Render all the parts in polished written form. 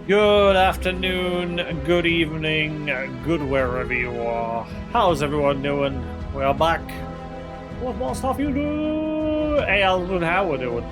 Good afternoon, good evening, good wherever you are. How's everyone doing? We are back with more Starfield. Hey, Alvin, how we doing?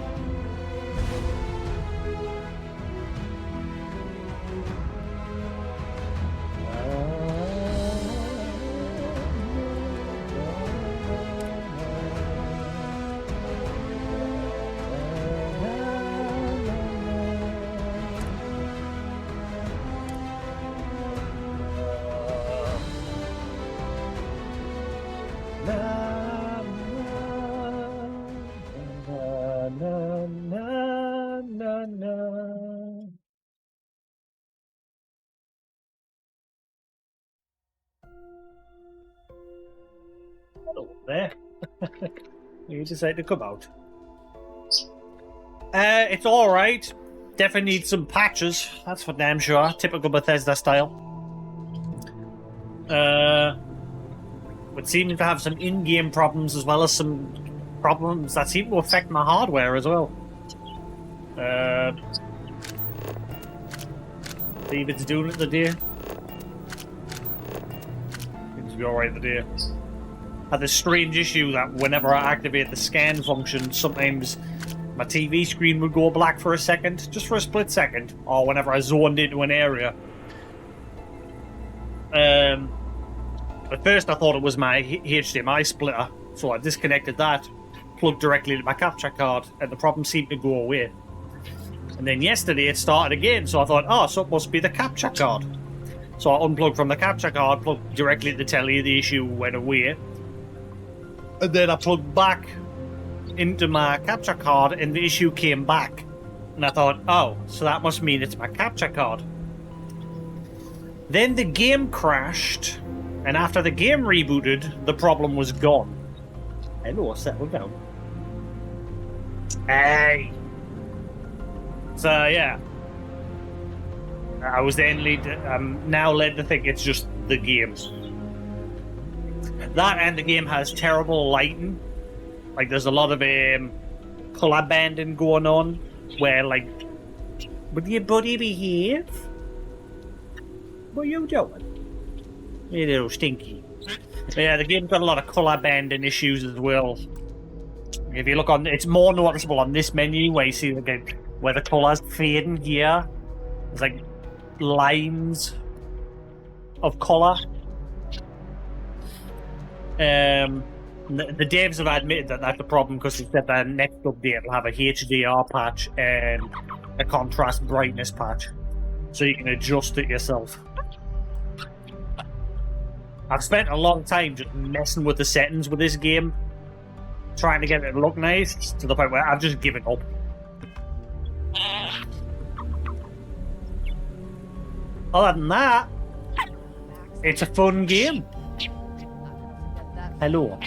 Hello there. You decided to come out. It's alright. Definitely needs some patches, that's for damn sure. Typical Bethesda style. But seeming to have some in-game problems as well as some problems that seem to affect my hardware as well. See if it's doing it today. Seems to be alright today. Had this strange issue that whenever I activate the scan function, sometimes my TV screen would go black for a second, just for a split second, or whenever I zoned into an area. At first I thought it was my HDMI splitter, so I disconnected that, plugged directly into my capture card, and the problem seemed to go away. And then yesterday it started again, so I thought, oh, so it must be the capture card. So I unplugged from the capture card, plugged directly to the telly, the issue went away. And then I plugged back into my capture card and the issue came back. And I thought, oh, so that must mean it's my capture card. Then the game crashed, and after the game rebooted, the problem was gone. Hello, settle down. Hey! So, yeah. I was then now led to think it's just the games. That and the game has terrible lighting. Like, there's a lot of colour banding going on, where, like, would your buddy behave? What are you doing? You little stinky. But yeah, the game's got a lot of colour banding issues as well. If you look on, it's more noticeable on this menu where you see where the colour's fading here. There's like lines of colour. The devs have admitted that that's a problem because they said that next update will have a HDR patch and a contrast brightness patch, so you can adjust it yourself. I've spent a long time just messing with the settings with this game, trying to get it to look nice, to the point where I've just given up. Other than that, it's a fun game. Hello.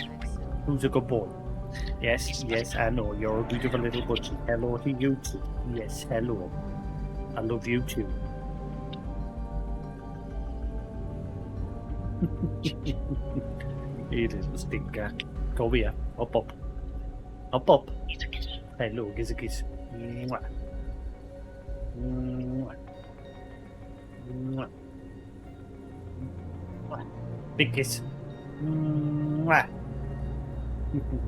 Who's a good boy? Yes, yes, I know. You're a beautiful little butchie. Hello to you too. Yes, hello. I love you too. It is a stinker. Go here. Up, up. Up, up. Hello, kiss a kiss. Mwah. Mwah. Mwah. Mwah. Big kiss. Mwah.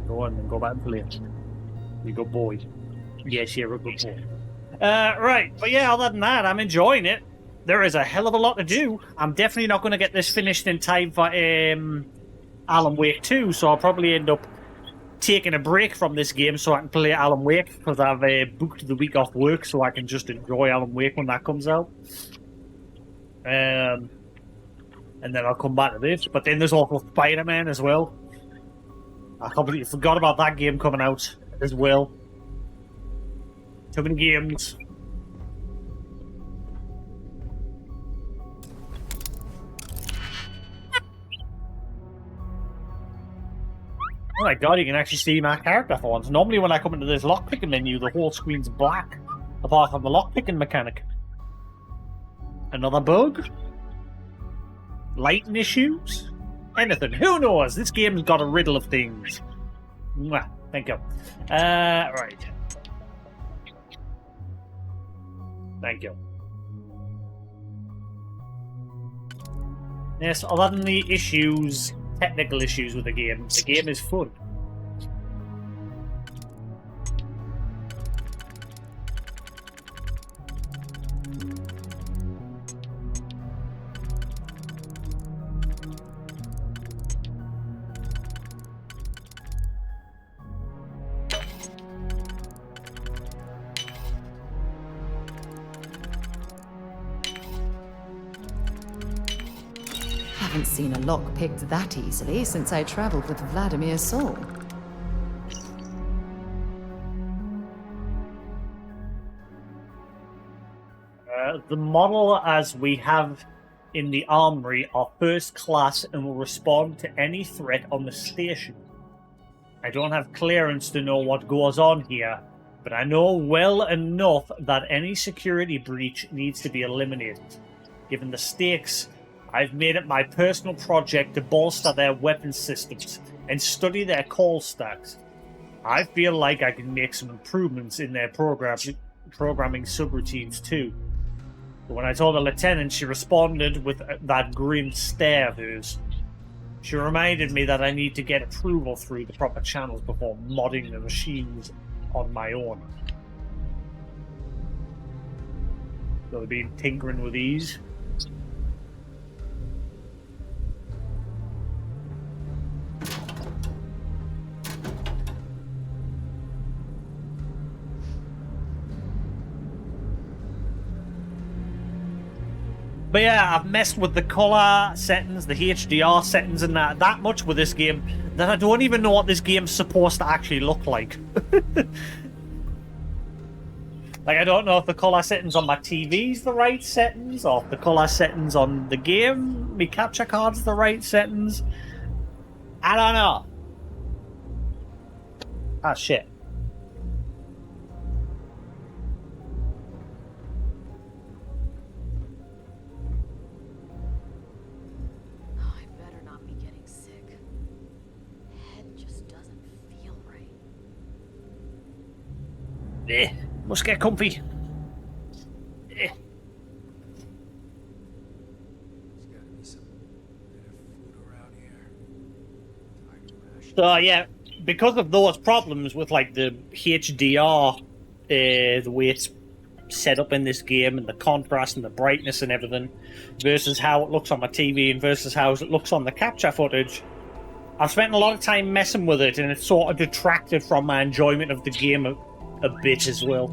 Go on and go back and play. You good boy. Yes, you're a good boy. Right, but yeah, other than that, I'm enjoying it. There is a hell of a lot to do. I'm definitely not going to get this finished in time for Alan Wake 2, so I'll probably end up taking a break from this game so I can play Alan Wake, because I've booked the week off work so I can just enjoy Alan Wake when that comes out. And then I'll come back to this. But then there's also Spider-Man as well. I completely forgot about that game coming out as well. Too many games. Oh my god, you can actually see my character for once. Normally when I come into this lockpicking menu, the whole screen's black, apart from the lockpicking mechanic. Another bug? Lighting issues? Anything. Who knows? This game's got a riddle of things. Mwah. Thank you. Right. Thank you. Yes, other than the issues, technical issues with the game is fun. Haven't seen a lock picked that easily since I traveled with Vladimir's soul. The model as we have in the armory are first class and will respond to any threat on the station. I don't have clearance to know what goes on here, but I know well enough that any security breach needs to be eliminated. Given the stakes, I've made it my personal project to bolster their weapon systems and study their call stacks. I feel like I can make some improvements in their programming subroutines too. But when I told the lieutenant, she responded with that grim stare of hers. She reminded me that I need to get approval through the proper channels before modding the machines on my own. So they've been tinkering with these. But yeah, I've messed with the color settings, the HDR settings, and that much with this game that I don't even know what this game's supposed to actually look like. Like, I don't know if the color settings on my TV's the right settings, or if the color settings on the game, my capture card's the right settings. I don't know. Ah, shit. Must get comfy. So yeah, because of those problems with like the HDR, the way it's set up in this game, and the contrast and the brightness and everything, versus how it looks on my TV and versus how it looks on the capture footage, I've spent a lot of time messing with it, and it's sort of detracted from my enjoyment of the game a bit as well.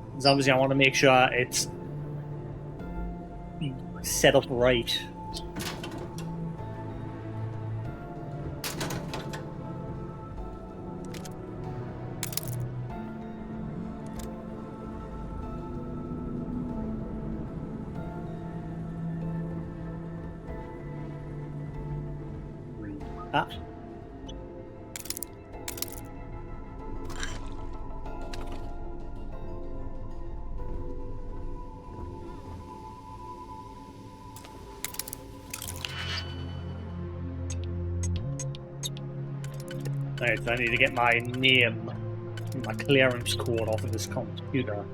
Because obviously I want to make sure it's set up right. Ah. Right, so I need to get my name, my clearance code off of this computer.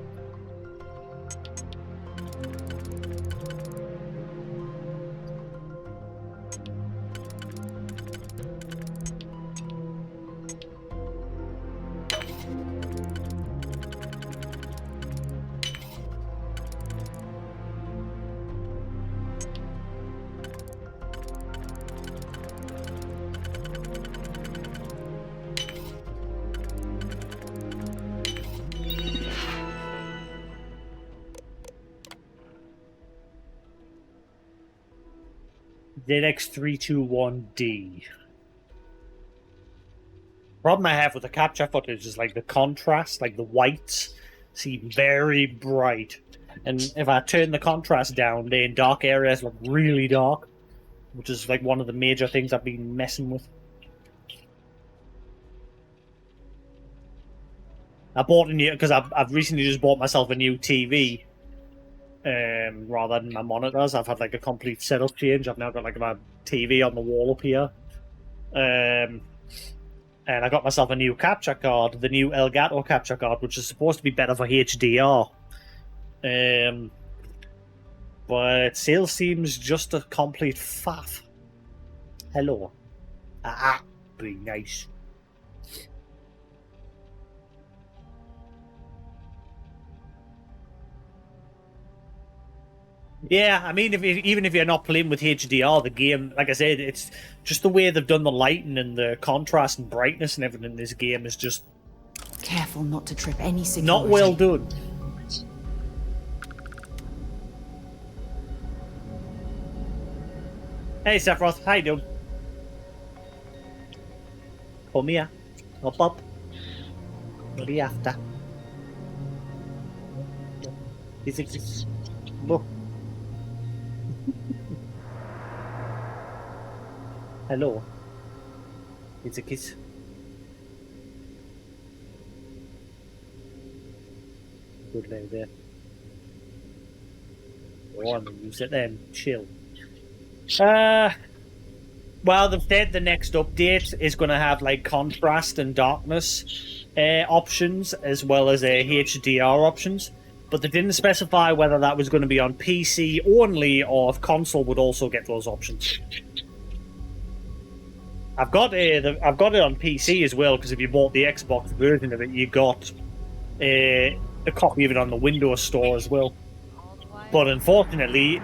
ZX321D. Problem I have with the capture footage is like the contrast, like the whites seem very bright. And if I turn the contrast down, then dark areas look really dark, which is like one of the major things I've been messing with. I bought a new, because I've recently just bought myself a new TV. Rather than my monitors, I've had like a complete setup change. I've now got like my TV on the wall up here. And I got myself a new capture card, the new Elgato capture card, which is supposed to be better for HDR. But sales seems just a complete faff. Hello. Very nice. Yeah, I mean, even if you're not playing with HDR, the game, like I said, it's just the way they've done the lighting and the contrast and brightness and everything in this game is just Careful not to trip any security. not well done. Hey, Sephiroth, how you doing? Come here. Up. What are you after? Is look. Hello. It's a kiss. Good lady there. Go on, you sit there and chill. Well, they've said the next update is going to have like contrast and darkness options as well as HDR options, but they didn't specify whether that was going to be on PC only or if console would also get those options. I've got it on PC as well because if you bought the Xbox version of it, you got a copy of it on the Windows Store as well. But unfortunately,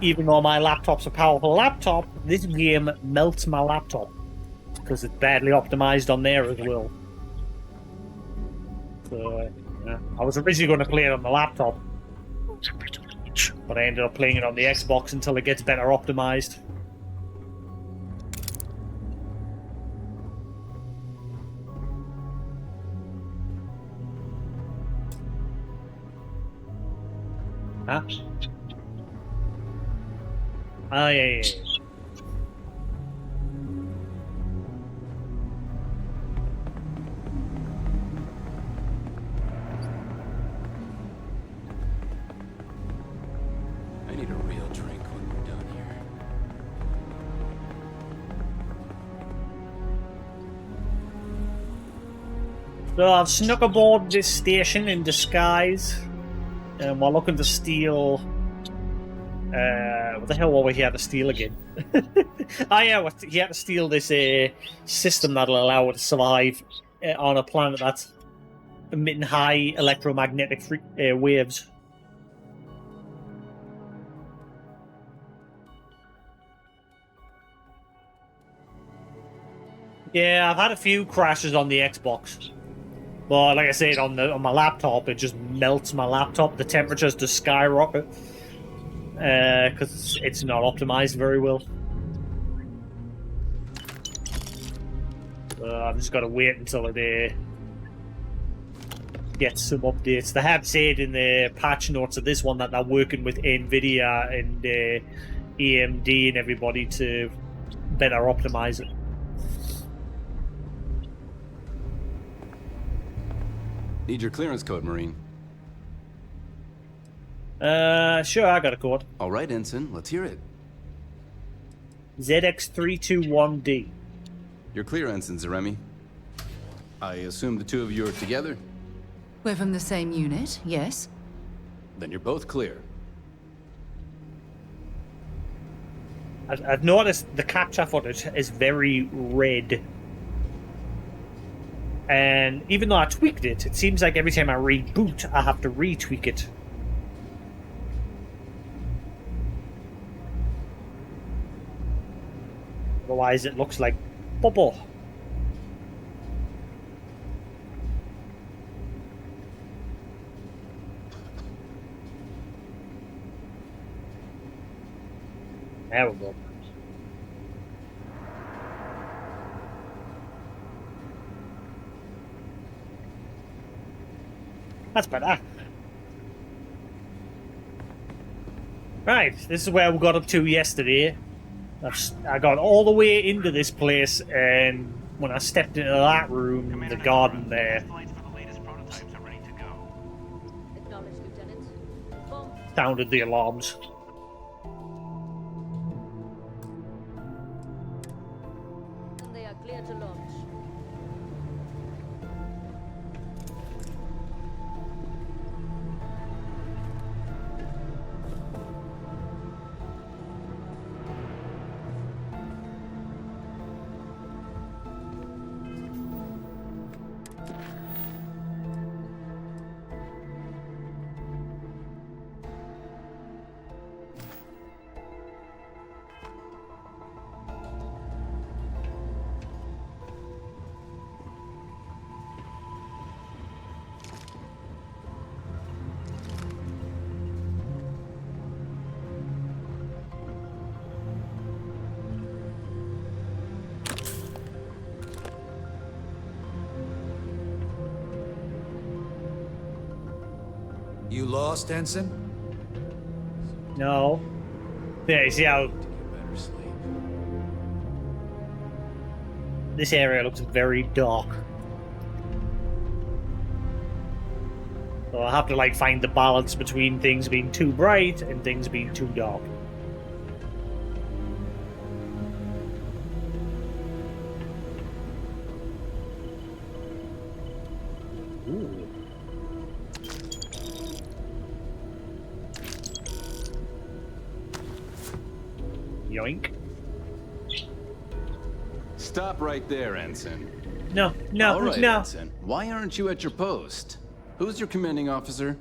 even though my laptop's a powerful laptop, this game melts my laptop because it's badly optimized on there as well. So, yeah. I was originally going to play it on the laptop, but I ended up playing it on the Xbox until it gets better optimized. Huh? Oh, yeah. I need a real drink when we're done here. So I've snuck aboard this station in disguise, and we're looking to steal. What the hell were we here to steal again? Oh yeah, he had to steal this system that'll allow it to survive on a planet that's emitting high electromagnetic waves. Yeah, I've had a few crashes on the Xbox, but like I said, on my laptop, it just melts my laptop. The temperatures just skyrocket because it's not optimized very well. I've just got to wait until it gets some updates. They have said in the patch notes of this one that they're working with NVIDIA and AMD and everybody to better optimize it. Need your clearance code, Marine. Sure, I got a code. All right, Ensign, let's hear it. ZX321D. You're clear, Ensign Zaremi. I assume the two of you are together? We're from the same unit, yes? Then you're both clear. I've noticed the capture footage is very red. And even though I tweaked it, it seems like every time I reboot, I have to retweak it. Otherwise, it looks like bubble. There we go. That's better. Right, this is where we got up to yesterday. I got all the way into this place, and when I stepped into that room, the garden there sounded the alarms. They are clear to launch. You lost, Ensign? No. Yeah, you see how To get better sleep. this area looks very dark. So I'll have to like find the balance between things being too bright and things being too dark. Ooh. Yoink. Stop right there, Ensign. No, no, All right, no. Ensign. Why aren't you at your post? Who's your commanding officer?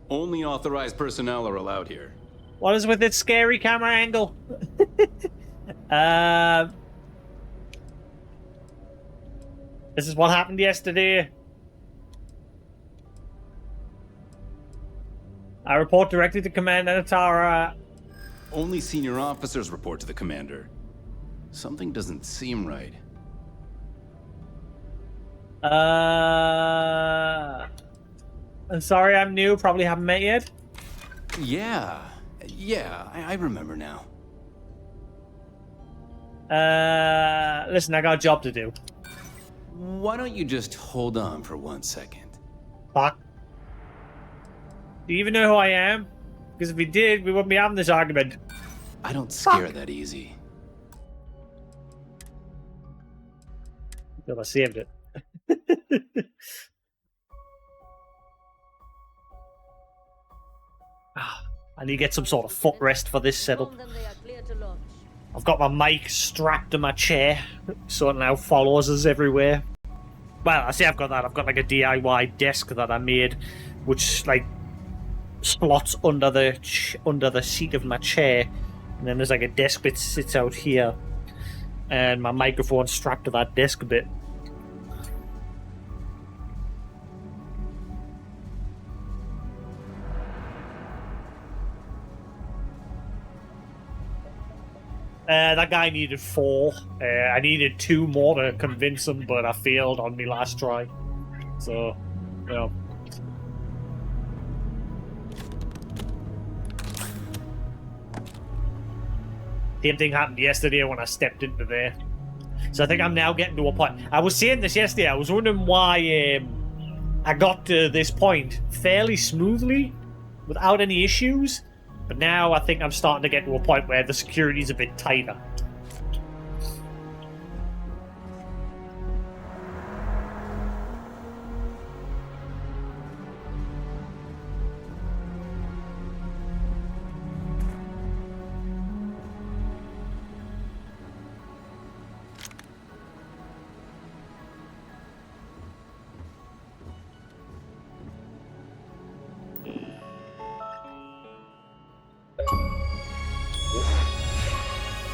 Only authorized personnel are allowed here. What is with this scary camera angle? This is what happened yesterday. I report directly to Commander Natara. Only senior officers report to the commander. Something doesn't seem right. I'm sorry, I'm new. Probably haven't met yet. Yeah, I remember now. Listen, I got a job to do. Why don't you just hold on for 1 second? Fuck. Do you even know who I am? Because if we did, we wouldn't be having this argument. I don't scare that easy. Well, I saved it. I need to get some sort of footrest for this setup. Inform them they are clear to launch. I've got my mic strapped to my chair, so it now follows us everywhere. Well, I say I've got that. I've got like a DIY desk that I made, which like slots under the seat of my chair, and then there's like a desk bit sits out here, and my microphone's strapped to that desk bit. That guy needed 4. I needed 2 more to convince him, but I failed on my last try. So, well. Same thing happened yesterday when I stepped into there. So I think I'm now getting to a point. I was saying this yesterday. I was wondering why I got to this point fairly smoothly, without any issues. But now I think I'm starting to get to a point where the security's a bit tighter.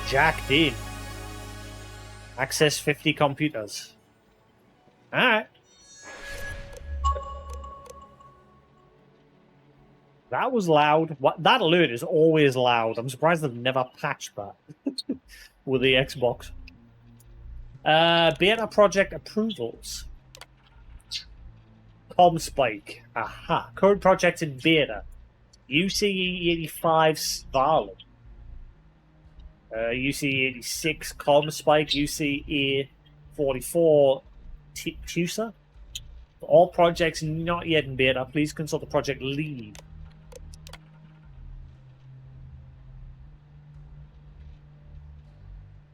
Jacked in. Access 50 computers. Alright. That was loud. What, that alert is always loud. I'm surprised they've never patched that with the Xbox. Beta project approvals. Comspike. Aha. Current project in beta. UC85 Starfield. UC86 Comspike, UC44 TUSA. For all projects not yet in beta, please consult the project lead.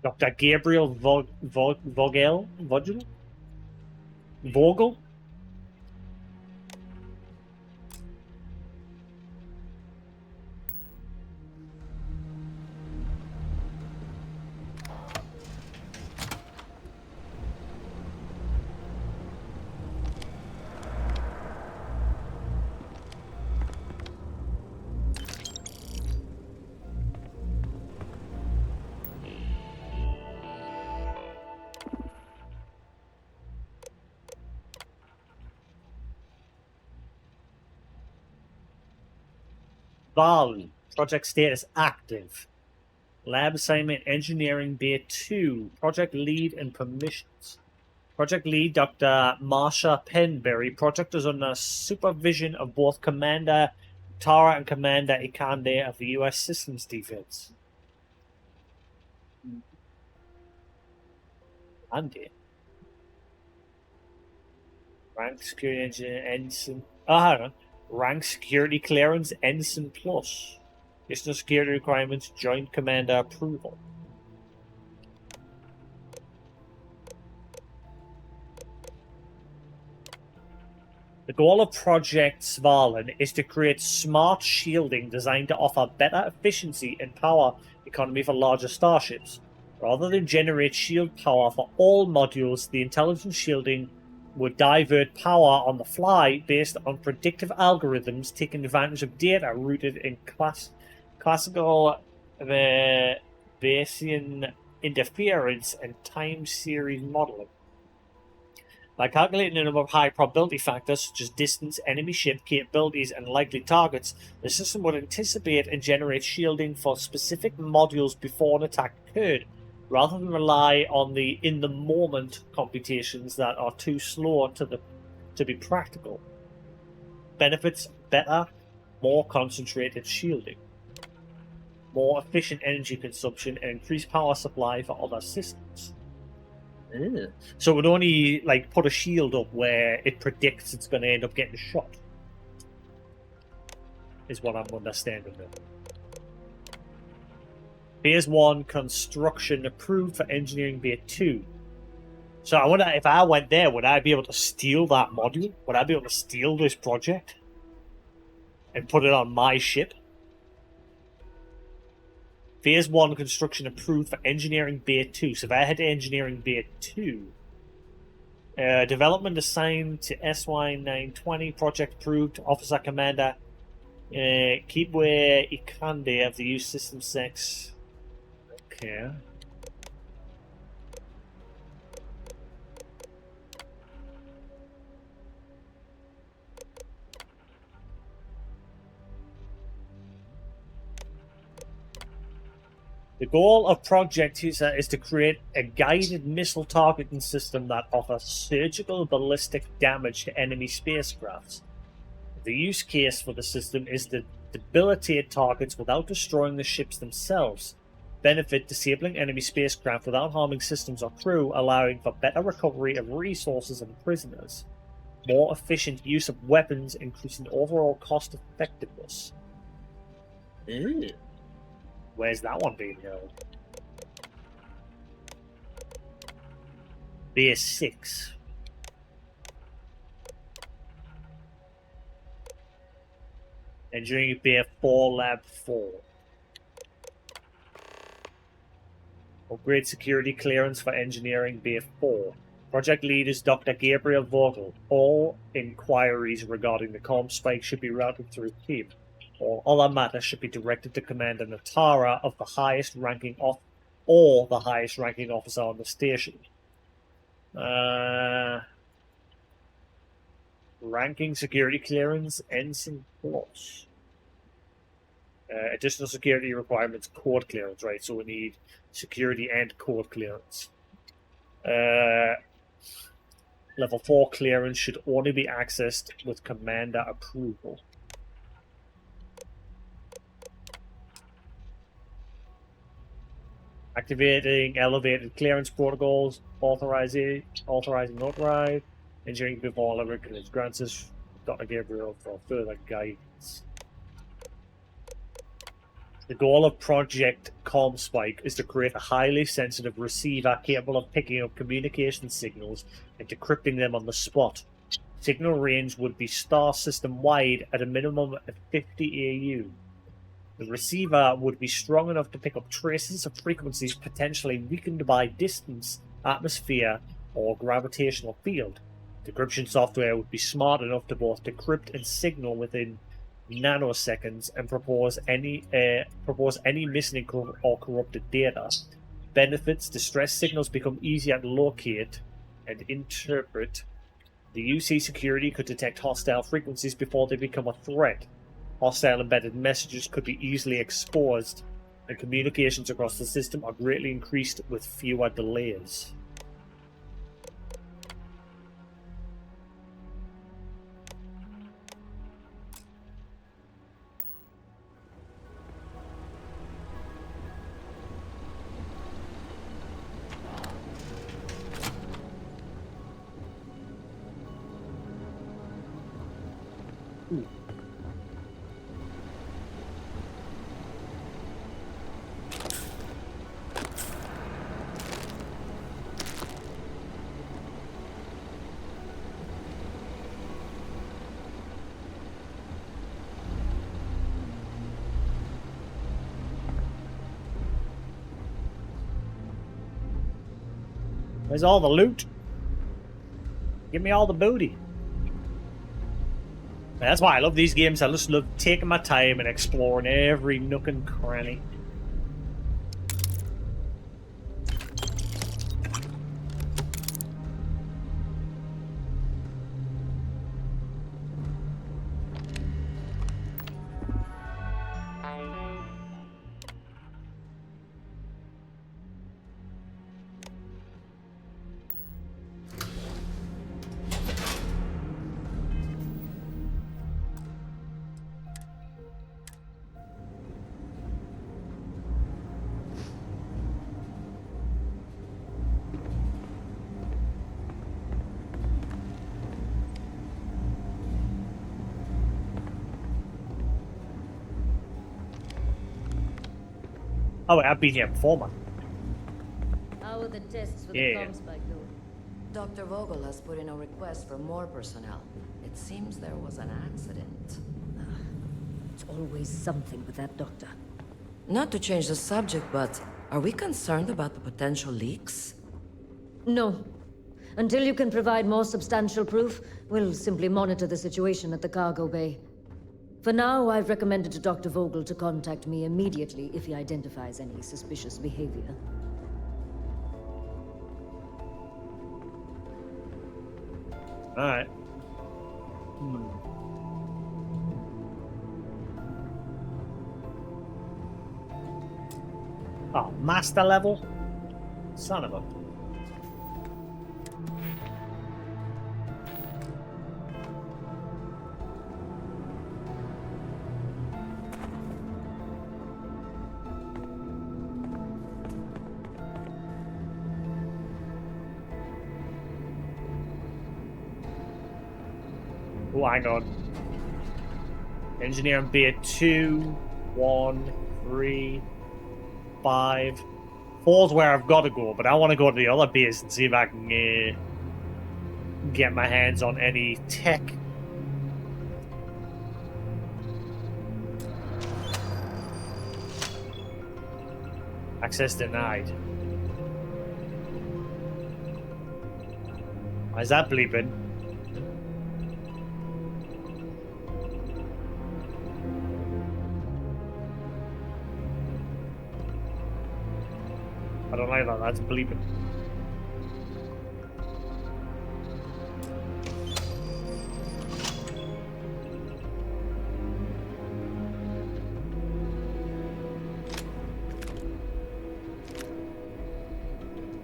Dr. Gabriel Vogel? Val, project status active. Lab assignment engineering bay 2. Project lead and permissions. Project lead Dr. Marsha Penberry. Project is under supervision of both Commander Tara and Commander Ikande of the U.S. Systems Defense. Andy. Rank security engineer ensign. Hang on. Rank security clearance ensign plus. Additional security requirements joint commander approval. The goal of Project Svalin is to create smart shielding designed to offer better efficiency and power economy for larger starships. Rather than generate shield power for all modules, the intelligent shielding would divert power on the fly based on predictive algorithms taking advantage of data rooted in classical Bayesian interference and time series modeling. By calculating a number of high probability factors such as distance, enemy ship capabilities, and likely targets, the system would anticipate and generate shielding for specific modules before an attack occurred, rather than rely on the in-the-moment computations that are too slow to be practical. Benefits: better, more concentrated shielding, more efficient energy consumption, and increased power supply for other systems. So it would only like put a shield up where it predicts it's going to end up getting shot, is what I'm understanding now. Phase 1 construction approved for engineering bay 2. So I wonder if I went there, would I be able to steal that module? Would I be able to steal this project and put it on my ship? Phase 1 construction approved for engineering bay 2. So if I head to engineering bay 2, development assigned to SY920, project approved, officer commander Kibwe Ikande of the U System 6. Okay. The goal of Project Husa is to create a guided missile targeting system that offers surgical ballistic damage to enemy spacecrafts. The use case for the system is to debilitate targets without destroying the ships themselves. Benefit: disabling enemy spacecraft without harming systems or crew, allowing for better recovery of resources and prisoners. More efficient use of weapons, increasing overall cost effectiveness. Ew. Where's that one being held? Base 6. Engineering Bay 4, Lab 4. Upgrade security clearance for Engineering Bay 4. Project lead is Dr. Gabriel Vogel. All inquiries regarding the Comspike should be routed through him. All other matters should be directed to Commander Natara of the highest ranking or the highest ranking officer on the station. Ranking security clearance Ensign Plus. Additional security requirements code clearance, right? So we need security and code clearance. Level 4 clearance should only be accessed with commander approval. Activating elevated clearance protocols, authorizing override, ensuring before level clearance grants us Dr. Gabriel for further guidance. The goal of Project Comspike is to create a highly sensitive receiver capable of picking up communication signals and decrypting them on the spot. Signal range would be star system wide at a minimum of 50 AU. The receiver would be strong enough to pick up traces of frequencies potentially weakened by distance, atmosphere, or gravitational field. Decryption software would be smart enough to both decrypt and signal within nanoseconds and propose any missing or corrupted data. Benefits: distress signals become easier to locate and interpret. The UC security could detect hostile frequencies before they become a threat. Hostile embedded messages could be easily exposed, and communications across the system are greatly increased with fewer delays. Ooh. Where's all the loot? Give me all the booty. That's why I love these games. I just love taking my time and exploring every nook and cranny. Oh, wait, I've been here before, man. How are the tests with Yeah. the Comspike doing? Dr. Vogel has put in a request for more personnel. It seems there was an accident. It's always something with that doctor. Not to change the subject, but are we concerned about the potential leaks? No. Until you can provide more substantial proof, we'll simply monitor the situation at the cargo bay. For now, I've recommended to Dr. Vogel to contact me immediately if he identifies any suspicious behavior. Alright. Oh, master level? Son of a... Oh, hang on. Engineering Bay 2, 1, 3, 5. 4's where I've got to go, but I want to go to the other base and see if I can get my hands on any tech. Access denied. Why is that bleeping? I don't like that, that's bleeping.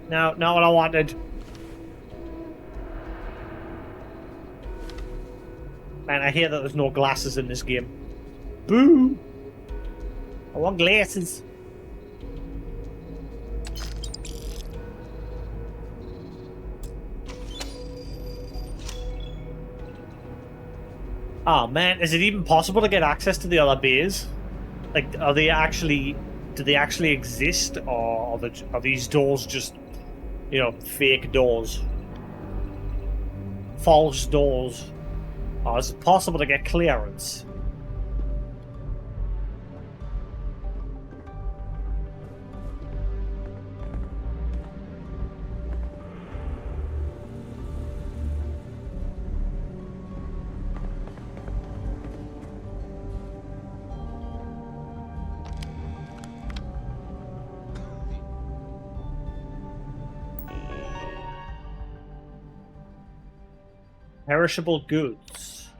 No, not what I wanted. Man, I hear that there's no glasses in this game. Boo! I want glasses. Oh man, is it even possible to get access to the other bays? Like, are they actually... do they actually exist, or are these doors just, you know, fake doors? False doors? Or is it possible to get clearance? Perishable goods.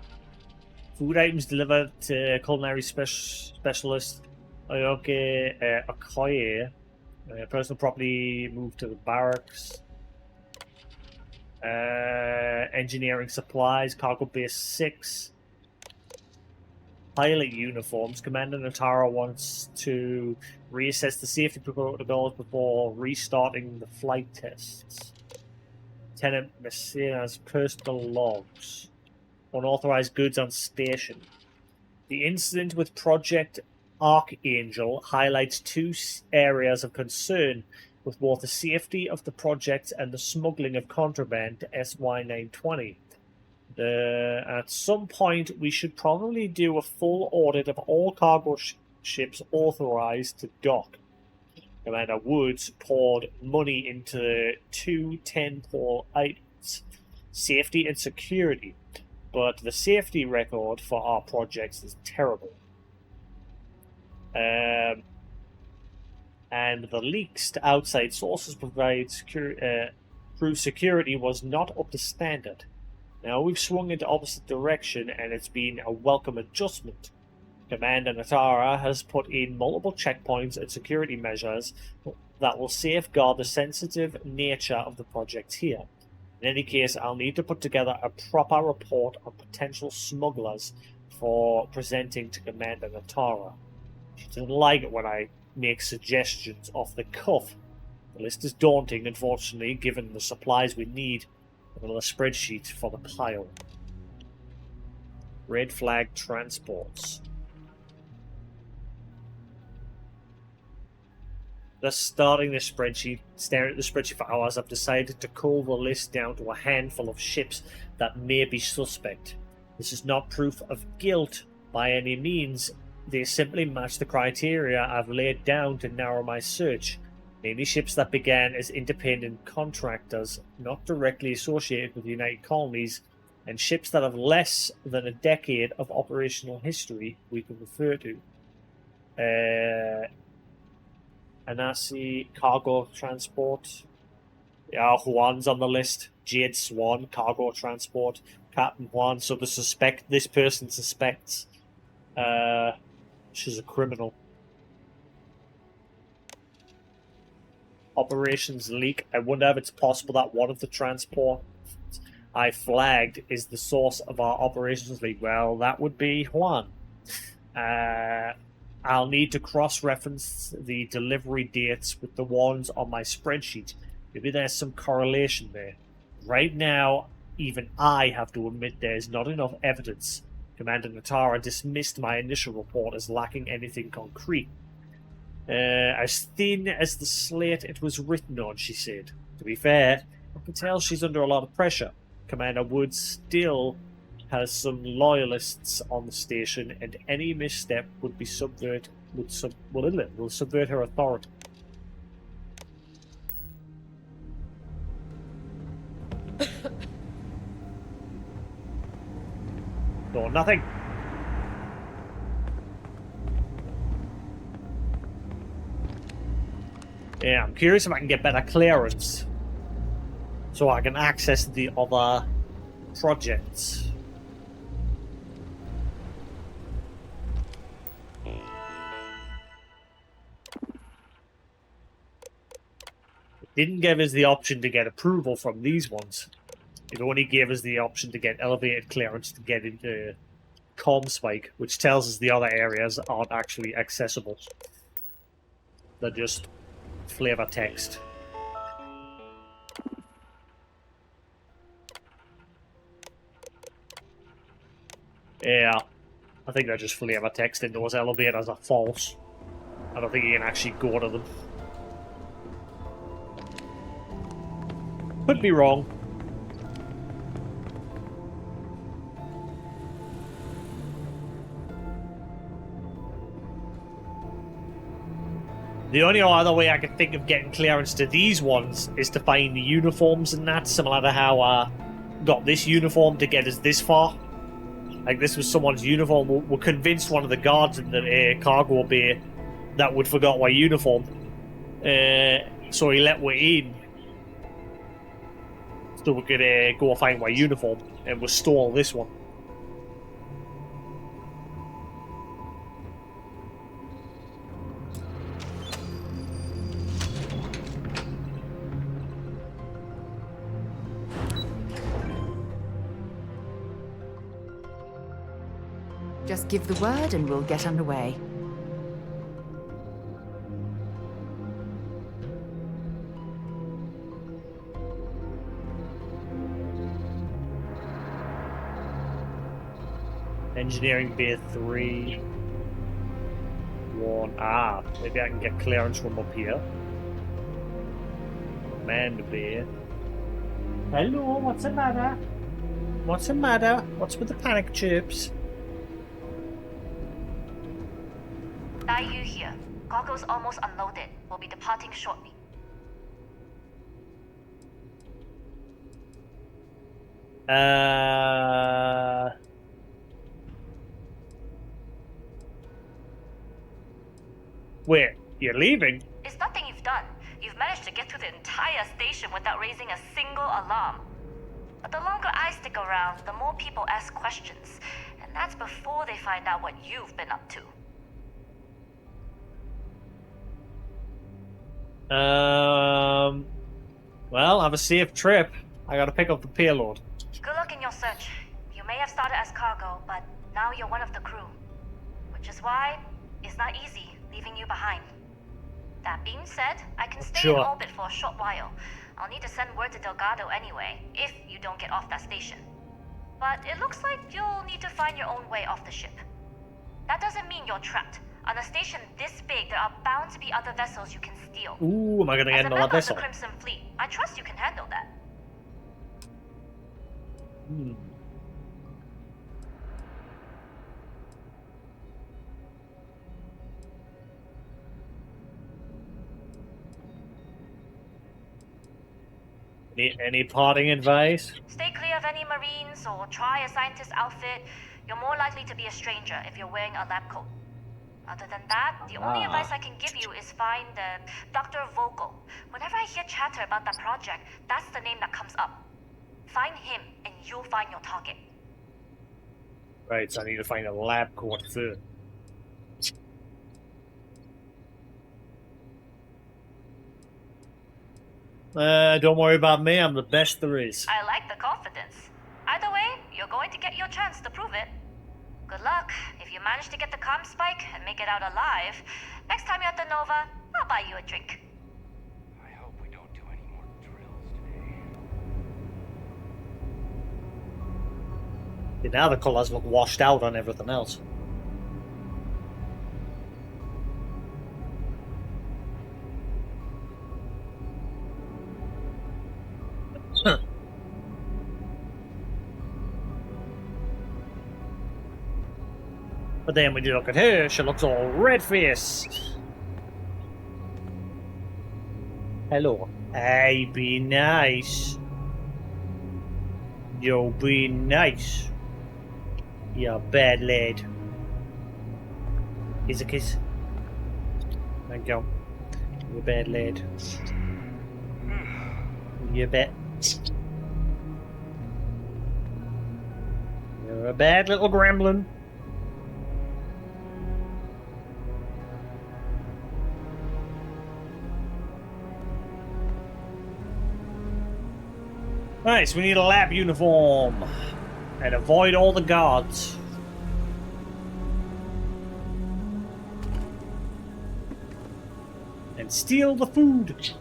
Food items delivered to culinary specialist Okoye. Personal property moved to the barracks. Engineering supplies, cargo base 6. Pilot uniforms. Commander Natara wants to reassess the safety protocols before restarting the flight tests. Lieutenant Messina's personal logs. Unauthorized goods on station. The incident with Project Archangel highlights two areas of concern with both the safety of the project and the smuggling of contraband to SY-920. At some point, we should probably do a full audit of all cargo ships authorized to dock. Commander Woods poured money into two 10-pole items, safety and security, but the safety record for our projects is terrible. And the leaks to outside sources provide through security was not up to standard. Now we've swung into opposite direction, and it's been a welcome adjustment. Commander Natara has put in multiple checkpoints and security measures that will safeguard the sensitive nature of the project here. In any case, I'll need to put together a proper report on potential smugglers for presenting to Commander Natara. She doesn't like it when I make suggestions off the cuff. The list is daunting, unfortunately, given the supplies we need. Another spreadsheet for the pile. Red flag transports. Thus, starting this spreadsheet, staring at the spreadsheet for hours, I've decided to cull the list down to a handful of ships that may be suspect. This is not proof of guilt by any means. They simply match the criteria I've laid down to narrow my search. Mainly ships that began as independent contractors, not directly associated with the United Colonies, and ships that have less than a decade of operational history we can refer to. Anasi cargo transport. Yeah, Juan's on the list. Jade Swan cargo transport. Captain Juan. So this person suspects she's a criminal. Operations leak. I wonder if it's possible that one of the transport I flagged is the source of our operations leak. Well, that would be Juan. I'll need to cross-reference the delivery dates with the ones on my spreadsheet. Maybe there's some correlation there. Right now, even I have to admit there's not enough evidence. Commander Natara dismissed my initial report as lacking anything concrete. As thin as the slate it was written on, she said. To be fair, I can tell she's under a lot of pressure. Commander Woods still has some loyalists on the station, and any misstep would be will subvert her authority. No, nothing. Yeah, I'm curious if I can get better clearance so I can access the other projects. It didn't give us the option to get approval from these ones. It only gave us the option to get elevated clearance to get into Comspike, which tells us the other areas aren't actually accessible. They're just flavor text. Yeah, I think they're just flavor text, and those elevators are false. I don't think you can actually go to them. Could be wrong. The only other way I can think of getting clearance to these ones is to find the uniforms and that, similar to how I got this uniform to get us this far. Like, this was someone's uniform. We're convinced one of the guards in the cargo bay that we'd forgot our uniform. So he let us in so we could go find our uniform, and we stole this one. Just give the word and we'll get underway. Engineering Bay 3. 1. Ah, maybe I can get clearance from up here. Command Bay. Hello, what's the matter? What's the matter? What's with the panic chips? Yu here. Goggles almost unloaded. We'll be departing shortly. Wait, you're leaving? It's nothing you've done. You've managed to get through the entire station without raising a single alarm. But the longer I stick around, the more people ask questions. And that's before they find out what you've been up to. Well, have a safe trip. I gotta pick up the payload. Good luck in your search. You may have started as cargo, but now you're one of the crew. Which is why it's not easy leaving you behind. That being said, I can stay in orbit for a short while. I'll need to send word to Delgado anyway, if you don't get off that station. But it looks like you'll need to find your own way off the ship. That doesn't mean you're trapped. On a station this big, there are bound to be other vessels you can steal. Ooh, am I gonna get another member vessel? of the Crimson Fleet, I trust you can handle that. Any parting advice? Stay clear of any Marines or try a scientist outfit. You're more likely to be a stranger if you're wearing a lab coat. Other than that, the only advice I can give you is find Dr. Vogel. Whenever I hear chatter about that project, that's the name that comes up. Find him and you'll find your target. Right, so I need to find a lab coat first. Don't worry about me, I'm the best there is. I like the confidence. Either way, you're going to get your chance to prove it. Good luck. If you manage to get the Comspike and make it out alive, next time you're at the Nova, I'll buy you a drink. I hope we don't do any more drills today. Now the colours look washed out on everything else. But then when you look at her, she looks all red-faced. Hello. Hey, be nice. Yo, be nice. You're a bad lad. Kiss a kiss. Thank you. You're a bad lad. You bet. You're a bad little gremlin. Nice, we need a lab uniform. And avoid all the guards. And steal the food.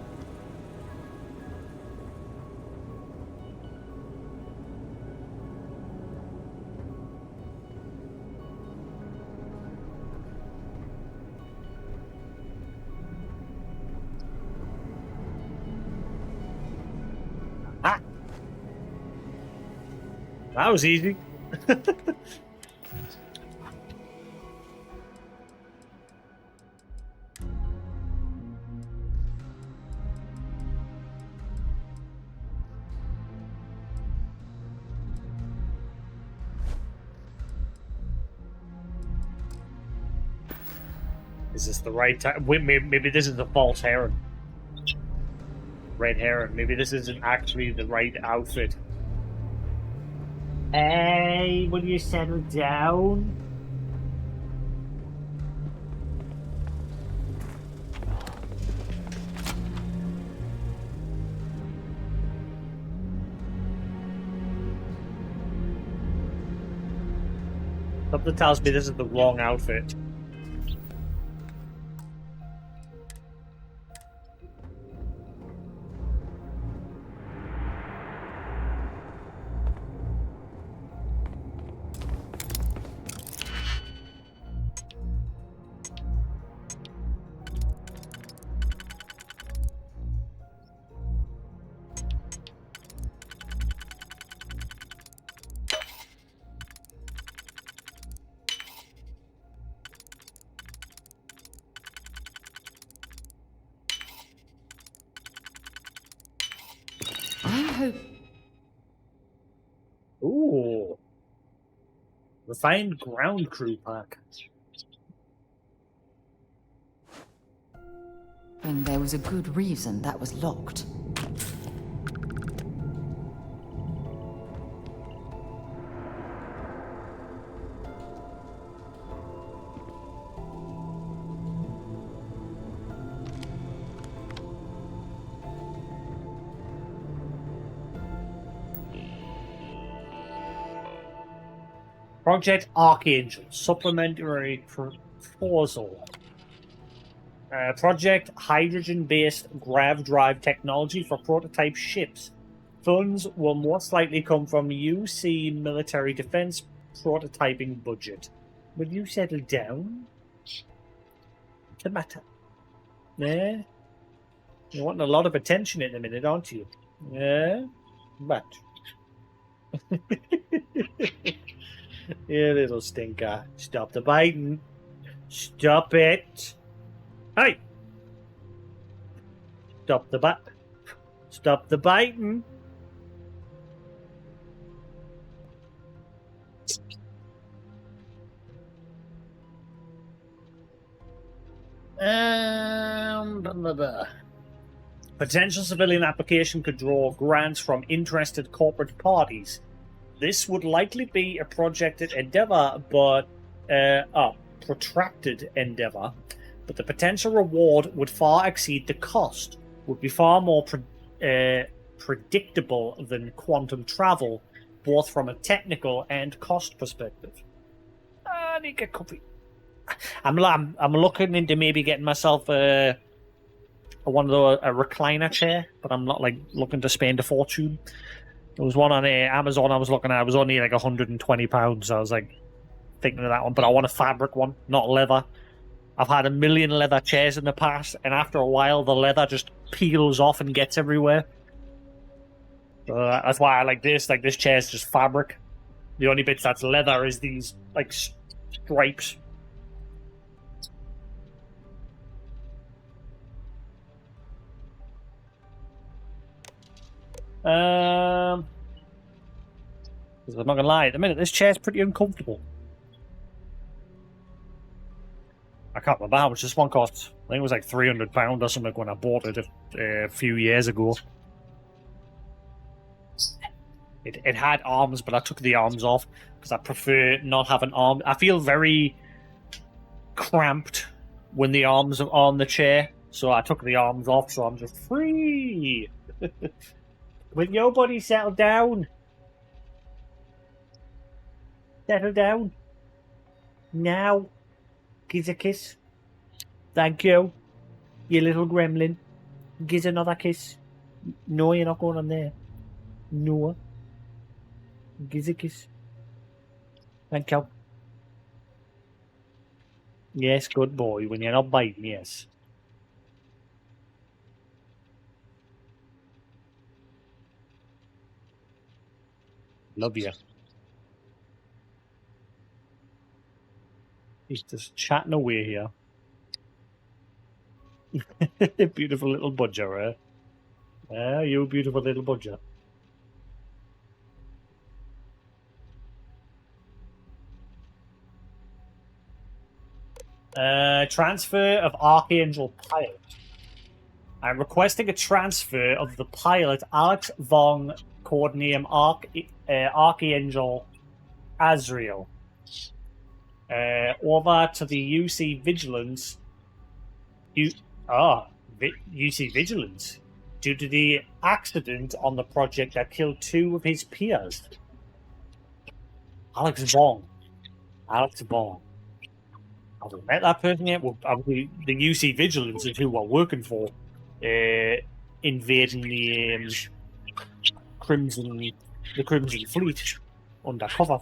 That was easy. Is this the right time? Wait, maybe this is the false heron. Red heron. Maybe this isn't actually the right outfit. Hey, will you settle down? Something tells me this is the wrong outfit. Ooh. Refined ground crew pack. And there was a good reason that was locked. Project Archangel, supplementary proposal. Project hydrogen-based grav drive technology for prototype ships. Funds will most likely come from UC military defense prototyping budget. Will you settle down? What's the matter? Yeah? You're wanting a lot of attention in a minute, aren't you? Yeah? But. You little stinker. Stop the biting. Stop it. Hey! Stop the bite. Stop the biting. Blah, blah, blah. Potential civilian application could draw grants from interested corporate parties. This would likely be a projected endeavor, but protracted endeavor. But the potential reward would far exceed the cost. Would be far more predictable than quantum travel, both from a technical and cost perspective. I need to get coffee. I'm looking into maybe getting myself a recliner chair, but I'm not like looking to spend a fortune. There was one on Amazon I was looking at. It was only like £120. I was like thinking of that one, but I want a fabric one, not leather. I've had a million leather chairs in the past, and after a while, the leather just peels off and gets everywhere. So that's why I like this. Like this chair's just fabric. The only bits that's leather is these like stripes. Because I'm not gonna lie, at the minute this chair's pretty uncomfortable. I can't remember how much this one cost. I think it was like £300 or something when I bought it a few years ago. It had arms, but I took the arms off because I prefer not having arms. I feel very cramped when the arms are on the chair, so I took the arms off, so I'm just free. Will nobody settle down? Settle down. Now. Gives a kiss. Thank you. You little gremlin. Gives another kiss. No, you're not going on there. No. Gives a kiss. Thank you. Yes, good boy. When you're not biting, yes. Love you. He's just chatting away here. Beautiful little budger, eh? Ah, you beautiful little budger. Transfer of Archangel pilot. I'm requesting a transfer of the pilot Alex Vong, codename Archangel Azrael, over to the UC Vigilance. UC Vigilance, due to the accident on the project that killed 2 of his peers. Alex Vong. I've not met that person yet. Well, the UC Vigilance is who we're working for, invading the Crimson Fleet undercover.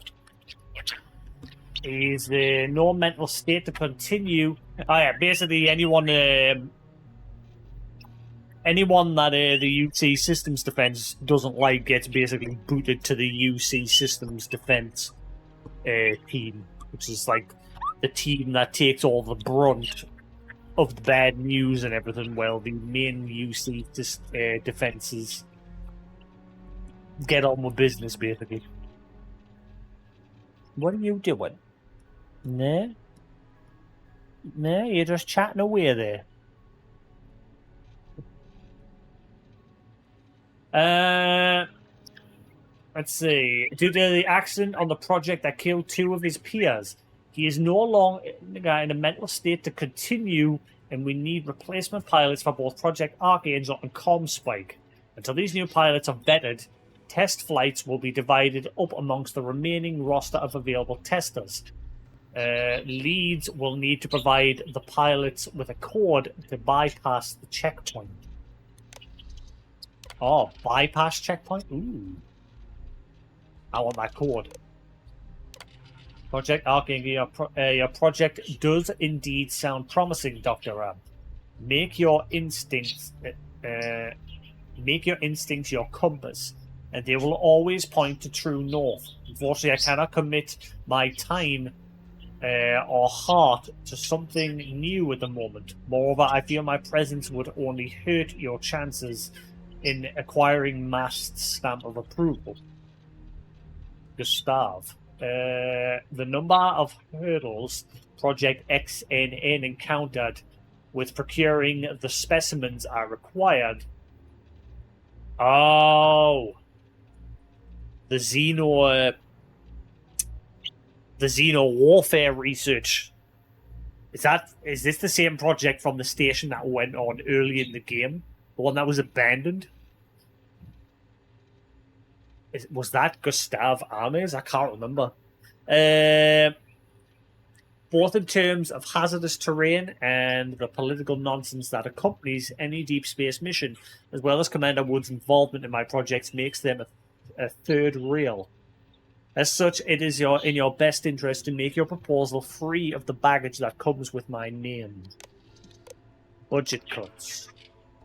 Is no mental state to continue. Oh yeah, basically anyone that the UC Systems Defense doesn't like gets basically booted to the UC Systems Defense team, which is like the team that takes all the brunt of the bad news and everything, while the main UC defenses get on with business, basically. What are you doing? Nah? Nah, you're just chatting away there. Let's see. Due to the accident on the project that killed 2 of his peers, he is no longer in a mental state to continue, and we need replacement pilots for both Project Archangel and Comspike. Until these new pilots are vetted, test flights will be divided up amongst the remaining roster of available testers. Leads will need to provide the pilots with a code to bypass the checkpoint. Oh, bypass checkpoint? Ooh. I want that code. Project Archangel, your project does indeed sound promising, Dr. Ram. Make your instincts your compass, and they will always point to true north. Unfortunately, I cannot commit my time or heart to something new at the moment. Moreover, I feel my presence would only hurt your chances in acquiring Mast's stamp of approval. Gustav. The number of hurdles Project XNN encountered with procuring the specimens are required. Oh, the Xeno warfare research. Is this the same project from the station that went on early in the game? The one that was abandoned? Was that Gustav Ames? I can't remember. Both in terms of hazardous terrain and the political nonsense that accompanies any deep space mission, as well as Commander Wood's involvement in my projects, makes them a third rail. As such, it is in your best interest to make your proposal free of the baggage that comes with my name. Budget cuts.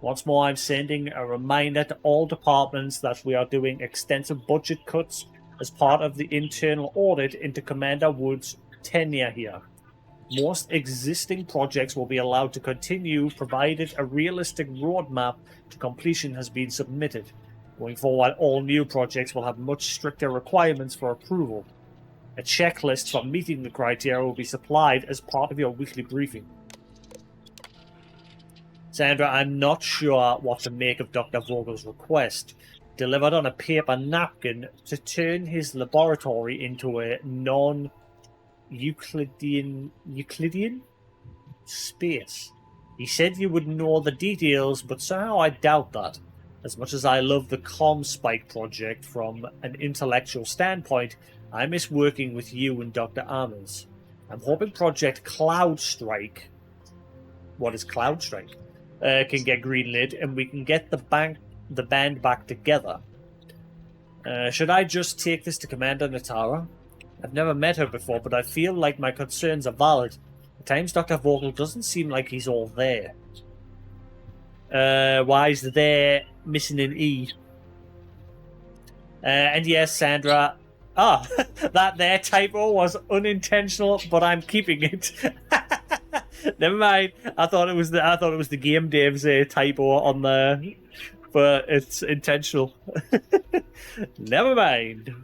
Once more, I'm sending a reminder to all departments that we are doing extensive budget cuts as part of the internal audit into Commander Wood's tenure here. Most existing projects will be allowed to continue, provided a realistic roadmap to completion has been submitted. Going forward, all new projects will have much stricter requirements for approval. A checklist for meeting the criteria will be supplied as part of your weekly briefing. Sandra, I'm not sure what to make of Dr. Vogel's request, delivered on a paper napkin, to turn his laboratory into a non-Euclidean space. He said you would know the details, but somehow I doubt that. As much as I love the Comspike project from an intellectual standpoint, I miss working with you and Dr. Ames. I'm hoping Project Cloudstrike... What is Cloudstrike? Can get greenlit, and we can get the band back together. Should I just take this to Commander Natara? I've never met her before, but I feel like my concerns are valid. At times, Dr. Vogel doesn't seem like he's all there. Why is there missing an E? And yes, Sandra. That there typo was unintentional, but I'm keeping it. Never mind. I thought it was the game dev's typo on there, but it's intentional. Never mind.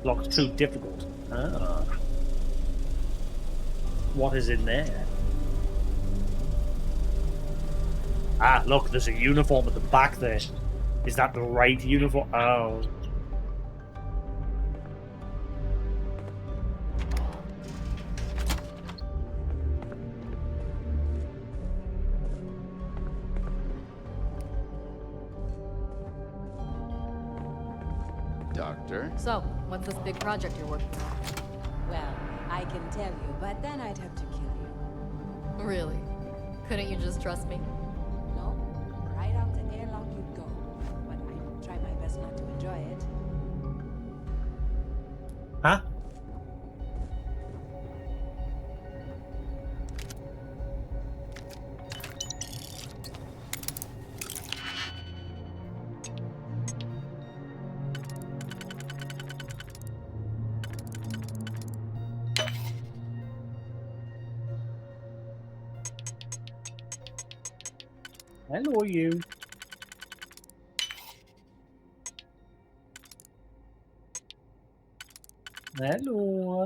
Locked too difficult. Ah. What is in there? Ah, look, there's a uniform at the back there. Is that the right uniform? Oh. Doctor? So, what's this big project you're working on? Well, I can tell you, but then I'd have to kill you. Really? Couldn't you just trust me? No, right out the airlock you'd go. But I try my best not to enjoy it. Huh? Hello, you. Hello.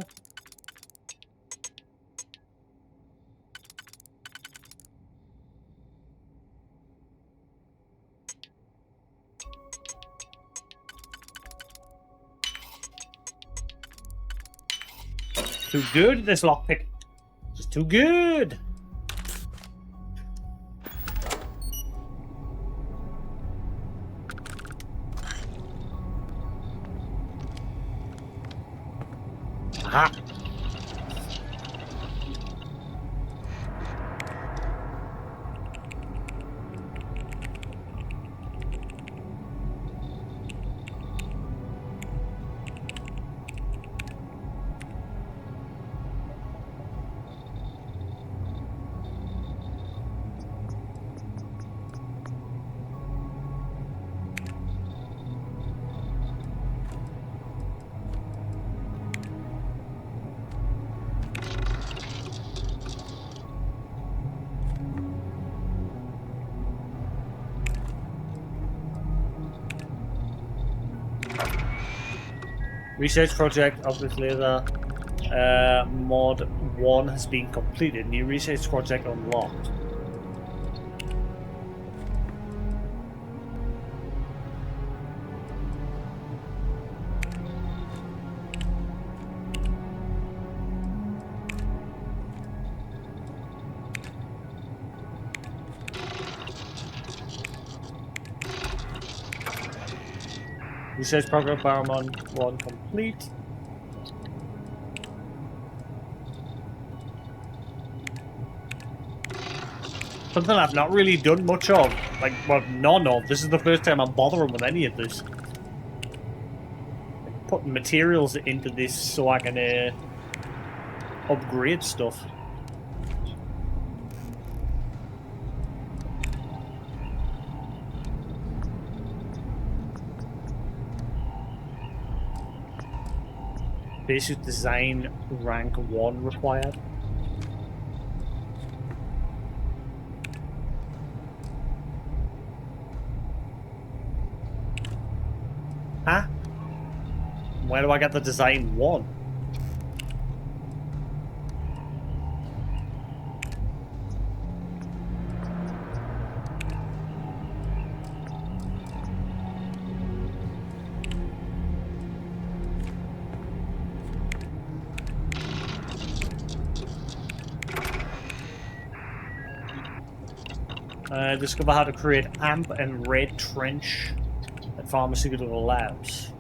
Too good, this lockpick. Just too good. Aha. Research project, obviously the mod 1 has been completed. New research project unlocked. Research program Barmon 1 complete. Something I've not really done much of. Like, well, none of. This is the first time I'm bothering with any of this. Like, putting materials into this so I can upgrade stuff. Basic design rank 1 required. Huh? Where do I get the design 1? Discover how to create AMP and red trench at pharmaceutical labs.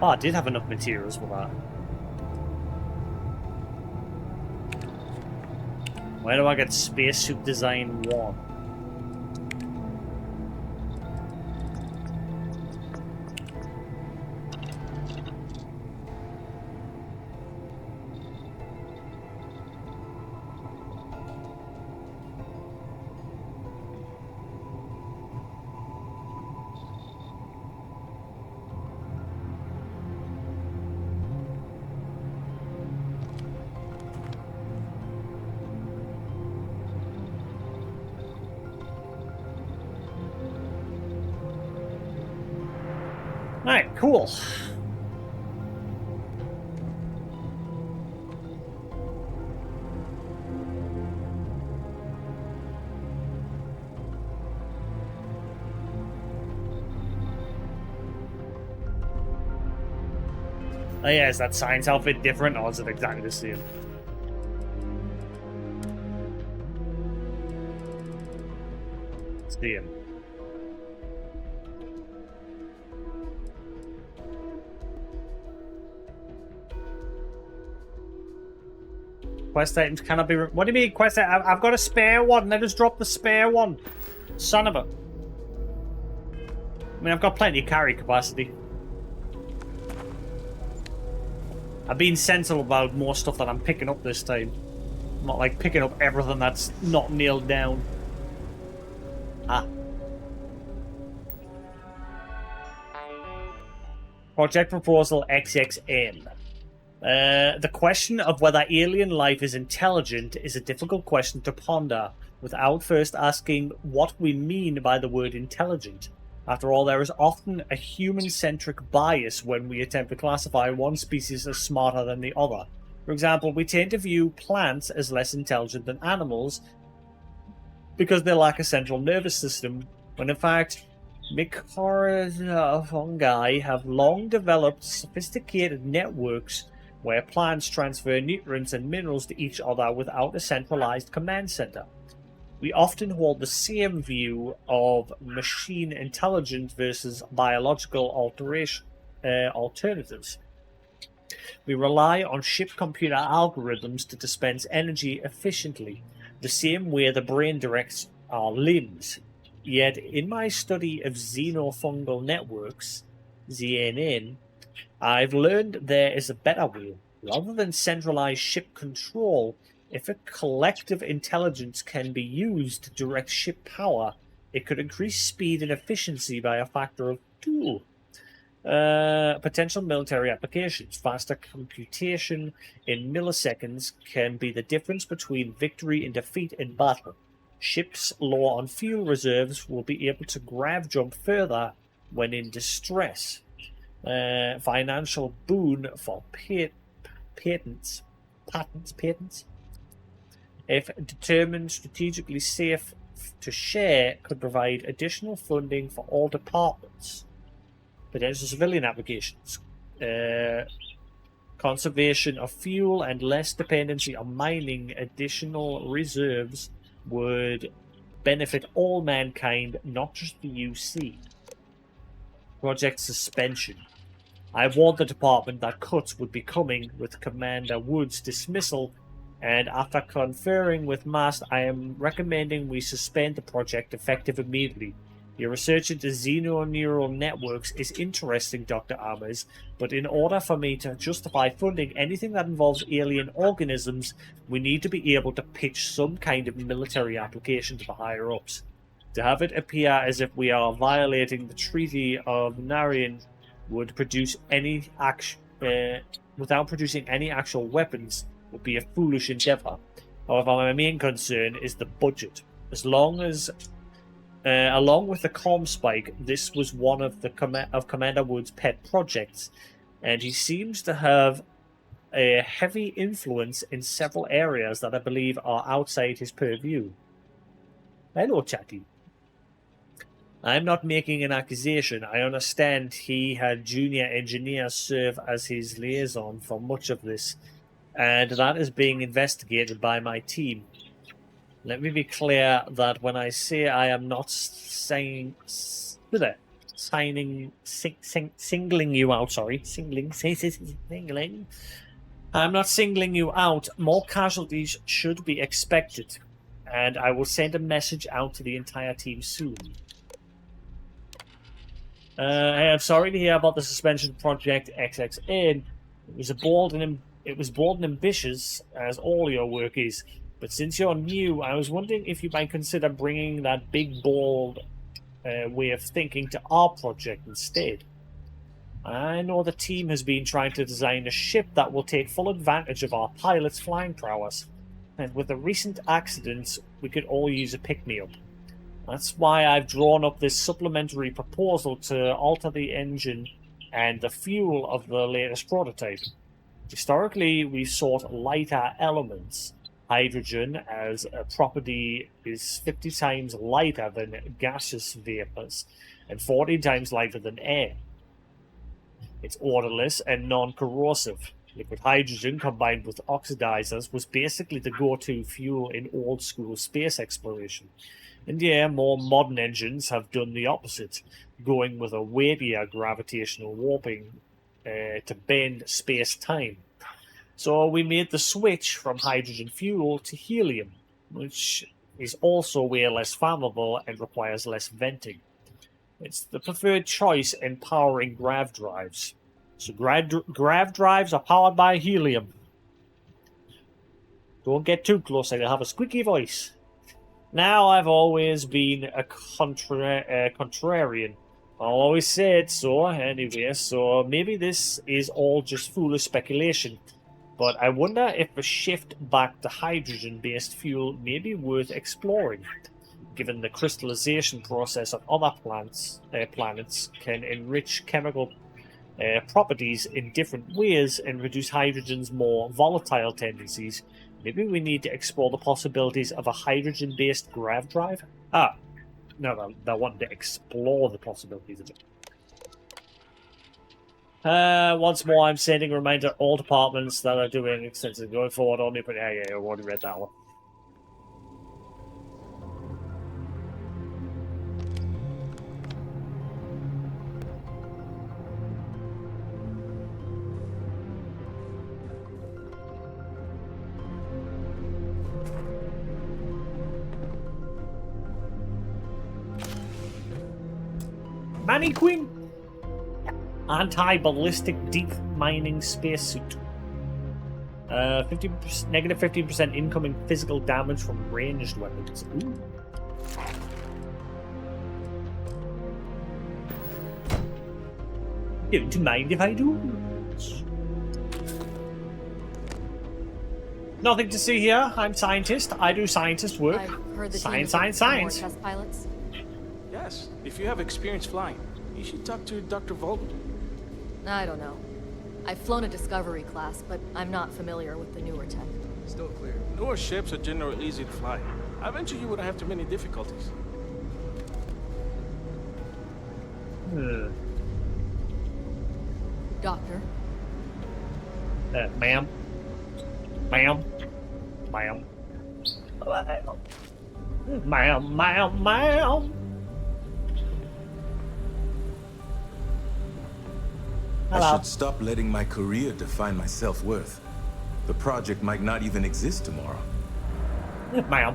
Oh, I did have enough materials for that. Where do I get spacesuit design 1? Alright, cool. Oh yeah, is that science outfit different or is it exactly the same? Same. Quest items cannot be... What do you mean quest item? I've got a spare one. I just dropped the spare one. Son of a... I mean, I've got plenty of carry capacity. I've been sensible about more stuff that I'm picking up this time. I'm not like picking up everything that's not nailed down. Ah. Project Proposal XXN. The question of whether alien life is intelligent is a difficult question to ponder without first asking what we mean by the word intelligent. After all, there is often a human-centric bias when we attempt to classify one species as smarter than the other. For example, we tend to view plants as less intelligent than animals because they lack a central nervous system, when in fact, mycorrhiza fungi have long developed sophisticated networks where plants transfer nutrients and minerals to each other without a centralized command center. We often hold the same view of machine intelligence versus biological alternatives. We rely on ship computer algorithms to dispense energy efficiently, the same way the brain directs our limbs. Yet, in my study of xenofungal networks, ZNN, I've learned there is a better way. Rather than centralized ship control, if a collective intelligence can be used to direct ship power, it could increase speed and efficiency by a factor of 2. Potential military applications. Faster computation in milliseconds can be the difference between victory and defeat in battle. Ships low on fuel reserves will be able to grav jump further when in distress. Financial boon for patents. If determined strategically safe to share, could provide additional funding for all departments. Potential civilian applications. Conservation of fuel and less dependency on mining additional reserves would benefit all mankind, not just the UC. Project suspension. I warned the department that cuts would be coming with Commander Wood's dismissal, and after conferring with Mast, I am recommending we suspend the project effective immediately. Your research into xenoneural networks is interesting, Dr. Ames, but in order for me to justify funding anything that involves alien organisms, we need to be able to pitch some kind of military application to the higher-ups. To have it appear as if we are violating the Treaty of Narian would produce any action without producing any actual weapons would be a foolish endeavor. However, my main concern is the budget. Along with the Comspike, this was one of Commander Wood's pet projects, and he seems to have a heavy influence in several areas that I believe are outside his purview. Hello, chatty. I'm not making an accusation. I understand he had junior engineers serve as his liaison for much of this, and that is being investigated by my team. Let me be clear that when I say I am not singling you out, singling. I'm not singling you out. More casualties should be expected, and I will send a message out to the entire team soon. Hey, I'm sorry to hear about the suspension project XXN. It was bold and ambitious, as all your work is. But since you're new, I was wondering if you might consider bringing that big, bold way of thinking to our project instead. I know the team has been trying to design a ship that will take full advantage of our pilot's flying prowess, and with the recent accidents, we could all use a pick-me-up. That's why I've drawn up this supplementary proposal to alter the engine and the fuel of the latest prototype. Historically, we sought lighter elements. Hydrogen as a property is 50 times lighter than gaseous vapors and 40 times lighter than air. It's odorless and non-corrosive. Liquid hydrogen combined with oxidizers was basically the go-to fuel in old-school space exploration. And yeah, more modern engines have done the opposite, going with a weightier gravitational warping to bend space-time. So we made the switch from hydrogen fuel to helium, which is also way less flammable and requires less venting. It's the preferred choice in powering grav drives. So grav drives are powered by helium. Don't get too close, I'll have a squeaky voice. Now, I've always been a contrarian. I'll always say it so, anyway, so maybe this is all just foolish speculation. But I wonder if a shift back to hydrogen-based fuel may be worth exploring, given the crystallization process of other planets can enrich chemical properties in different ways and reduce hydrogen's more volatile tendencies. Maybe we need to explore the possibilities of a hydrogen-based grav drive? No, they wanted to explore the possibilities of it. Once more, I'm sending a reminder to all departments that are doing extensive going forward on me, but yeah, I've already read that one. Manny Queen! Anti-ballistic deep mining spacesuit. Negative 15% incoming physical damage from ranged weapons. Ooh. Don't mind if I do. Nothing to see here. I'm scientist. I do scientist work. I've heard the Science, team science, is looking for science. more test pilots. Yes, if you have experience flying, you should talk to Dr. Vogel. I don't know. I've flown a Discovery class, but I'm not familiar with the newer tech. Still clear. Newer ships are generally easy to fly. I venture you wouldn't have too many difficulties. Doctor? Ma'am? Ma'am? Ma'am? Ma'am? I Hello. should stop letting my career define my self-worth. The project might not even exist tomorrow. Ma'am.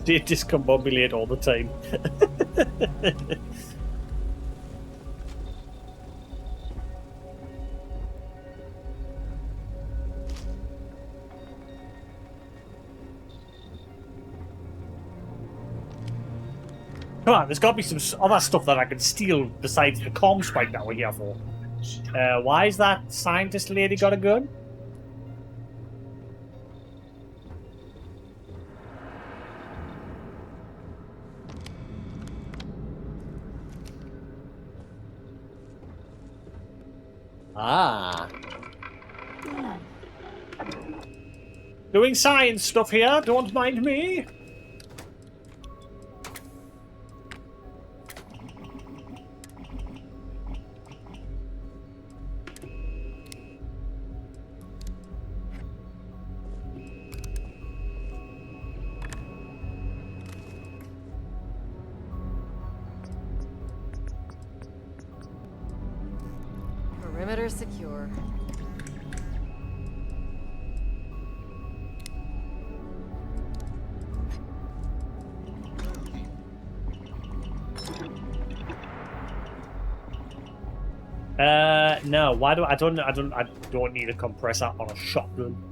They discombobulate all the time. Come on, there's got to be some other stuff that I can steal besides the Comspike that we're here for. Why is that scientist lady got a gun? Ah. Doing science stuff here, don't mind me. Perimeter secure. No. Why do I don't need a compressor on a shotgun.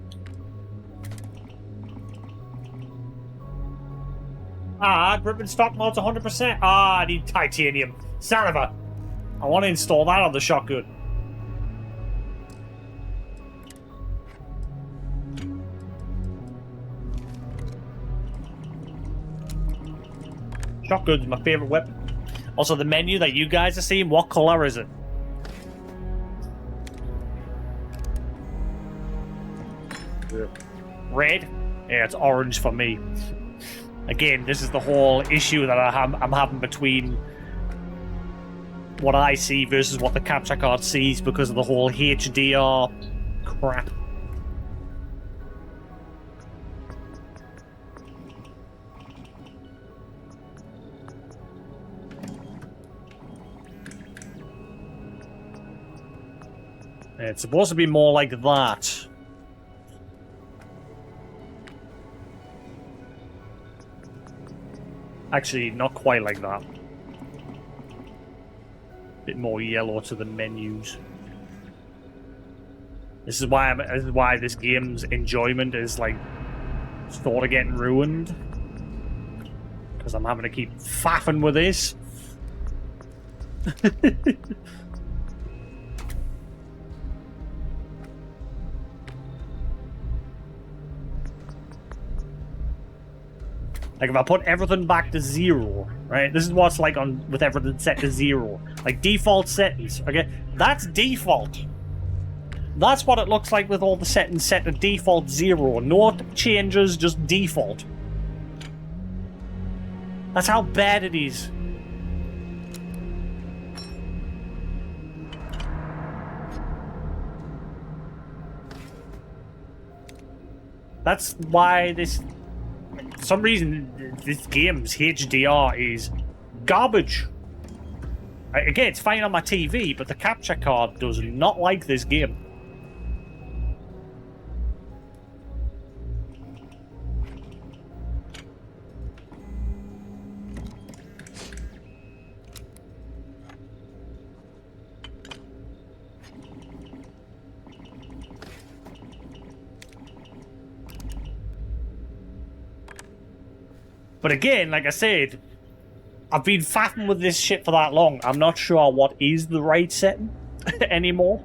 Grip and stock mods 100%. I need titanium. Son of a. I want to install that on the shotgun. Shotgun's my favorite weapon. Also, the menu that you guys are seeing, what color is it? Red? Yeah, it's orange for me. Again, this is the whole issue that I'm having between what I see versus what the capture card sees because of the whole HDR crap. It's supposed to be more like that. Actually, not quite like that. Bit more yellow to the menus. This is why this game's enjoyment is like sort of getting ruined. Because I'm having to keep faffing with this. Like if I put everything back to 0, right? This is what's like on with everything set to 0. Like default settings, okay? That's default. That's what it looks like with all the settings set to default 0. No changes, just default. That's how bad it is. That's why this... For some reason, this game's HDR is garbage. Again, it's fine on my TV, but the capture card does not like this game. But again, like I said, I've been faffing with this shit for that long. I'm not sure what is the right setting anymore.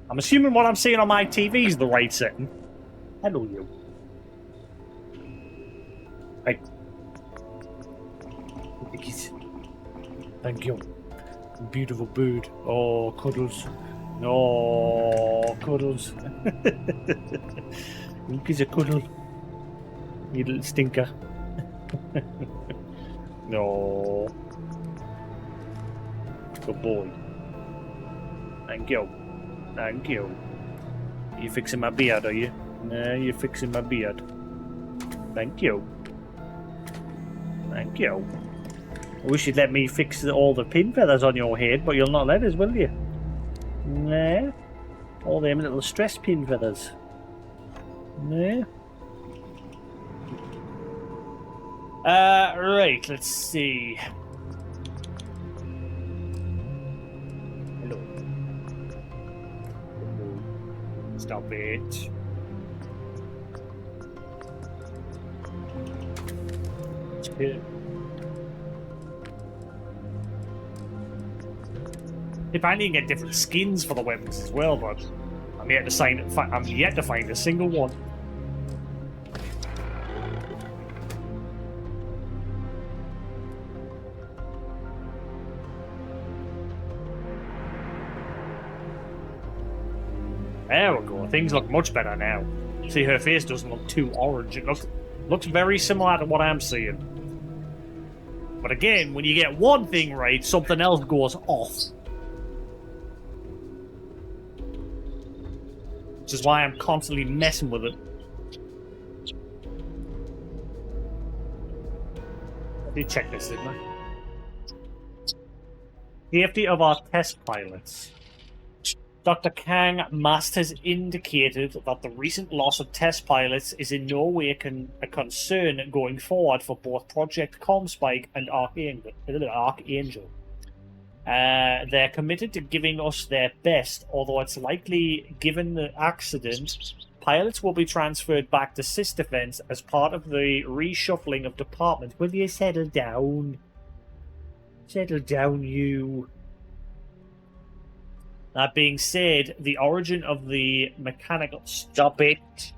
I'm assuming what I'm seeing on my TV is the right setting. Hello, you. Hey. Thank you. Beautiful bird. Oh, cuddles. No, cuddles. Look, he's a cuddle. You little stinker. No. Good boy. Thank you. Thank you. You fixing my beard, are you? Nah, you're fixing my beard. Thank you. Thank you. I wish you'd let me fix all the pin feathers on your head, but you'll not let us, will you? Nah. All them little stress pin feathers. Nah. Right, let's see. Hello. Stop it. It's good. If I need to get different skins for the weapons as well, but I'm yet to find a single one. There we go. Things look much better now. See, her face doesn't look too orange. It looks very similar to what I'm seeing. But again, when you get one thing right, something else goes off. Which is why I'm constantly messing with it. I did check this, didn't I? Safety of our test pilots. Dr. Kang Mast has indicated that the recent loss of test pilots is in no way a concern going forward for both Project Comspike and Archangel. They're committed to giving us their best, although it's likely, given the accident, pilots will be transferred back to Sys Defense as part of the reshuffling of departments. Will you settle down? Settle down, you. That being said, the origin of the mechanical... Stop it!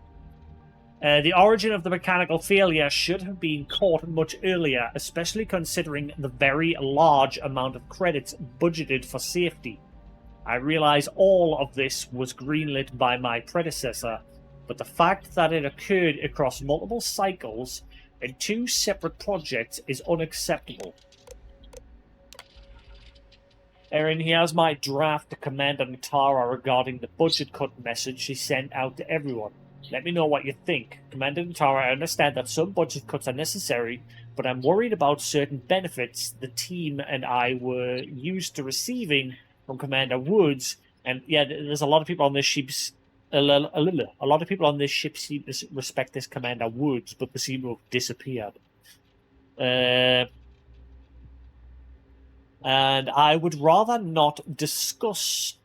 The origin of the mechanical failure should have been caught much earlier, especially considering the very large amount of credits budgeted for safety. I realize all of this was greenlit by my predecessor, but the fact that it occurred across multiple cycles and 2 separate projects is unacceptable. Erin, here's my draft to Commander Natara regarding the budget cut message she sent out to everyone. Let me know what you think. Commander Natara, I understand that some budget cuts are necessary, but I'm worried about certain benefits the team and I were used to receiving from Commander Woods. And yeah, there's a lot of people on this ship. A lot of people on this ship seem to respect this Commander Woods, but they seem to have disappeared. And I would rather not discuss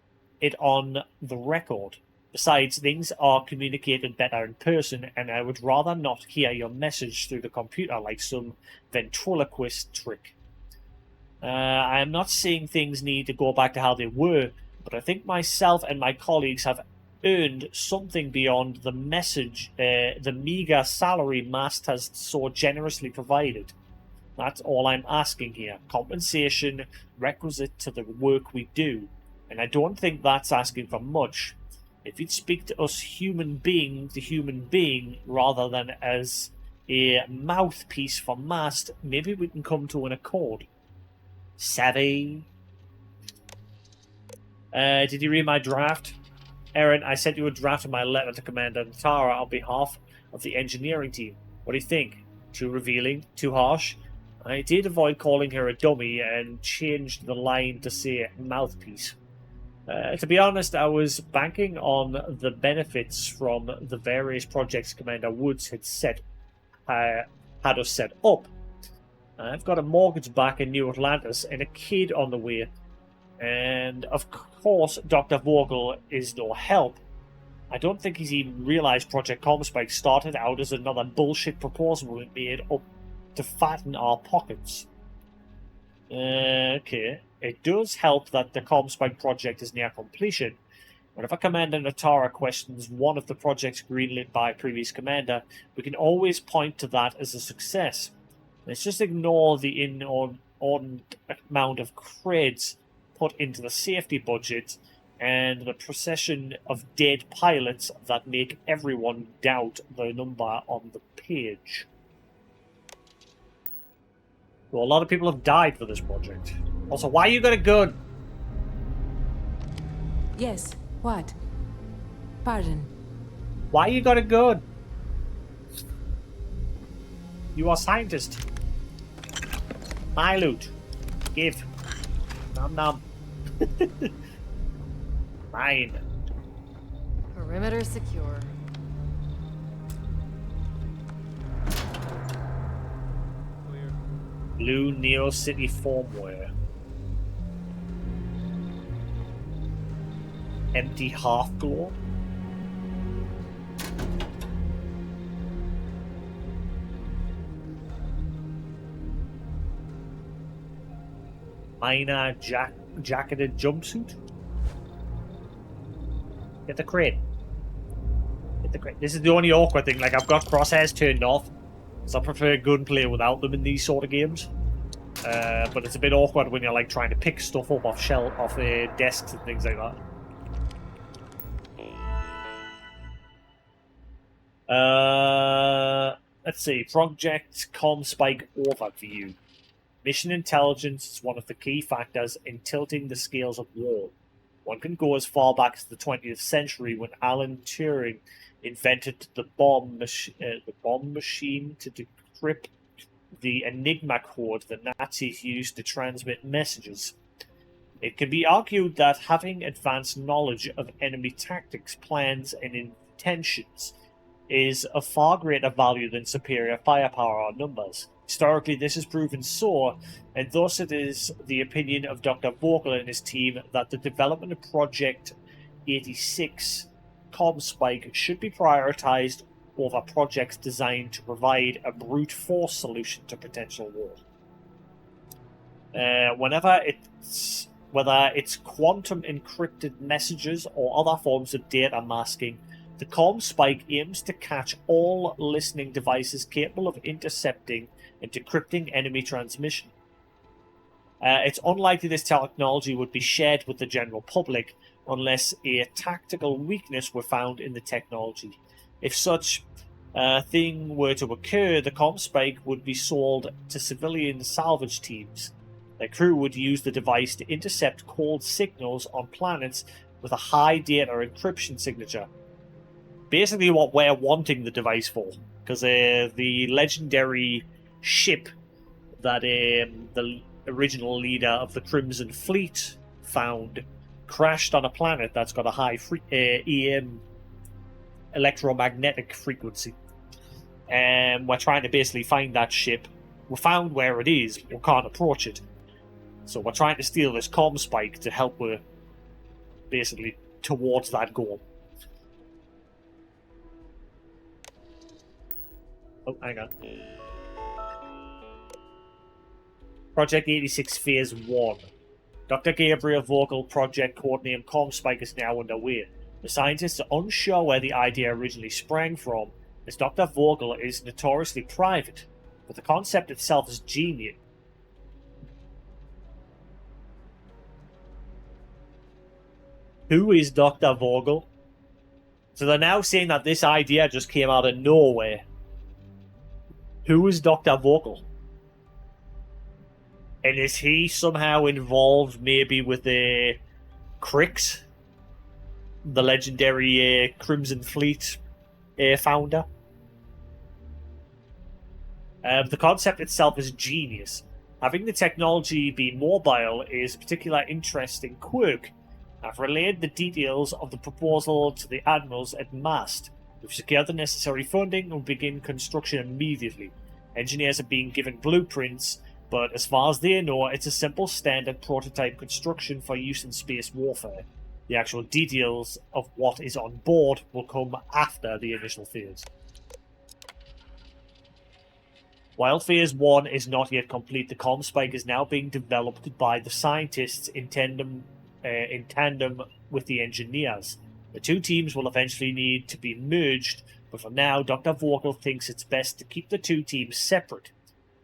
it on the record. Besides, things are communicated better in person, and I would rather not hear your message through the computer like some ventriloquist trick. I am not saying things need to go back to how they were, but I think myself and my colleagues have earned something beyond the message, the meager salary Mast has so generously provided. That's all I'm asking here. Compensation requisite to the work we do, and I don't think that's asking for much. If you'd speak to us human being to human being rather than as a mouthpiece for Mast, maybe we can come to an accord. Savvy? Did you read my draft? Erin, I sent you a draft of my letter to Commander Natara on behalf of the engineering team. What do you think? Too revealing? Too harsh? I did avoid calling her a dummy and changed the line to say mouthpiece. To be honest, I was banking on the benefits from the various projects Commander Woods had us set up. I've got a mortgage back in New Atlantis and a kid on the way. And of course, Dr. Vogel is no help. I don't think he's even realized Project Comspike started out as another bullshit proposal we made up to fatten our pockets. Okay. It does help that the Comspike project is near completion. Whenever Commander Natara questions one of the projects greenlit by previous commander, we can always point to that as a success. Let's just ignore the inordinate amount of creds put into the safety budget and the procession of dead pilots that make everyone doubt the number on the page. Well, a lot of people have died for this project. Also, why you got a gun? Yes, what? Pardon. Why you got a gun? You are a scientist. My loot. Give. Nom nom. Mine. Perimeter secure. Blue Neo City firmware. Empty half glow. Minor jacketed jumpsuit. Get the crate. Get the crate. This is the only awkward thing. Like, I've got crosshairs turned off, so I prefer gunplay without them in these sort of games. But it's a bit awkward when you're like trying to pick stuff up off desks and things like that. Let's see. Project Comspike overview. Mission intelligence is one of the key factors in tilting the scales of war. One can go as far back as the 20th century when Alan Turing invented the bomb machine to decrypt the Enigma code the Nazis used to transmit messages. It can be argued that having advanced knowledge of enemy tactics, plans, and intentions is of far greater value than superior firepower or numbers. Historically, this has proven so, and thus it is the opinion of Dr. Vogel and his team that the development of Project 86 Comspike should be prioritized over projects designed to provide a brute force solution to potential war. Whether it's quantum encrypted messages or other forms of data masking, The Comspike aims to catch all listening devices capable of intercepting and decrypting enemy transmission. It's unlikely this technology would be shared with the general public unless a tactical weakness were found in the technology. If such thing were to occur, the Comspike would be sold to civilian salvage teams. Their crew would use the device to intercept cold signals on planets with a high data encryption signature. Basically what we're wanting the device for, because the legendary ship that the original leader of the Crimson Fleet found crashed on a planet that's got a high EM electromagnetic frequency. And we're trying to basically find that ship. We found where it is, we can't approach it. So we're trying to steal this Comspike to help with basically towards that goal. Oh, hang on. Project 86 Phase 1. Dr. Gabriel Vogel project codename Comspike is now underway. The scientists are unsure where the idea originally sprang from, as Dr. Vogel is notoriously private, but the concept itself is genius. Who is Dr. Vogel? So they're now saying that this idea just came out of nowhere. Who is Dr. Vogel? And is he somehow involved maybe with the Crix? The legendary Crimson Fleet founder? The concept itself is genius. Having the technology be mobile is a particular interesting quirk. I've relayed the details of the proposal to the admirals at MAST. We've secured the necessary funding and will begin construction immediately. Engineers are being given blueprints, but as far as they know, it's a simple standard prototype construction for use in space warfare. The actual details of what is on board will come after the initial phase. While Phase 1 is not yet complete, the Comspike is now being developed by the scientists in tandem with the engineers. The two teams will eventually need to be merged, but for now, Dr. Vogel thinks it's best to keep the two teams separate.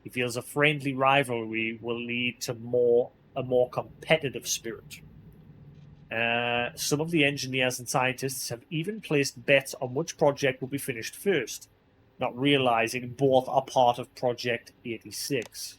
He feels a friendly rivalry will lead to a more competitive spirit. Some of the engineers and scientists have even placed bets on which project will be finished first, not realizing both are part of Project 86.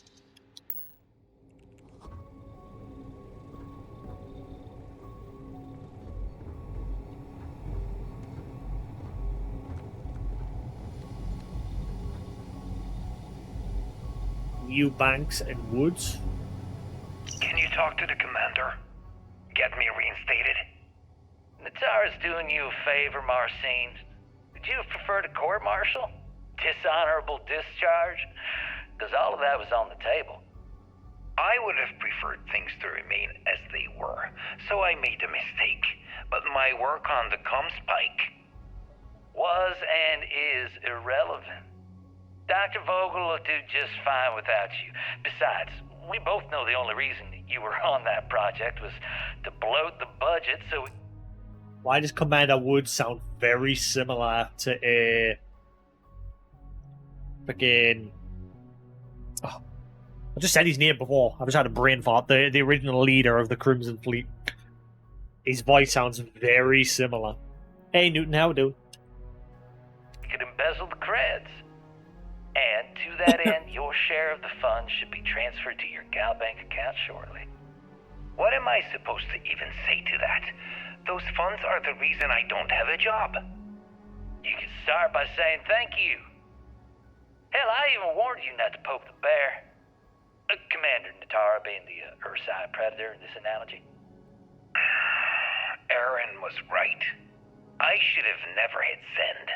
New banks and woods. Can you talk to the commander? Get me reinstated? Natara's doing you a favor, Marcine. Would you prefer to court-martial? Dishonorable discharge? Because all of that was on the table. I would have preferred things to remain as they were, so I made a mistake. But my work on the Comspike was and is irrelevant. Dr. Vogel will do just fine without you. Besides, we both know the only reason you were on that project was to bloat the budget, so... Why does Commander Woods sound very similar to a... Freaking... Oh, I just said his name before. I just had a brain fart. The original leader of the Crimson Fleet. His voice sounds very similar. Hey, Newton, how we doing? You could embezzle the creds. And to that end, your share of the funds should be transferred to your Gal Bank account shortly. What am I supposed to even say to that? Those funds are the reason I don't have a job. You can start by saying thank you. Hell, I even warned you not to poke the bear. Commander Natara being the Ursine predator in this analogy. Aaron was right. I should have never hit send.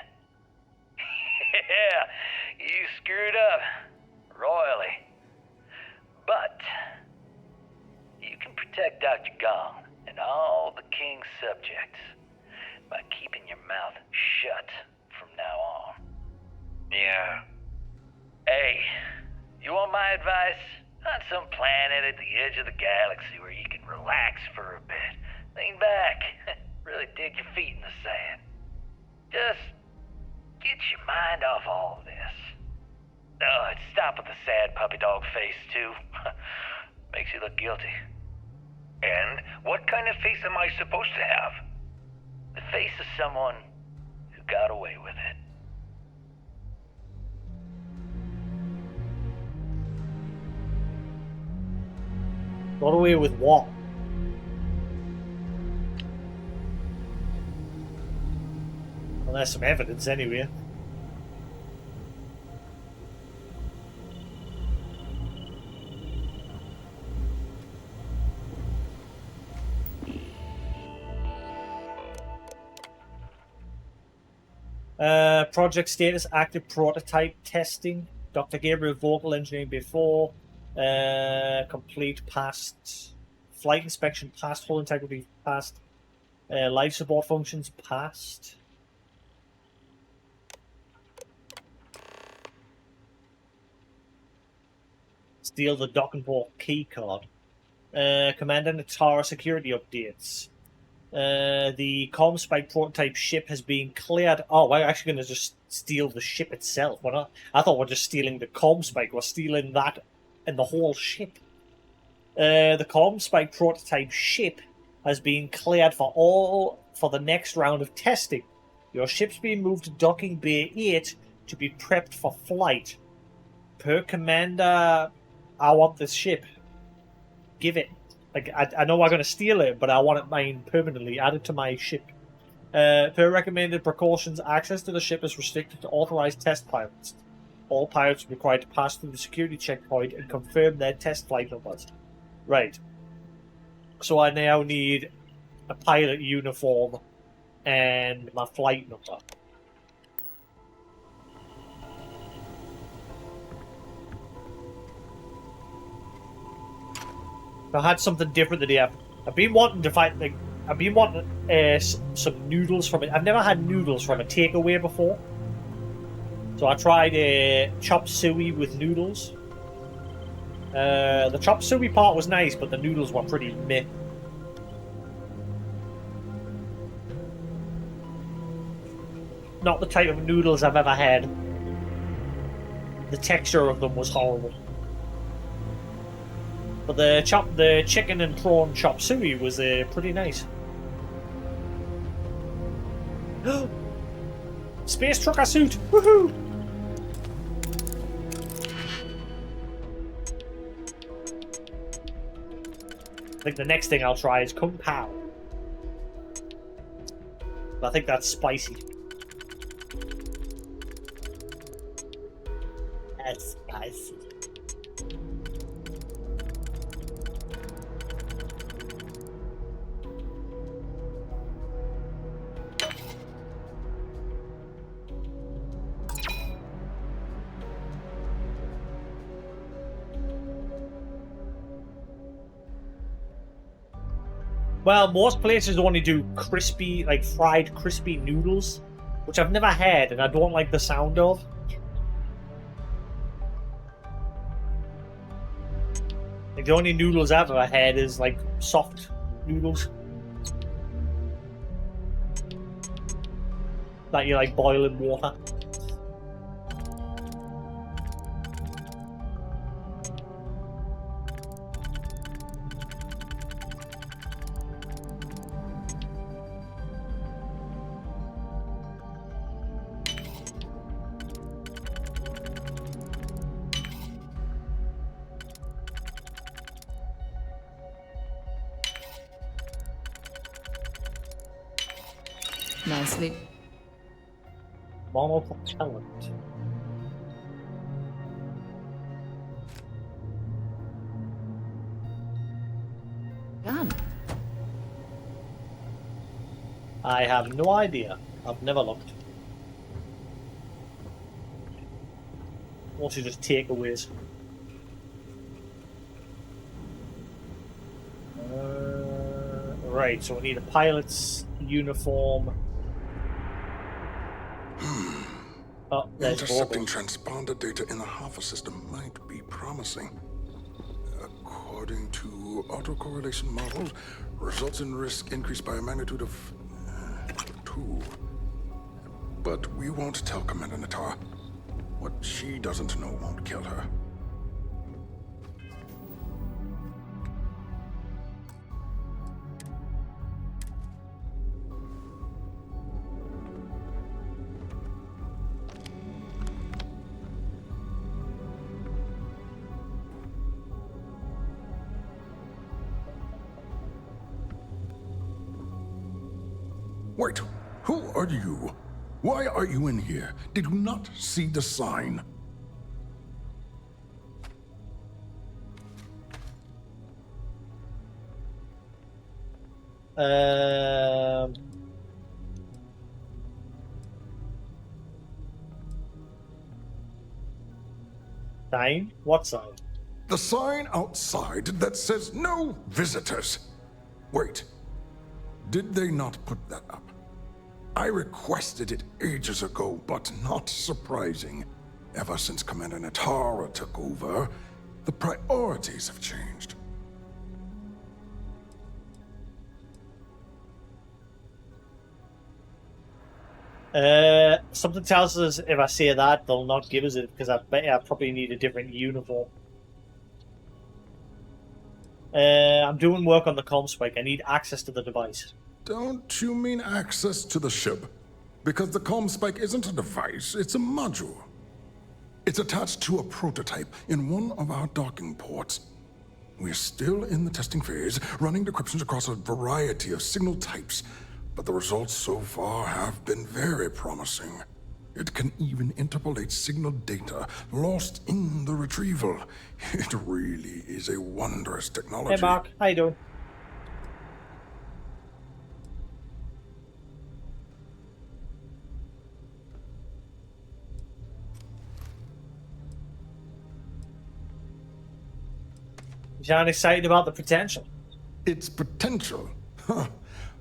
Yeah, you screwed up. Royally. But you can protect Dr. Gong and all the King's subjects by keeping your mouth shut from now on. Yeah. Hey, you want my advice? On some planet at the edge of the galaxy where you can relax for a bit. Lean back. Really dig your feet in the sand. Just get your mind off all of this. Oh, and stop with the sad puppy dog face, too. Makes you look guilty. And what kind of face am I supposed to have? The face of someone who got away with it. Got away with what? Well, there's some evidence anyway. Project status, active prototype testing. Dr. Gabriel Vogel engineering before. Complete, passed. Flight inspection passed. Hull integrity passed. Life support functions passed. Steal the dock and port key card. Commander Natara security updates. The Comspike prototype ship has been cleared. Oh, we're actually going to just steal the ship itself. We're not, I thought we're just stealing the Comspike. We're stealing that and the whole ship. The Comspike prototype ship has been cleared for the next round of testing. Your ship's being moved to docking bay 8 to be prepped for flight. Per Commander, I want this ship. Give it. Like, I know I'm going to steal it, but I want it mine permanently, added to my ship. Per recommended precautions, access to the ship is restricted to authorized test pilots. All pilots are required to pass through the security checkpoint and confirm their test flight numbers. Right. So I now need a pilot uniform and my flight number. I had something different than here. I've been wanting to find, like, I've been wanting some noodles from it. I've never had noodles from a takeaway before. So I tried chop suey with noodles. The chop suey part was nice, but the noodles were pretty meh. Not the type of noodles I've ever had. The texture of them was horrible. But the chicken and prawn chop suey was pretty nice. Space trucker suit! Woohoo! I think the next thing I'll try is Kung Pao. I think that's spicy. That's spicy. Well, most places only do crispy, like fried crispy noodles, which I've never had and I don't like the sound of. Like, the only noodles I've ever had is like soft noodles that you like boil in water. Nicely. Monopropellant. Done. I have no idea. I've never looked. Mostly just takeaways. Right, so we need a pilot's uniform. Oh, there's Intercepting transponder data in the Alpha system might be promising. According to autocorrelation models, results in risk increased by a magnitude of 2. but we won't tell Commander Natar. What she doesn't know won't kill her. Wait, who are you? Why are you in here? Did you not see the sign? Sign? What sign? The sign outside that says no visitors. Wait, did they not put that up? I requested it ages ago, but not surprising. Ever since Commander Natara took over, the priorities have changed. Something tells us if I say that, they'll not give us it, because I bet I probably need a different uniform. I'm doing work on the Comspike. I need access to the device. Don't you mean access to the ship? Because the Comspike isn't a device, it's a module. It's attached to a prototype in one of our docking ports. We're still in the testing phase, running decryptions across a variety of signal types, but the results so far have been very promising. It can even interpolate signal data lost in the retrieval. It really is a wondrous technology. Hey Mark, how you doing? You sound excited about the potential. Its potential? Huh.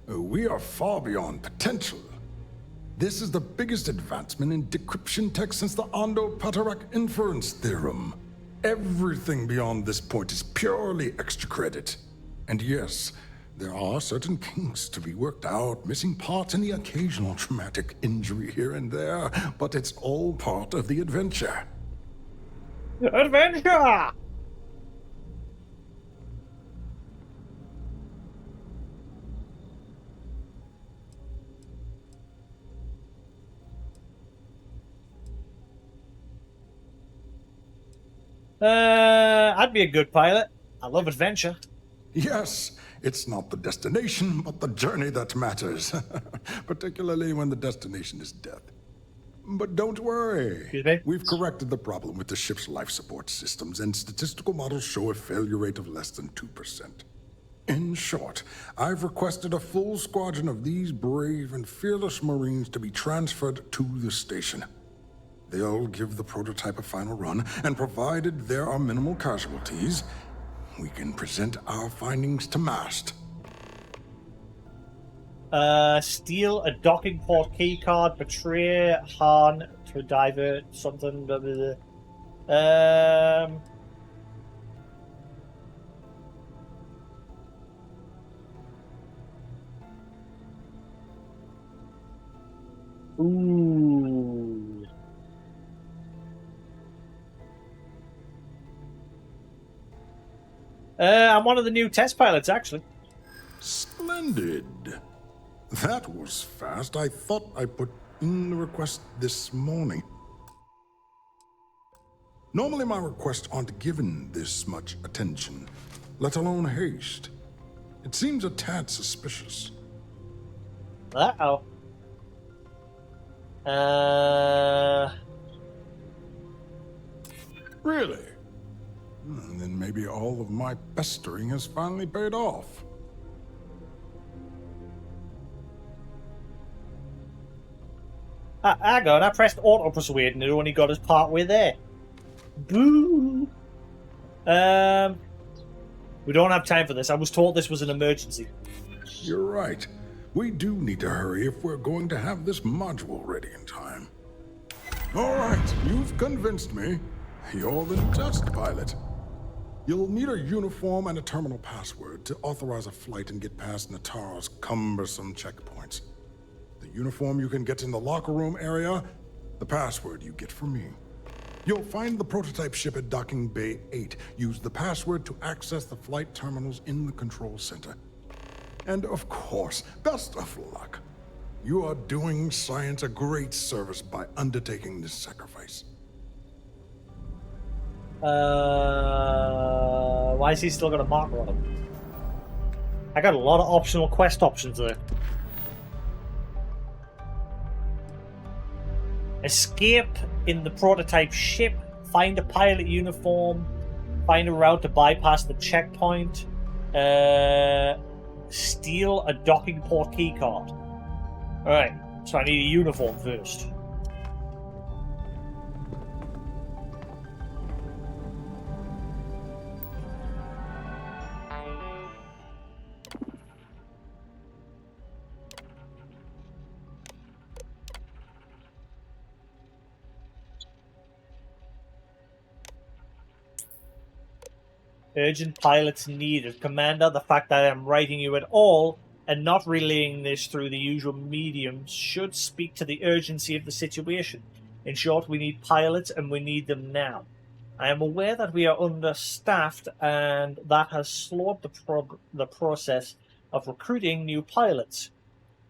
We are far beyond potential. This is the biggest advancement in decryption tech since the Ondo-Patarak inference theorem. Everything beyond this point is purely extra credit. And yes, there are certain kinks to be worked out, missing parts and the occasional traumatic injury here and there, but it's all part of the adventure. Adventure! I'd be a good pilot. I love adventure. Yes, it's not the destination, but the journey that matters. Particularly when the destination is death. But don't worry. Excuse me? We've corrected the problem with the ship's life support systems, and statistical models show a failure rate of less than 2%. In short, I've requested a full squadron of these brave and fearless Marines to be transferred to the station. They'll give the prototype a final run, and provided there are minimal casualties, we can present our findings to MAST. Steal a docking port keycard, betray Han to divert something. Blah, blah, blah. Ooh. I'm one of the new test pilots, actually. Splendid. That was fast. I thought I put in the request this morning. Normally my requests aren't given this much attention, let alone haste. It seems a tad suspicious. Uh-oh. Really? Then maybe all of my pestering has finally paid off. Hang on, I pressed auto persuade and it only got us part way there. Boo! We don't have time for this. I was told this was an emergency. You're right. We do need to hurry if we're going to have this module ready in time. All right, you've convinced me. You're the new test pilot. You'll need a uniform and a terminal password to authorize a flight and get past Natara's cumbersome checkpoints. The uniform you can get in the locker room area, the password you get from me. You'll find the prototype ship at Docking Bay 8. Use the password to access the flight terminals in the control center. And of course, best of luck. You are doing science a great service by undertaking this sacrifice. Why is he still got a marker on him? I got a lot of optional quest options there. Escape in the prototype ship, find a pilot uniform, find a route to bypass the checkpoint, steal a docking port keycard. Alright, so I need a uniform first. Urgent pilots needed. Commander, the fact that I am writing you at all and not relaying this through the usual mediums should speak to the urgency of the situation. In short, we need pilots and we need them now. I am aware that we are understaffed and that has slowed the process of recruiting new pilots.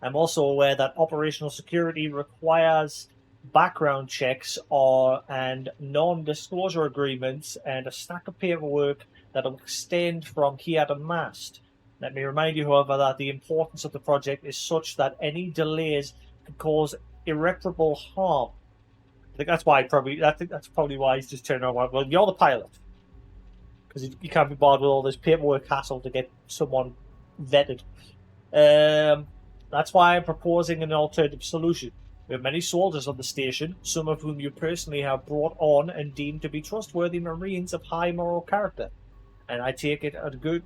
I'm also aware that operational security requires background checks and non-disclosure agreements and a stack of paperwork that will extend from here to mast. Let me remind you, however, that the importance of the project is such that any delays could cause irreparable harm. I think that's probably why he's just turned around. Well, you're the pilot, because you can't be bothered with all this paperwork hassle to get someone vetted. That's why I'm proposing an alternative solution. We have many soldiers on the station, some of whom you personally have brought on and deemed to be trustworthy Marines of high moral character. And I take it a good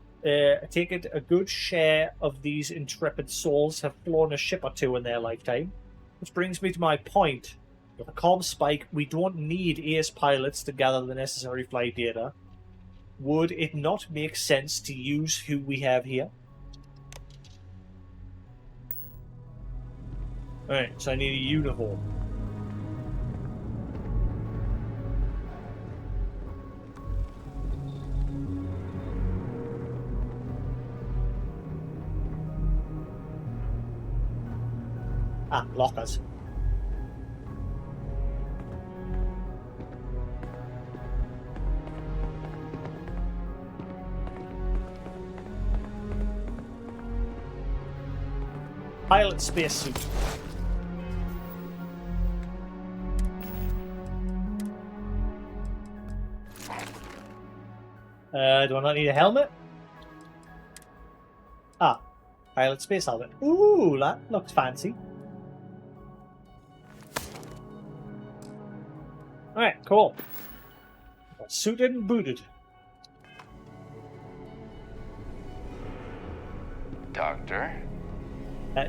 share of these intrepid souls have flown a ship or two in their lifetime. Which brings me to my point. With a Comspike, we don't need ace pilots to gather the necessary flight data. Would it not make sense to use who we have here? Alright, so I need a uniform. Lockers. Pilot spacesuit. Do I not need a helmet? Pilot space helmet. Ooh, that looks fancy. Alright, cool. Suited and booted. Doctor?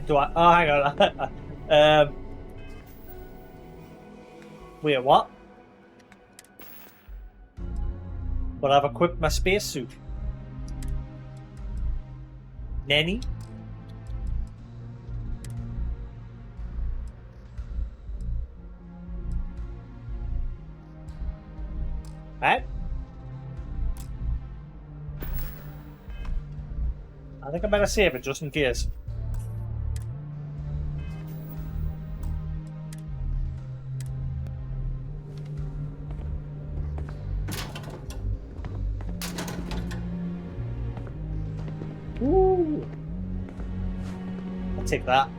Do I? Oh, hang on. Wait, what? But I've equipped my spacesuit. Nanny? Right? I think I better save it just in case. Ooh. I'll take that.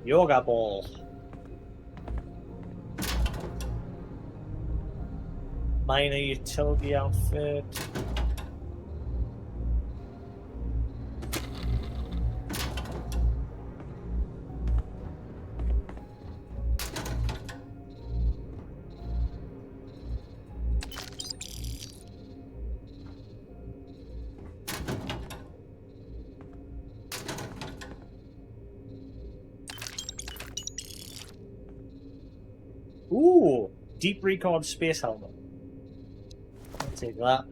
Yoga ball. Minor utility outfit. Ooh, deep recon space helmet. I'll take that.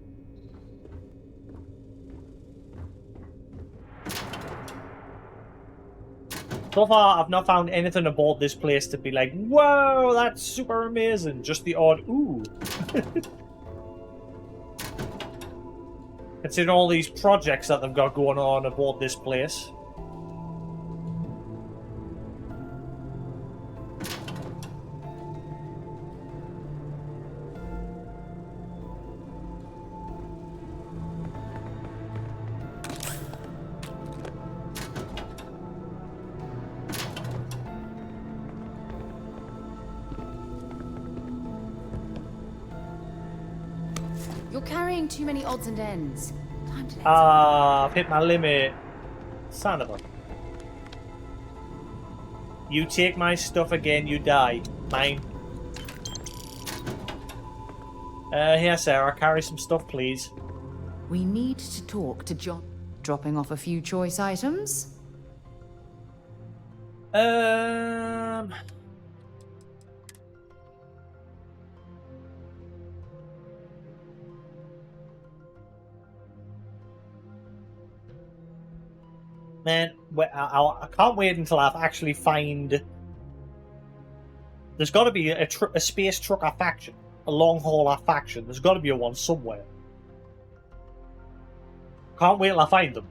So far, I've not found anything aboard this place to be like, whoa, that's super amazing. Just the odd, ooh. Considering all these projects that they've got going on aboard this place. You're carrying too many odds and ends. Time to let I've hit my limit. Son of a... You take my stuff again, you die. Mine. Here, Sarah, carry some stuff, please. We need to talk to John. Dropping off a few choice items? Man, I can't wait until I actually find... There's got to be a space trucker faction. A long hauler faction. There's got to be a one somewhere. Can't wait till I find them.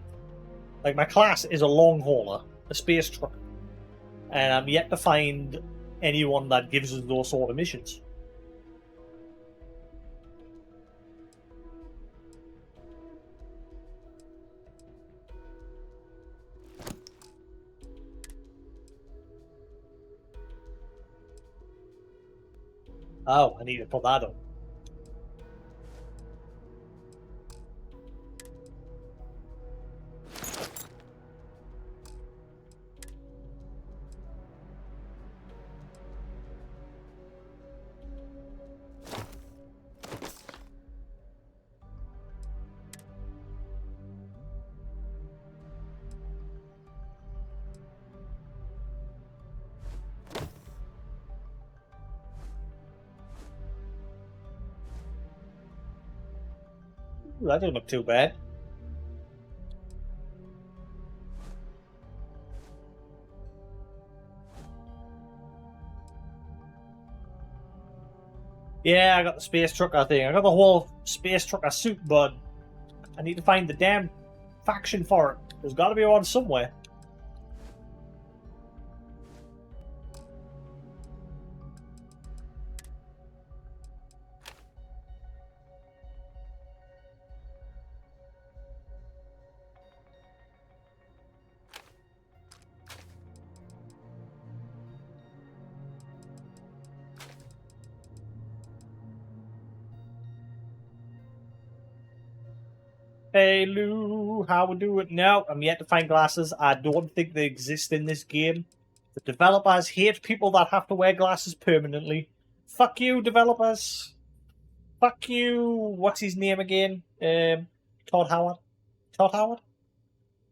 Like, my class is a long hauler. A space trucker. And I'm yet to find anyone that gives us those sort of missions. Oh, I need to put that on. Ooh, that doesn't look too bad. Yeah, I got the space trucker thing. I got the whole space trucker suit, but I need to find the damn faction for it. There's got to be one somewhere. Hey Lou, how we do it now? I'm yet to find glasses. I don't think they exist in this game. The developers hate people that have to wear glasses permanently. Fuck you, developers. Fuck you. What's his name again? Todd Howard. Todd Howard?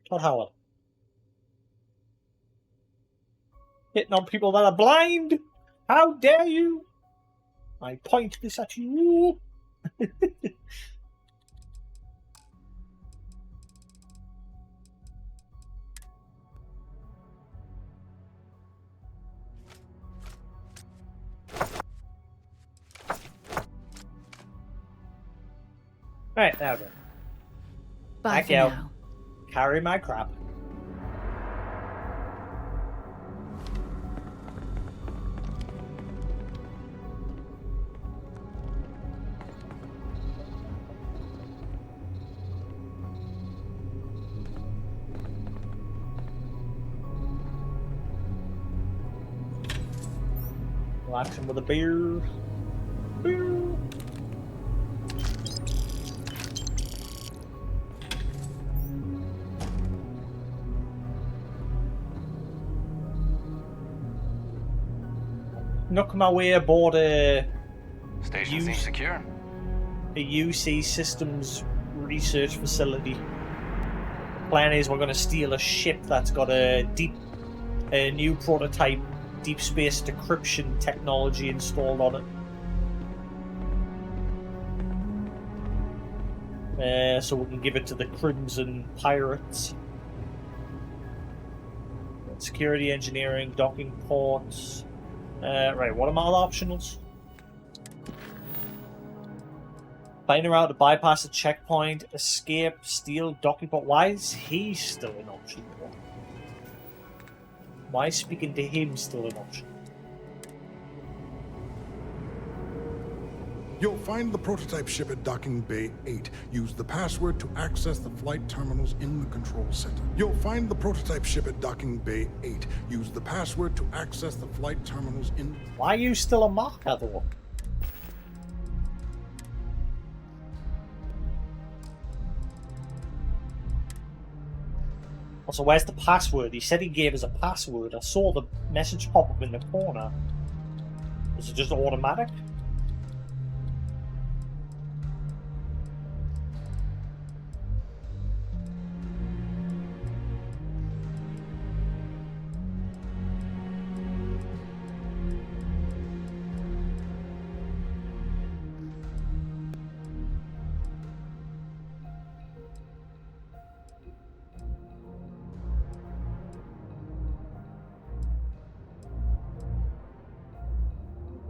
Todd Howard. Hitting on people that are blind. How dare you? I point this at you. Alright, now go. Bye Back for out. now. Carry my crap. Relax him with a beer. Beer. Knock my way aboard a Station seems secure. UC Systems research facility. Plan is we're going to steal a ship that's got a new prototype deep space decryption technology installed on it. So we can give it to the Crimson Pirates. security, engineering, docking ports. Right, what are my other optionals? Finding out to bypass a checkpoint, escape, steal, docking port. Why is he still an option? Why is speaking to him still an option? You'll find the prototype ship at Docking Bay 8. Use the password to access the flight terminals in the control center. You'll find the prototype ship at Docking Bay 8. Use the password to access the flight terminals in... Why are you still a marker, though? Also, where's the password? He said he gave us a password. I saw the message pop up in the corner. Is it just automatic?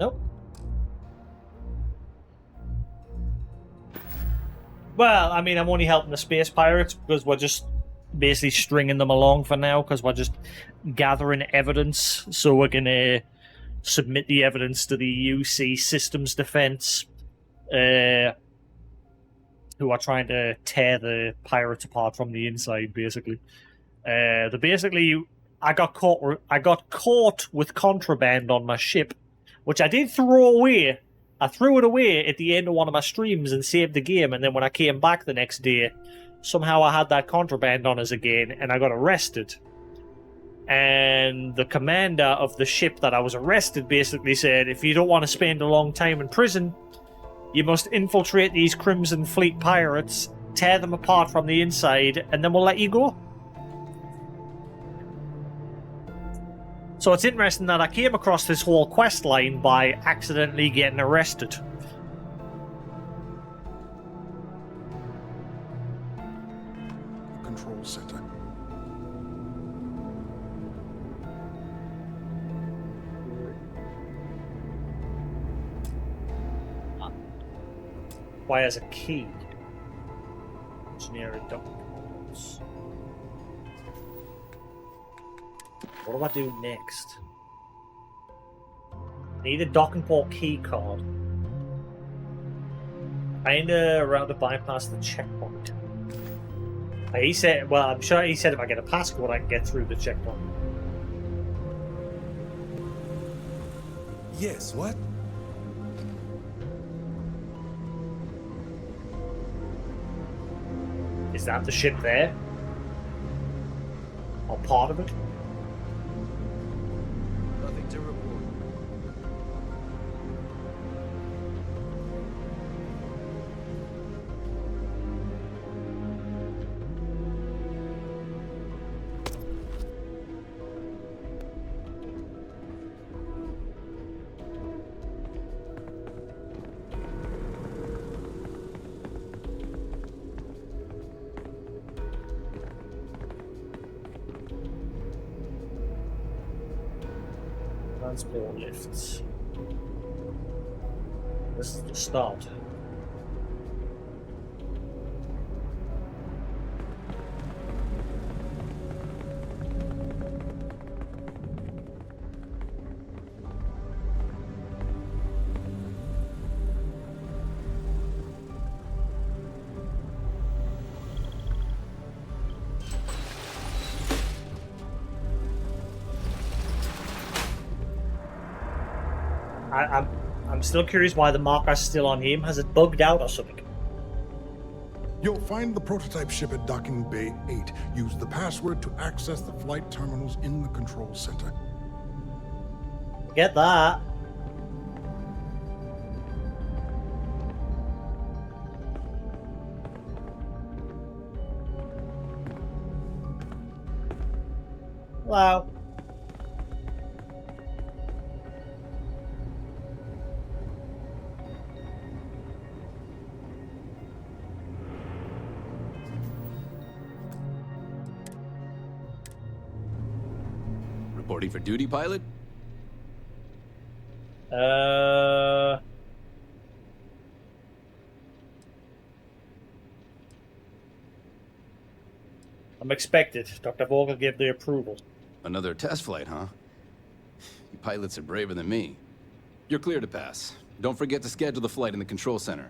Nope. Well, I mean, I'm only helping the space pirates because we're just basically stringing them along for now because we're just gathering evidence so we're going to submit the evidence to the UC Systems Defense, who are trying to tear the pirates apart from the inside, basically. I got caught with contraband on my ship, which I did throw away. I threw it away at the end of one of my streams and saved the game, and then when I came back the next day, somehow I had that contraband on us again, and I got arrested. And the commander of the ship that I was arrested basically said, if you don't want to spend a long time in prison, you must infiltrate these Crimson Fleet pirates, tear them apart from the inside, and then we'll let you go. So it's interesting that I came across this whole quest line by accidentally getting arrested. Control center. Requires a key. Engineering documents. What do I do next? Need a docking port key card. Kinda around to bypass the checkpoint. He said, well, I'm sure he said if I get a passcode, I can get through the checkpoint. Yes, what? Is that the ship there? Or part of it? Nothing to report. Transport lifts. This is the start. I'm still curious why the marker's still on him. Has it bugged out or something? You'll find the prototype ship at Docking Bay 8. Use the password to access the flight terminals in the control center. Get that. Wow. Reporting for duty, pilot? I'm expected. Dr. Vogel gave the approval. Another test flight, huh? You pilots are braver than me. You're clear to pass. Don't forget to schedule the flight in the control center.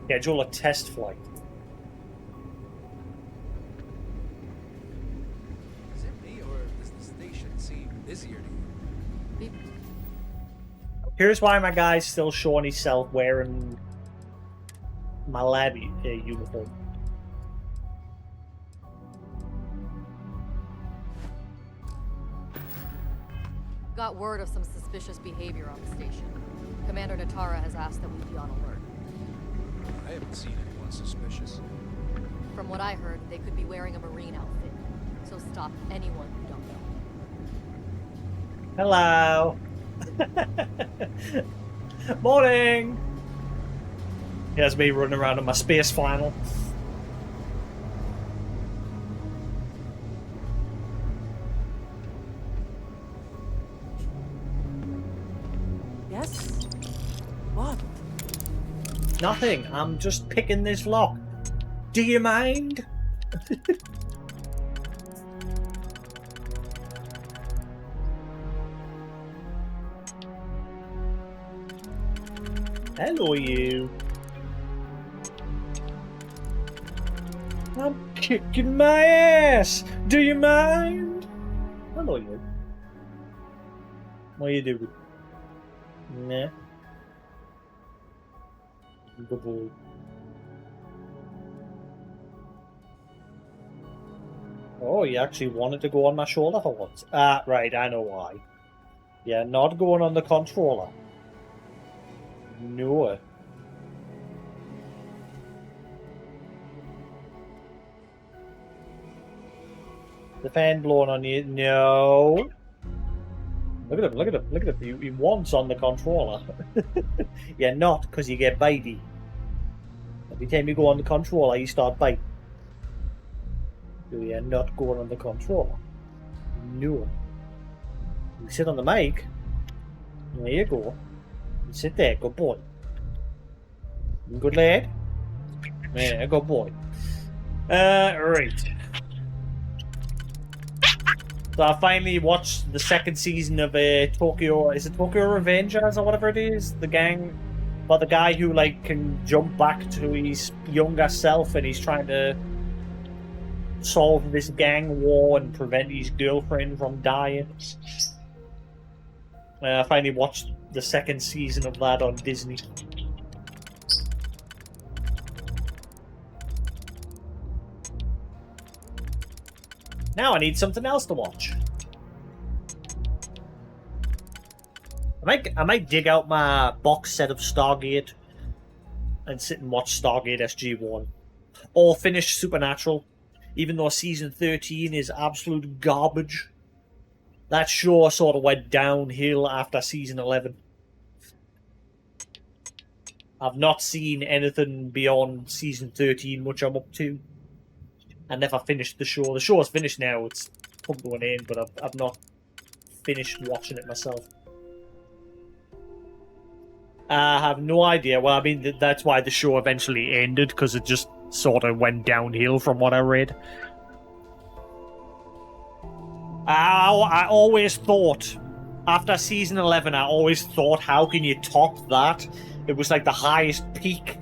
Schedule a test flight. Is it me, or does the station seem busier to you? Here's why my guy's still showing himself wearing my lab uniform. Got word of some suspicious behavior on the station. Commander Natara has asked that we be on alert. I haven't seen anyone suspicious. From what I heard, they could be wearing a Marine outfit. So stop anyone who don't know. Hello. Morning. Here's me running around in my space flannel. Yes? What? Nothing. I'm just picking this lock. Do you mind? Hello, you. I'm kicking my ass. Do you mind? Hello, you. What are you doing? Nah. Good boy. Oh, you actually wanted to go on my shoulder for once. Ah, right, I know why. Yeah, not going on the controller. No. The fan blowing on you? No. Look at him, look at him, look at him. He wants on the controller. Yeah, not because you get bitey. Every time you go on the controller, you start biting. So you're not going on the controller. No. You sit on the mic. There you go. You sit there, good boy. Good lad. Yeah, good boy. Right. So I finally watched the second season of Tokyo. Is it Tokyo Revengers or whatever it is? The gang, but the guy who like can jump back to his younger self and he's trying to solve this gang war and prevent his girlfriend from dying. I finally watched the second season of that on Disney. Now I need something else to watch. I might dig out my box set of Stargate and sit and watch Stargate SG-1. Or finish Supernatural, even though season 13 is absolute garbage. That show sort of went downhill after season 11. I've not seen anything beyond season 13, which I'm up to. I never finished the show. The show is finished now. It's come to an end, but I've not finished watching it myself. I have no idea. Well, I mean, that's why the show eventually ended, because it just sort of went downhill from what I read. I always thought, after season 11, I always thought, how can you top that? It was like the highest peak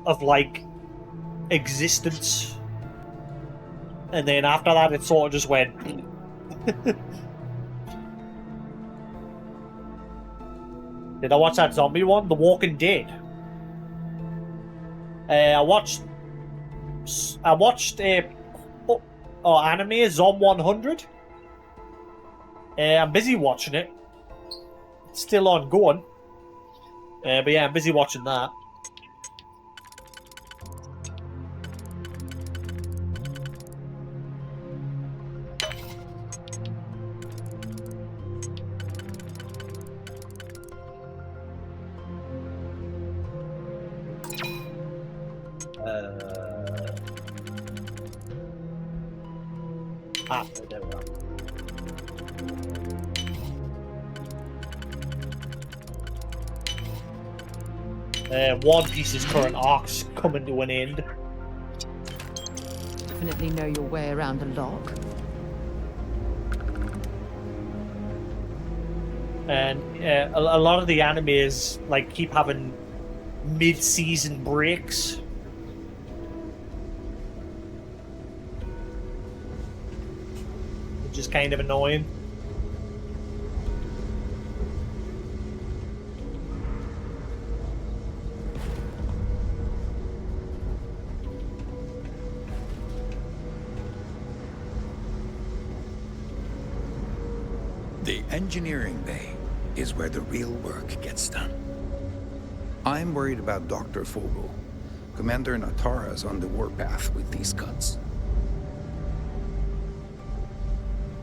of, like, existence. And then after that, it sort of just went... Did I watch that zombie one? The Walking Dead. I watched anime, Zom 100. I'm busy watching it. It's still ongoing. But yeah, I'm busy watching that. Ah, there we are. One Piece's current arc's coming to an end. Definitely know your way around a lock. And a lot of the animes like keep having mid-season breaks. Which is kind of annoying. The engineering bay is where the real work gets done. I'm worried about Dr. Vogel. Commander Natara's on the warpath with these cuts.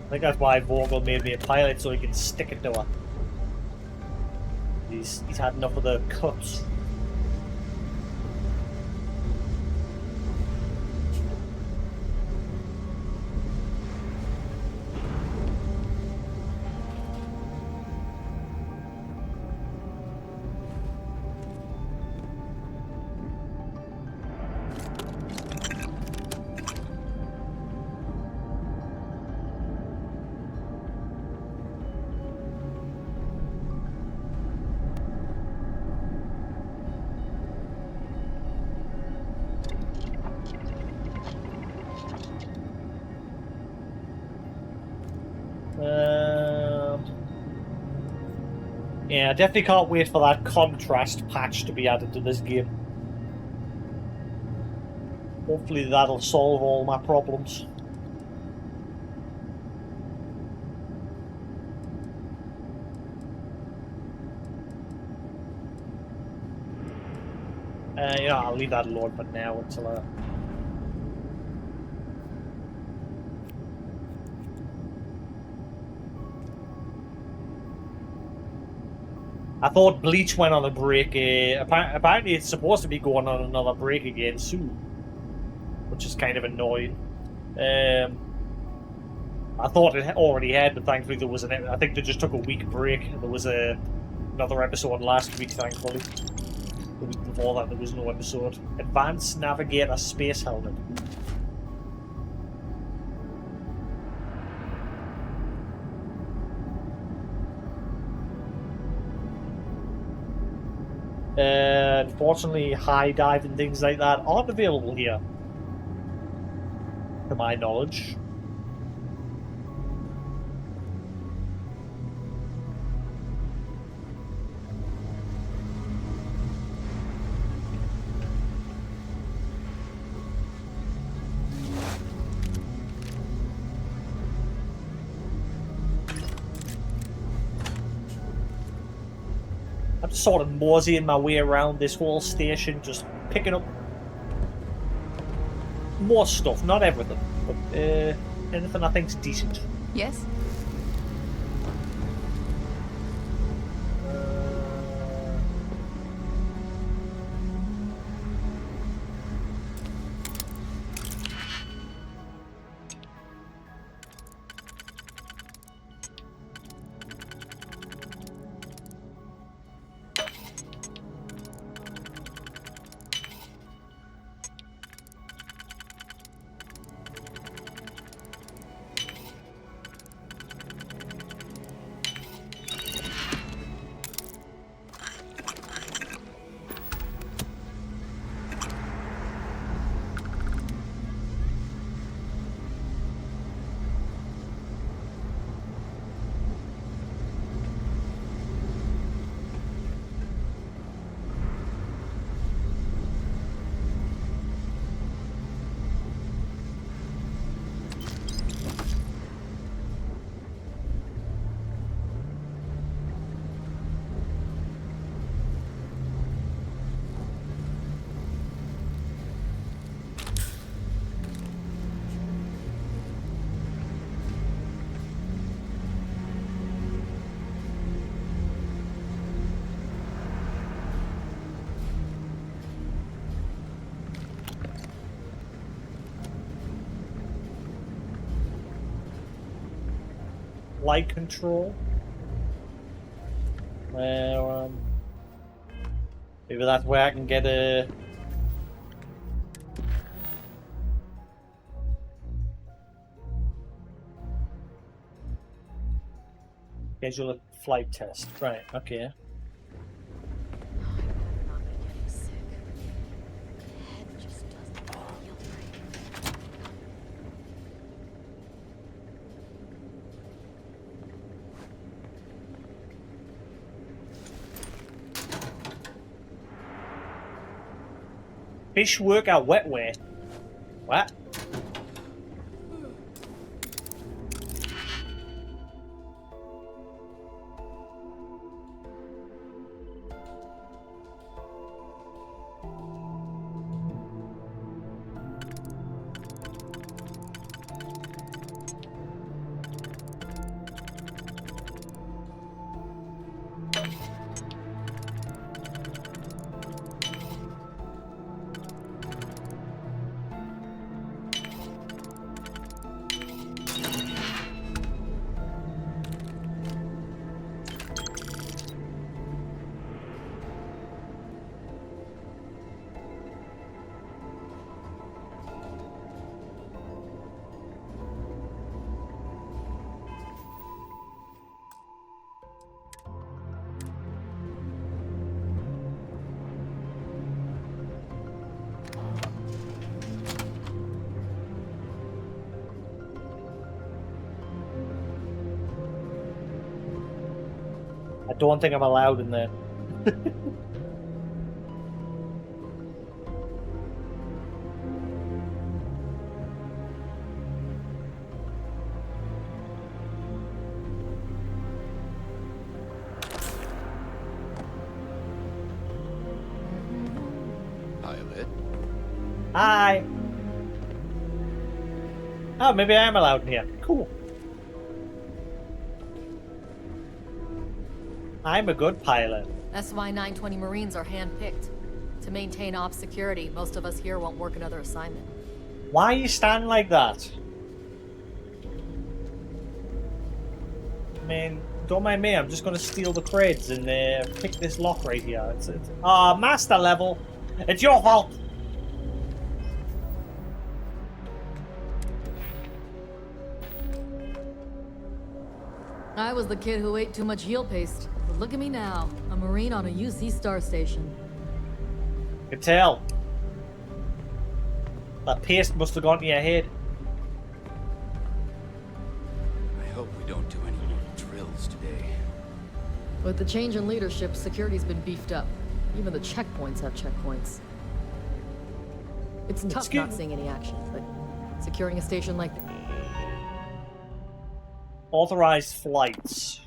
I think that's why Vogel made me a pilot, so he can stick it to her. He's had enough of the cuts. Yeah, I definitely can't wait for that contrast patch to be added to this game. Hopefully that'll solve all my problems. Yeah, I'll leave that alone for now until I thought Bleach went on a break. Apparently it's supposed to be going on another break again soon, which is kind of annoying. I thought it already had, but thankfully there was I think they just took a week break. There was another episode last week, thankfully. The week before that there was no episode. Advanced Navigator Space Helmet. Unfortunately, high dive and things like that aren't available here, to my knowledge. I'm just sort of moseying my way around this whole station, just picking up more stuff, not everything, but anything I think's decent. Yes? light control. Well, maybe that's where I can get a... Schedule a flight test. Right, okay. Fish work out wet waste. What? I don't think I'm allowed in there. Pilot. Hi. Oh, maybe I am allowed in here. Cool. I'm a good pilot. That's why 920 Marines are handpicked. To maintain ops security, most of us here won't work another assignment. Why are you standing like that? I mean, don't mind me. I'm just going to steal the crates and pick this lock right here. It's master level. It's your fault. I was the kid who ate too much heel paste. But look at me now, a Marine on a UC star station. Could tell. That paste must have gone to your head. I hope we don't do any more drills today. With the change in leadership, security's been beefed up. Even the checkpoints have checkpoints. It's tough not seeing any action, but securing a station like... Authorized flights.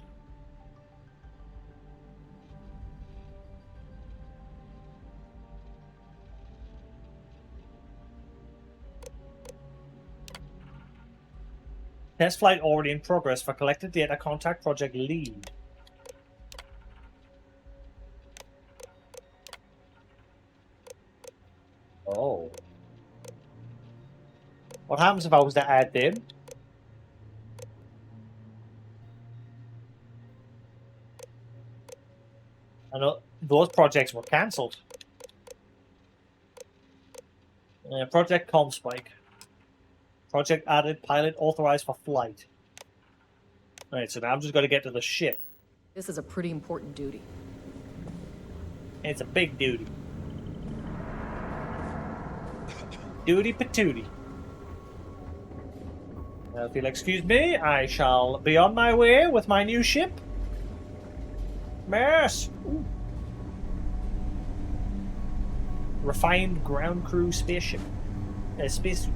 Test flight already in progress for collected data contact project lead. Oh. What happens if I was to add them? I know those projects were cancelled. Project Comspike. Project added, pilot authorized for flight. Alright, so now I'm just going to get to the ship. This is a pretty important duty. It's a big duty. Duty patooty. Now, if you'll excuse me, I shall be on my way with my new ship. Mess! Ooh. Refined ground crew spaceship. Spacesuit.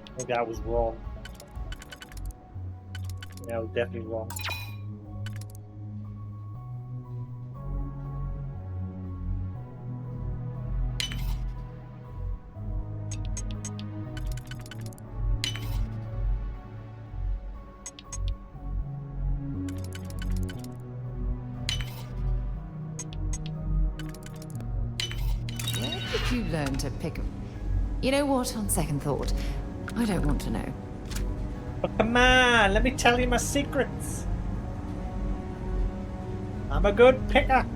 I think I was wrong. Yeah, I was definitely wrong. did you learn to pick a... You know what, on second thought, I don't want to know. But come on, let me tell you my secrets. I'm a good picker.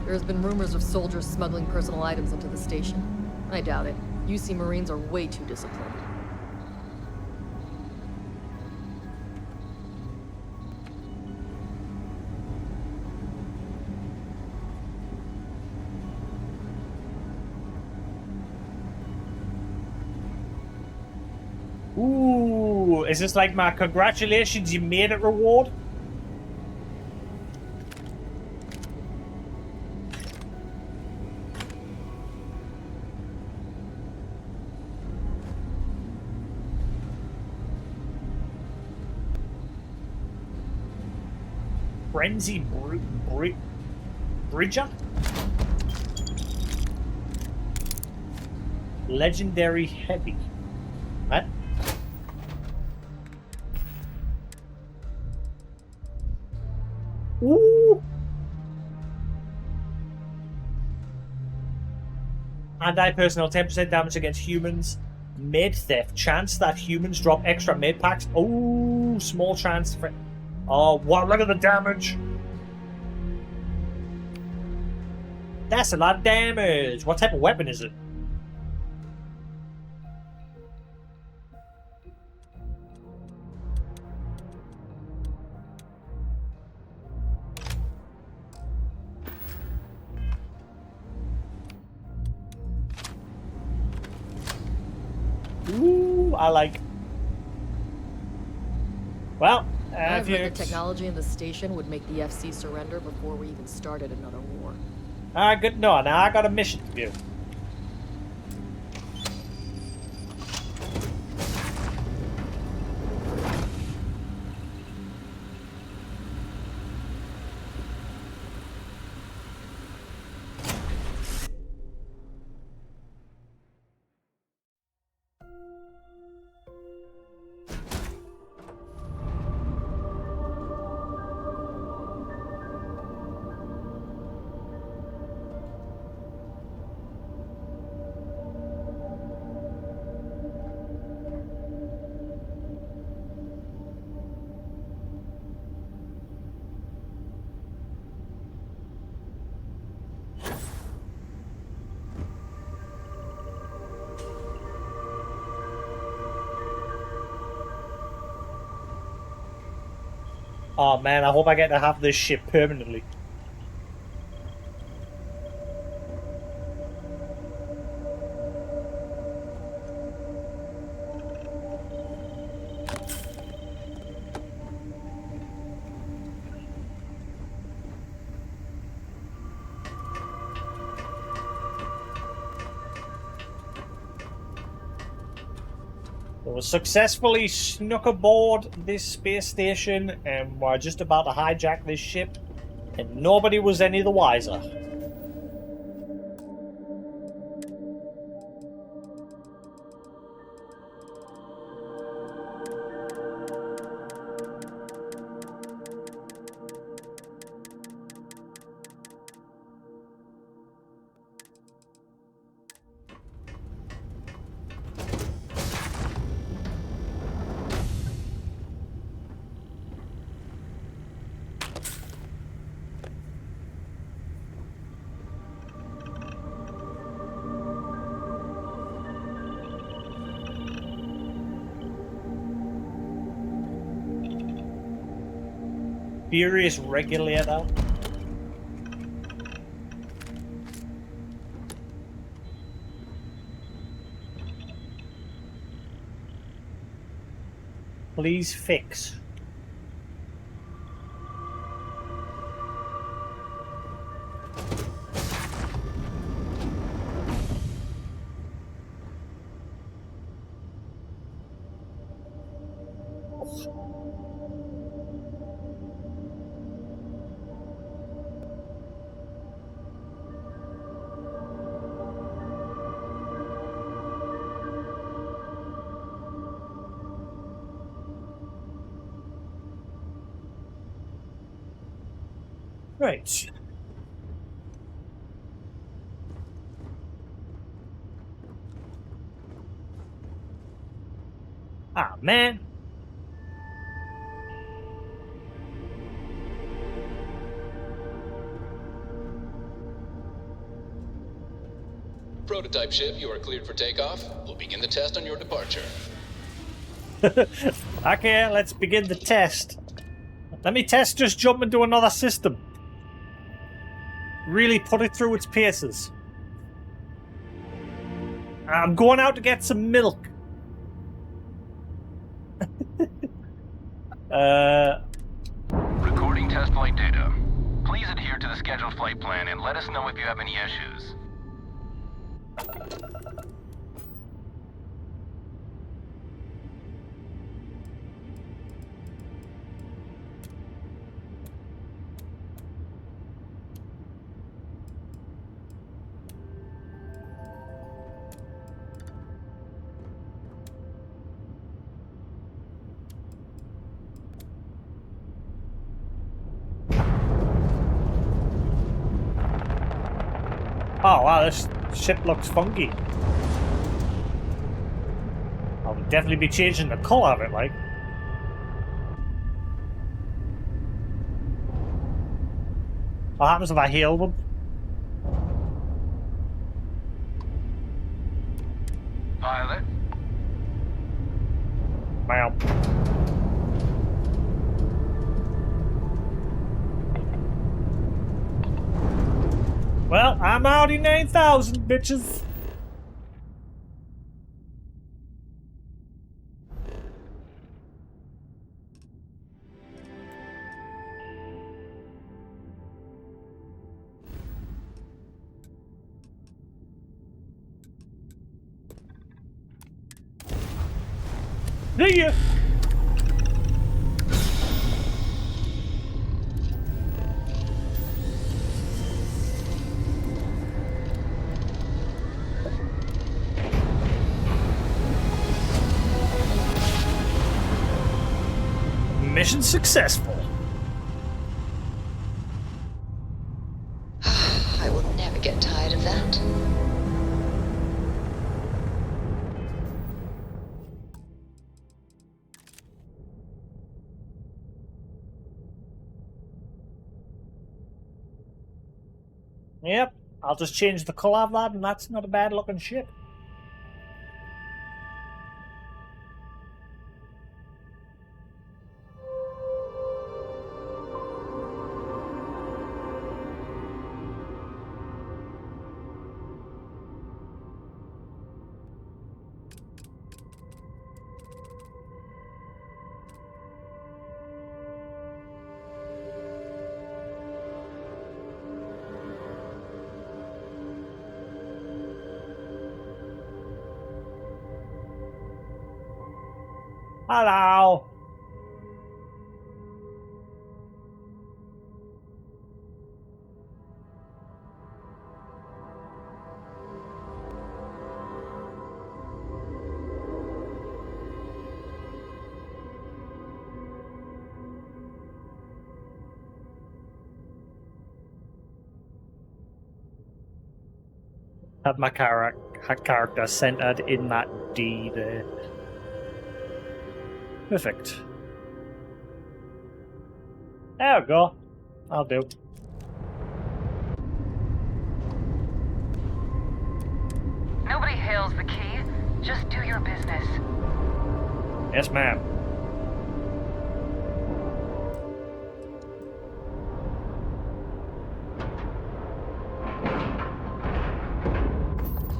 There's been rumors of soldiers smuggling personal items into the station. I doubt it. UC Marines are way too disciplined. Ooh, is this like my congratulations, you made it reward? Frenzy Bridger? Legendary Heavy. What? Ooh! Anti-personnel, 10% damage against humans. Mid theft. Chance that humans drop extra mid packs. Oh, small chance for... Oh, wow, look at the damage. That's a lot of damage. What type of weapon is it? Ooh, I like... Well, I've heard the technology in the station would make the FC surrender before we even started another war. Alright, good. No, now I got a mission to do. Oh man, I hope I get to have this ship permanently. We successfully snuck aboard this space station and we're just about to hijack this ship, and nobody was any the wiser. Furious regulator. Please fix. Right. man. Prototype ship, you are cleared for takeoff. We'll begin the test on your departure. Okay, let's begin the test. Let me test just jump into another system. Really put it through its paces. I'm going out to get some milk. Recording test flight data. Please adhere to the scheduled flight plan and let us know if you have any issues. Oh wow, this ship looks funky. I'll definitely be changing the colour of it, like. What happens if I heal them? Pilot. Wow. Well, I'm Audi 9000, bitches. See ya. Mission successful. I will never get tired of that. Yep, I'll just change the colour of that, and that's not a bad looking ship. Hello. Have my character centered in that D there. Perfect. There we go. I'll do. Nobody hails the key. Just do your business. Yes, ma'am.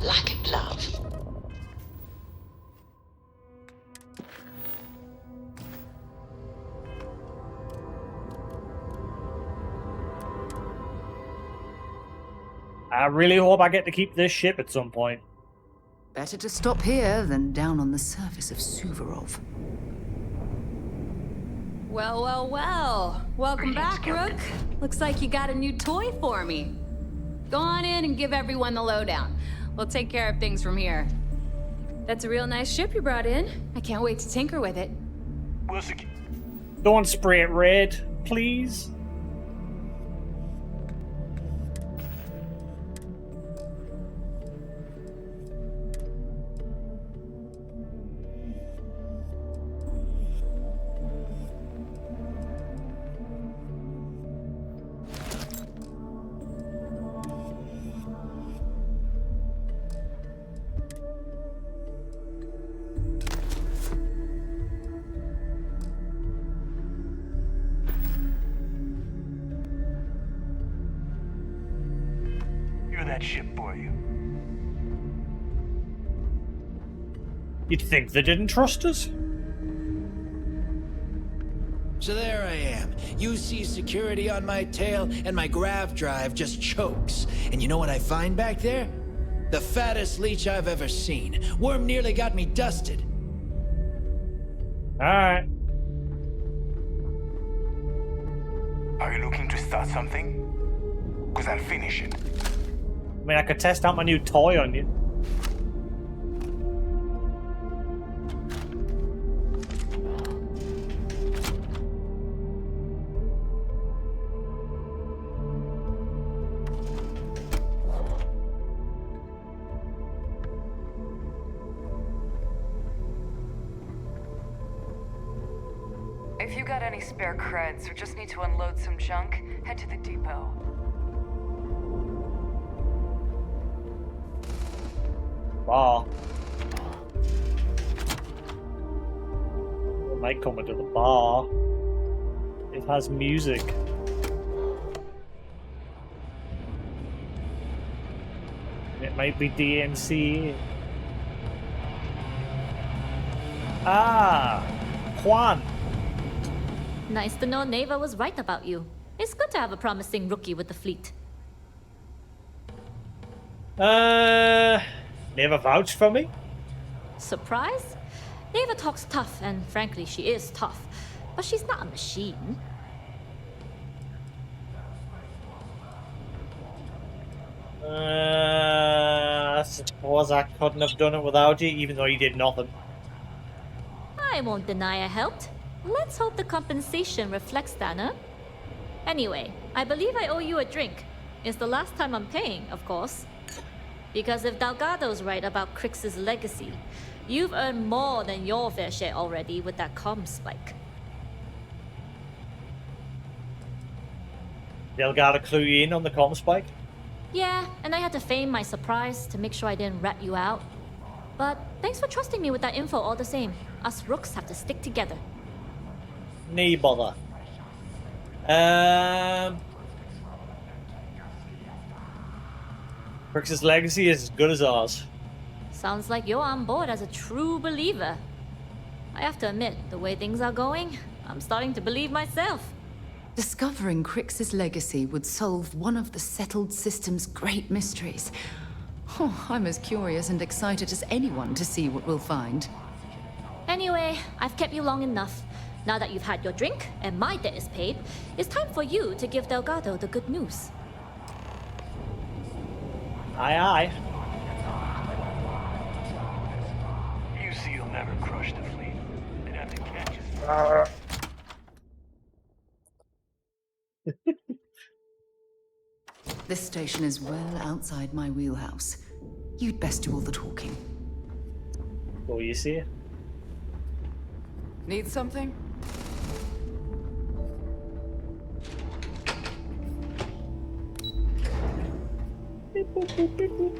Like it, love. I really hope I get to keep this ship at some point. Better to stop here than down on the surface of Suvorov. Well, well, well. Welcome back, Rook. Looks like you got a new toy for me. Go on in and give everyone the lowdown. We'll take care of things from here. That's a real nice ship you brought in. I can't wait to tinker with it. Don't spray it red, please. that ship for you. You'd think they didn't trust us? So there I am. You see security on my tail, and my grav drive just chokes. And you know what I find back there? The fattest leech I've ever seen. Worm nearly got me dusted. Alright. Are you looking to start something? Because I'll finish it. I mean, I could test out my new toy on you. If you got any spare creds or just need to unload some junk, head to the depot. Bar. I might come into the bar. It has music. It might be DNC. Ah, Juan. Nice to know Neva was right about you. It's good to have a promising rookie with the fleet. Never vouched for me? Surprise? Neva talks tough, and frankly, she is tough. But she's not a machine. I suppose I couldn't have done it without you, even though you did nothing. I won't deny I helped. Let's hope the compensation reflects that, huh? Anyway, I believe I owe you a drink. It's the last time I'm paying, of course. Because if Delgado's right about Crix's legacy, you've earned more than your fair share already with that Comspike. Delgado clue you in on the Comspike? Yeah, and I had to feign my surprise to make sure I didn't rat you out. But thanks for trusting me with that info all the same. Us rooks have to stick together. Nee bother. Crix's legacy is as good as ours. Sounds like you're on board as a true believer. I have to admit, the way things are going, I'm starting to believe myself. Discovering Crix's legacy would solve one of the settled system's great mysteries. Oh, I'm as curious and excited as anyone to see what we'll find. Anyway, I've kept you long enough. Now that you've had your drink and my debt is paid, it's time for you to give Delgado the good news. Aye, aye. You see, you'll never crush the fleet. They'd have to catch us. This station is well outside my wheelhouse. You'd best do all the talking. Oh, you see? Need something? Beep, boop, boop, beep, boop.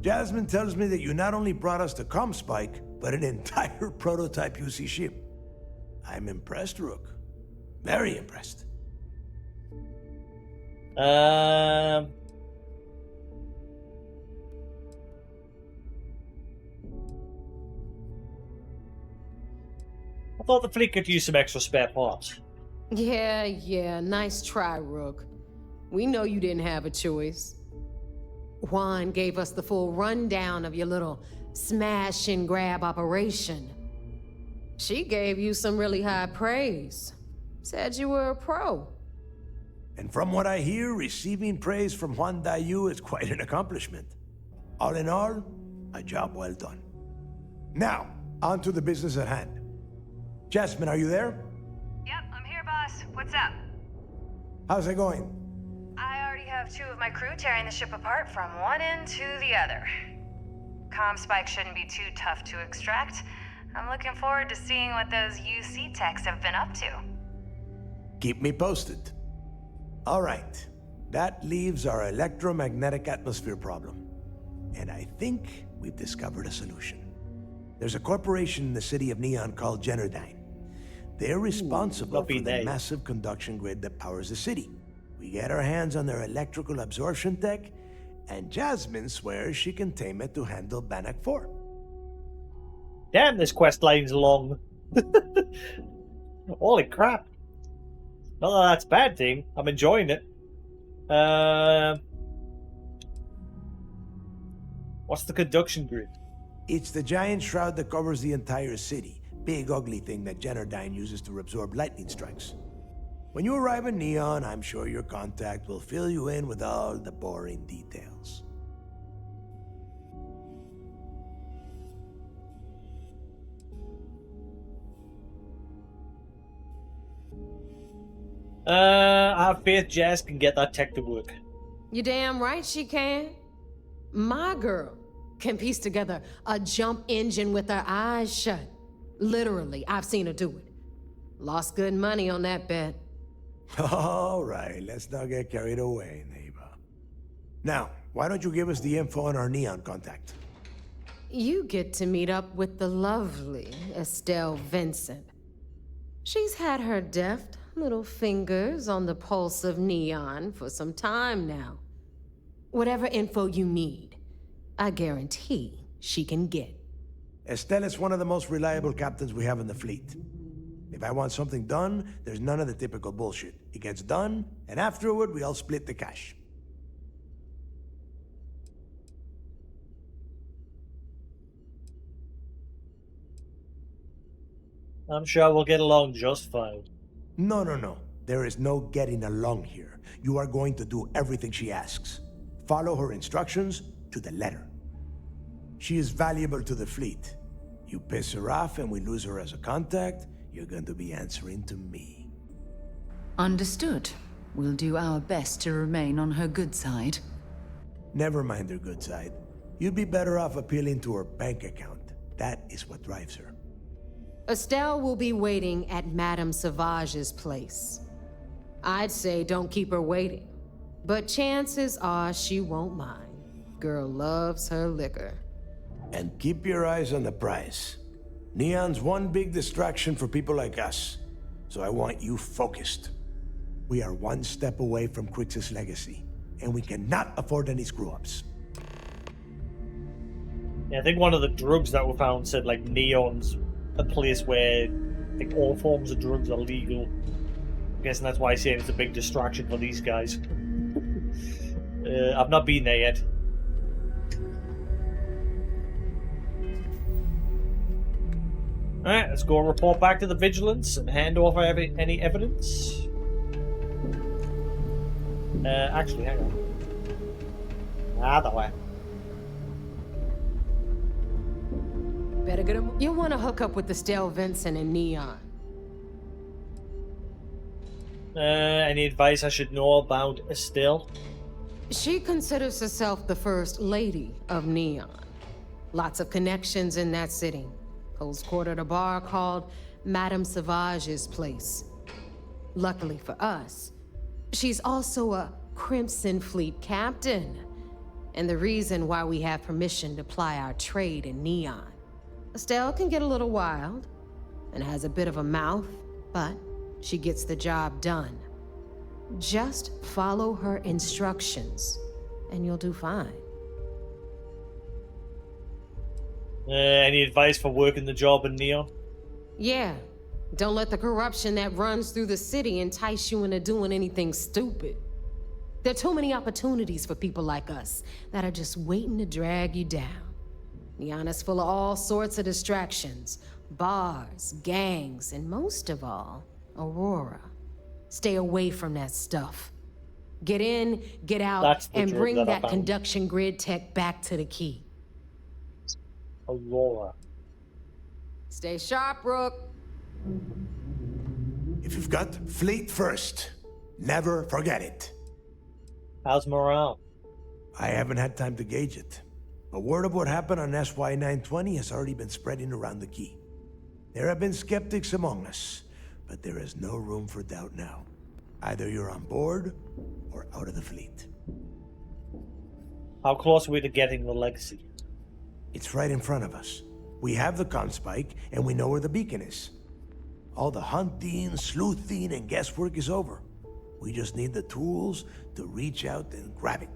Jasmine tells me that you not only brought us the Comspike, but an entire prototype UC ship. I'm impressed, Rook. Very impressed. I thought the fleet could use some extra spare parts. Yeah, nice try, Rook. We know you didn't have a choice. Juan gave us the full rundown of your little smash and grab operation. She gave you some really high praise. Said you were a pro. And from what I hear, receiving praise from Juan Dayu is quite an accomplishment. All in all, a job well done. Now, on to the business at hand. Jasmine, are you there? Yep, I'm here, boss. What's up? How's it going? I already have 2 of my crew tearing the ship apart from one end to the other. Comspike shouldn't be too tough to extract. I'm looking forward to seeing what those UC techs have been up to. Keep me posted. All right. That leaves our electromagnetic atmosphere problem. And I think we've discovered a solution. There's a corporation in the city of Neon called Generdyne. They're responsible for the massive conduction grid that powers the city. We get our hands on their electrical absorption tech, and Jasmine swears she can tame it to handle Bannock 4. Damn, this quest line's long. Holy crap. Not that that's a bad thing. I'm enjoying it. What's the conduction grid? It's the giant shroud that covers the entire city. Big, ugly thing that Generdyne uses to absorb lightning strikes. When you arrive in Neon, I'm sure your contact will fill you in with all the boring details. I have faith Jazz can get that tech to work. You damn right she can. My girl can piece together a jump engine with her eyes shut. Literally, I've seen her do it. Lost good money on that bet. All right, let's not get carried away, neighbor. Now, why don't you give us the info on our Neon contact? You get to meet up with the lovely Estelle Vincent. She's had her deft little fingers on the pulse of Neon for some time now. Whatever info you need, I guarantee she can get. Estelle is one of the most reliable captains we have in the fleet. If I want something done, there's none of the typical bullshit. It gets done, and afterward, we all split the cash. I'm sure we'll get along just fine. No. There is no getting along here. You are going to do everything she asks. Follow her instructions to the letter. She is valuable to the fleet. You piss her off and we lose her as a contact, you're going to be answering to me. Understood. We'll do our best to remain on her good side. Never mind her good side. You'd be better off appealing to her bank account. That is what drives her. Estelle will be waiting at Madame Sauvage's place. I'd say don't keep her waiting, but chances are she won't mind. Girl loves her liquor. And keep your eyes on the prize. Neon's one big distraction for people like us, so I want you focused. We are one step away from Crix's legacy, and we cannot afford any screw-ups. Yeah, I think one of the drugs that were found said like Neon's a place where like all forms of drugs are legal. I'm guessing that's why I say it's a big distraction for these guys. I've not been there yet. Alright, let's go and report back to the Vigilance and hand over any evidence. Actually, hang on. That way. Better get him. You want to hook up with Estelle Vincent and Neon. Any advice I should know about Estelle? She considers herself the first lady of Neon. Lots of connections in that city. Holds court at a bar called Madame Sauvage's place. Luckily for us, she's also a Crimson Fleet captain, and the reason why we have permission to ply our trade in Neon. Estelle can get a little wild, and has a bit of a mouth, but she gets the job done. Just follow her instructions, and you'll do fine. Any advice for working the job in Neon? Yeah. Don't let the corruption that runs through the city entice you into doing anything stupid. There are too many opportunities for people like us that are just waiting to drag you down. Neon is full of all sorts of distractions. Bars, gangs, and most of all, Aurora. Stay away from that stuff. Get in, get out, and bring that conduction grid tech back to the key. Aurora. Stay sharp, Rook. If you've got fleet first, never forget it. How's morale? I haven't had time to gauge it. But word of what happened on SY-920 has already been spreading around the key. There have been skeptics among us, but there is no room for doubt now. Either you're on board or out of the fleet. How close are we to getting the legacy? It's right in front of us. We have the Comspike, and we know where the beacon is. All the hunting, sleuthing, and guesswork is over. We just need the tools to reach out and grab it.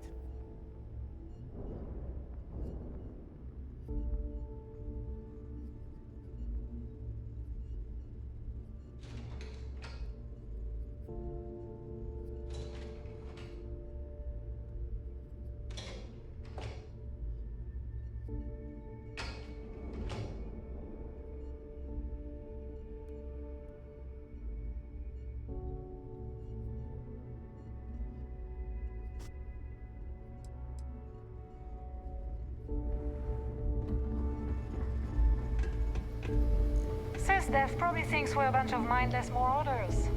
Sis, Dev probably thinks we're a bunch of mindless marauders.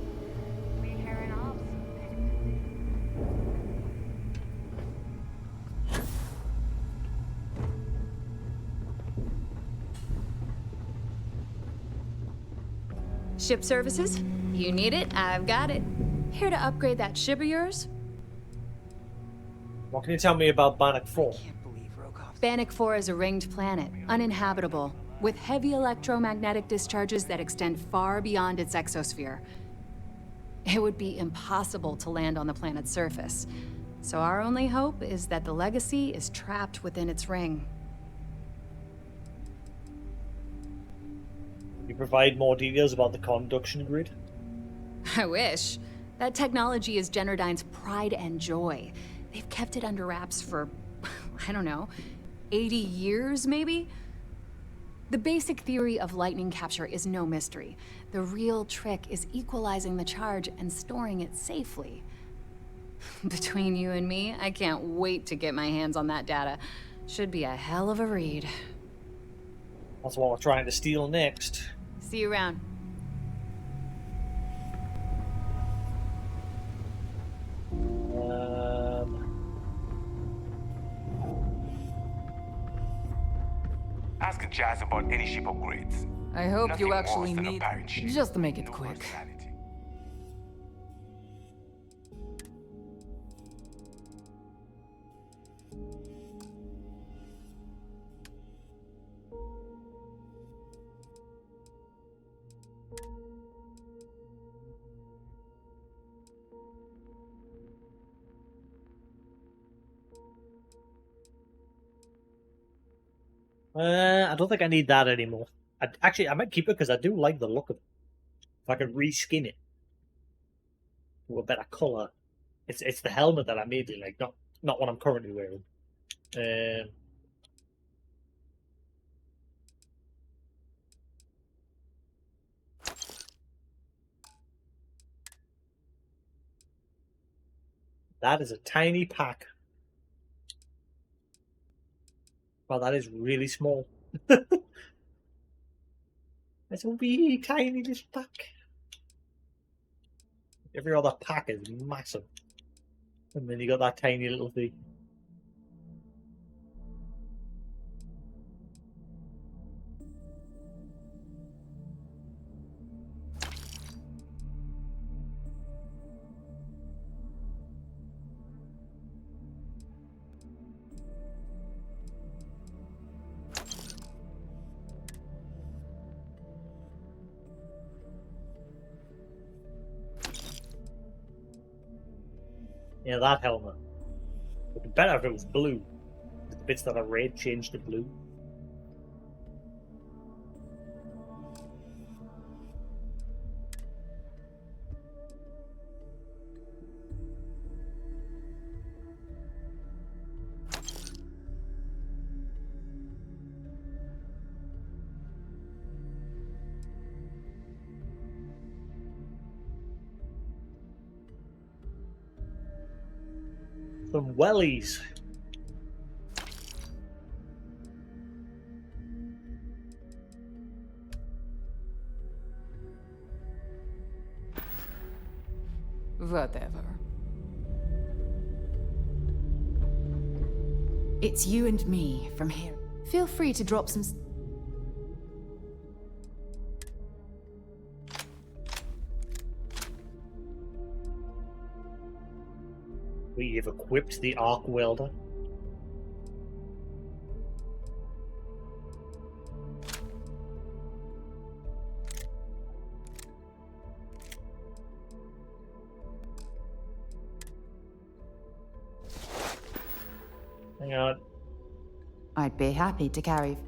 We carrying off. Ship services? You need it, I've got it. Here to upgrade that ship of yours? What can you tell me about Bannock 4? Bannock 4 is a ringed planet, uninhabitable, with heavy electromagnetic discharges that extend far beyond its exosphere. It would be impossible to land on the planet's surface. So our only hope is that the legacy is trapped within its ring. Can you provide more details about the conduction grid? I wish. That technology is Generdyne's pride and joy. They've kept it under wraps for, I don't know, 80 years maybe? The basic theory of lightning capture is no mystery. The real trick is equalizing the charge and storing it safely. Between you and me, I can't wait to get my hands on that data. Should be a hell of a read. That's what we're trying to steal next. See you around. Ask Jazz about any ship upgrades. I hope Nothing you actually worse than a need... pirate ship. Just to make it No quick. personality. I don't think I need that anymore. I might keep it because I do like the look of it. If I could reskin it to a better color, it's the helmet that I made it like, not what I'm currently wearing. That is a tiny pack. Wow, that is really small. It's a wee tiny little pack. Every other pack is massive. And then you got that tiny little thing. Yeah, that helmet. It'd be better if it was blue. The bits that are red changed to blue. Some wellies. Whatever. It's you and me from here. Feel free to drop some... We have equipped the arc welder. Hang on. I'd be happy to carry.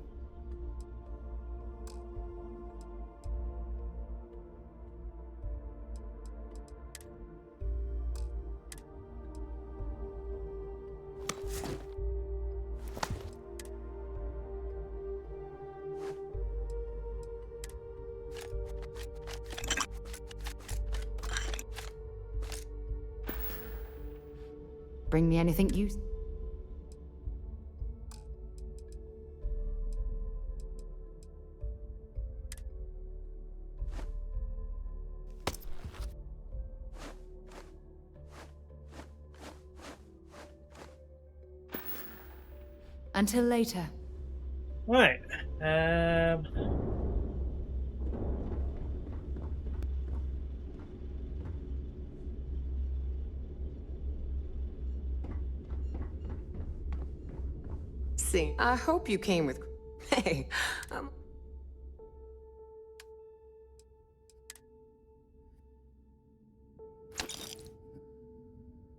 Bring me anything you... Until later. Right. See, I hope you came with... Hey,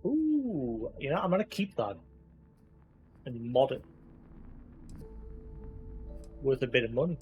Ooh, you know, I'm gonna keep that and mod it. Worth a bit of money.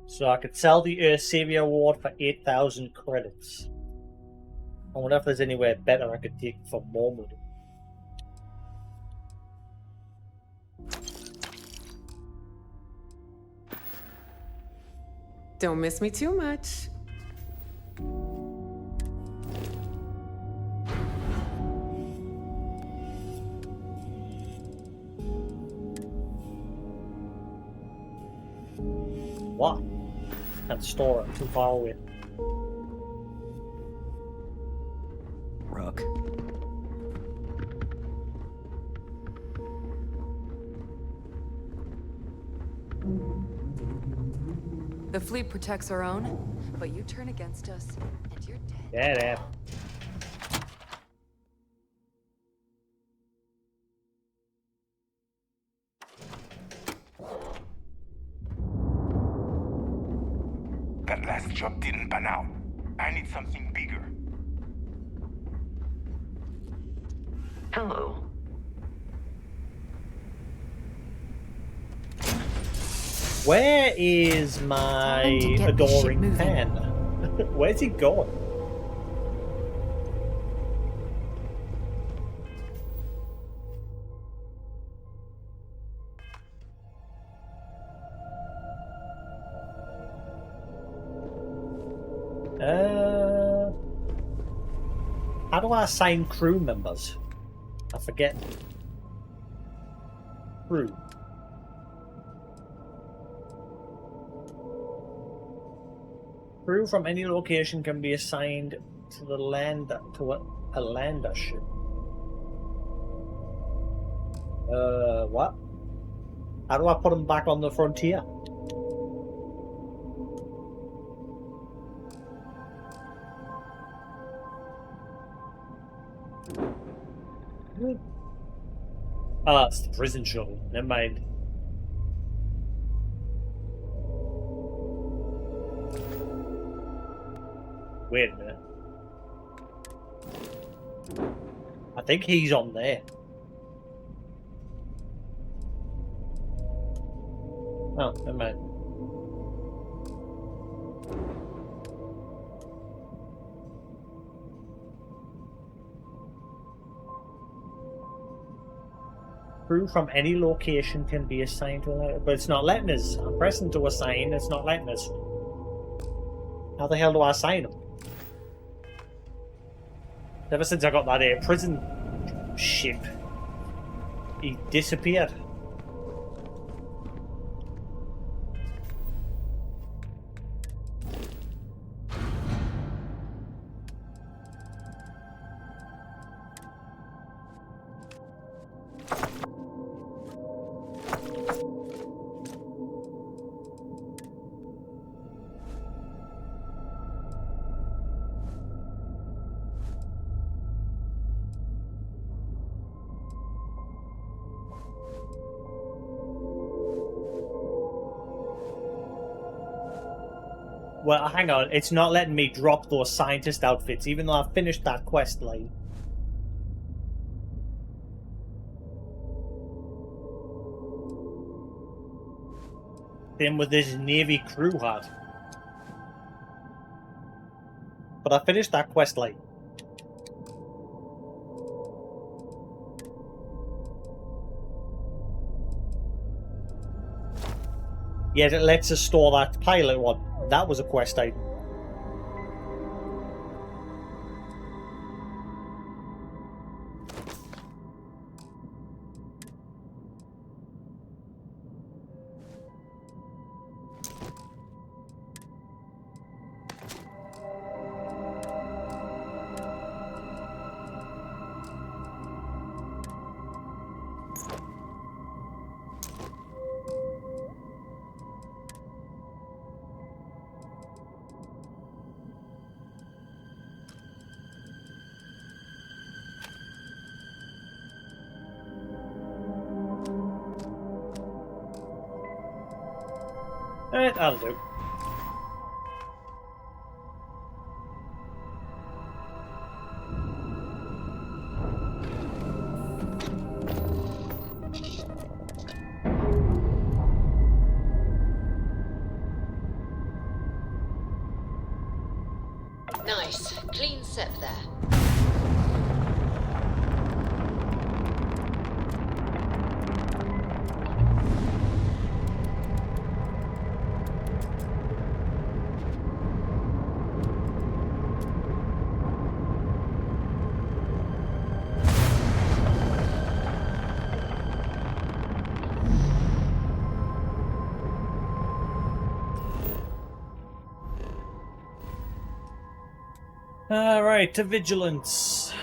So I could sell the Earth Savior Award for 8,000 credits. I wonder if there's anywhere better I could take for more money. don't miss me too much. What? Can't store it, I'm too far away. Rook. The fleet protects our own, but you turn against us, and you're dead. Yeah. That last job didn't pan out. I need something bigger. Hello. Where is my adoring pen? Where's he going? How do I assign crew members? I forget. Crew. Crew from any location can be assigned to the lander a lander ship. What? How do I put them back on the frontier? Ah, it's the prison shuttle. Never mind. Wait a minute. I think he's on there. Oh, never mind. Crew from any location can be assigned to a... But it's not letting us. I'm pressing to assign, it's not letting us. How the hell do I assign them? Ever since I got that prison ship, he disappeared. Well, hang on. It's not letting me drop those scientist outfits, even though I've finished that quest line. Same with this Navy crew hat. But I finished that quest line. Yet it lets us store that pilot one. That was a quest item. That'll do. Nice. Clean sip there. Alright, to vigilance.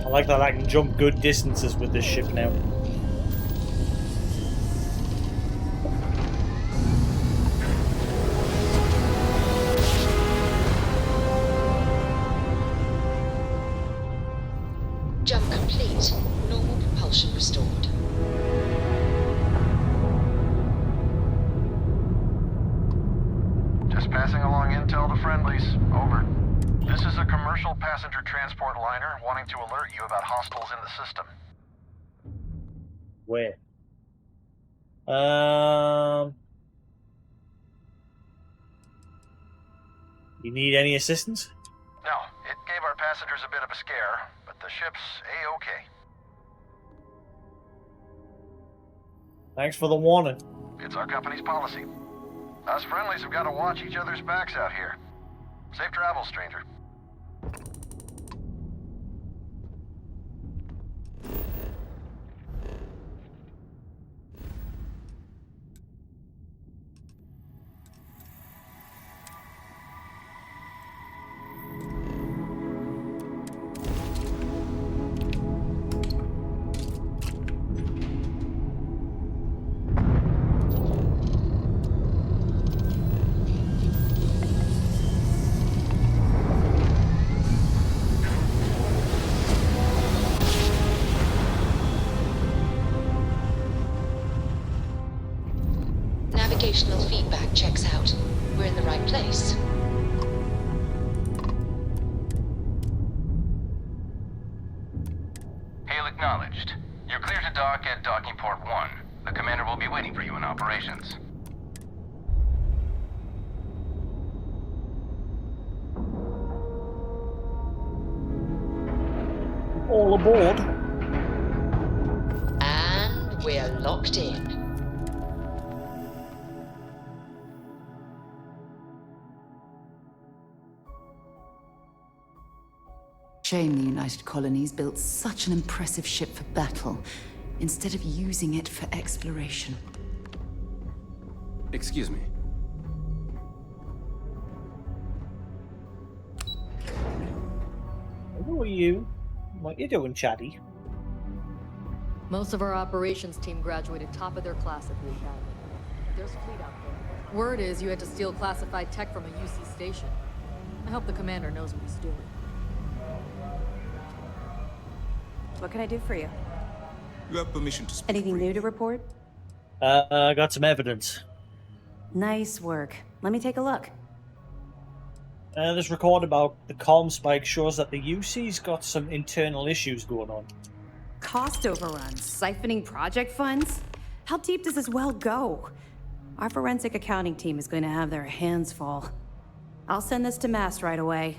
I like that I can jump good distances with this ship now. Jump complete. Normal propulsion restored. Just passing along intel to friendlies. Over. This is a commercial passenger transport liner wanting to alert you about hostiles in the system. Where? You need any assistance? No, it gave our passengers a bit of a scare, but the ship's A-okay. Thanks for the warning. It's our company's policy. Us friendlies have got to watch each other's backs out here. Safe travels, stranger. Navigational feedback checks out. We're in the right place. Hail acknowledged. You're clear to dock at docking port 1. The commander will be waiting for you in operations. All aboard. And we're locked in. Shame the United Colonies built such an impressive ship for battle, instead of using it for exploration. Excuse me. Who are you? What you doing, Chatty? Most of our operations team graduated top of their class at the academy. There's a fleet out there. Word is you had to steal classified tech from a UC station. I hope the commander knows what he's doing. What can I do for you? You have permission to speak. Anything new to report? I got some evidence. Nice work. Let me take a look. This record about the Comspike shows that the UC's got some internal issues going on. Cost overruns, siphoning project funds? How deep does this well go? Our forensic accounting team is going to have their hands full. I'll send this to Mass right away.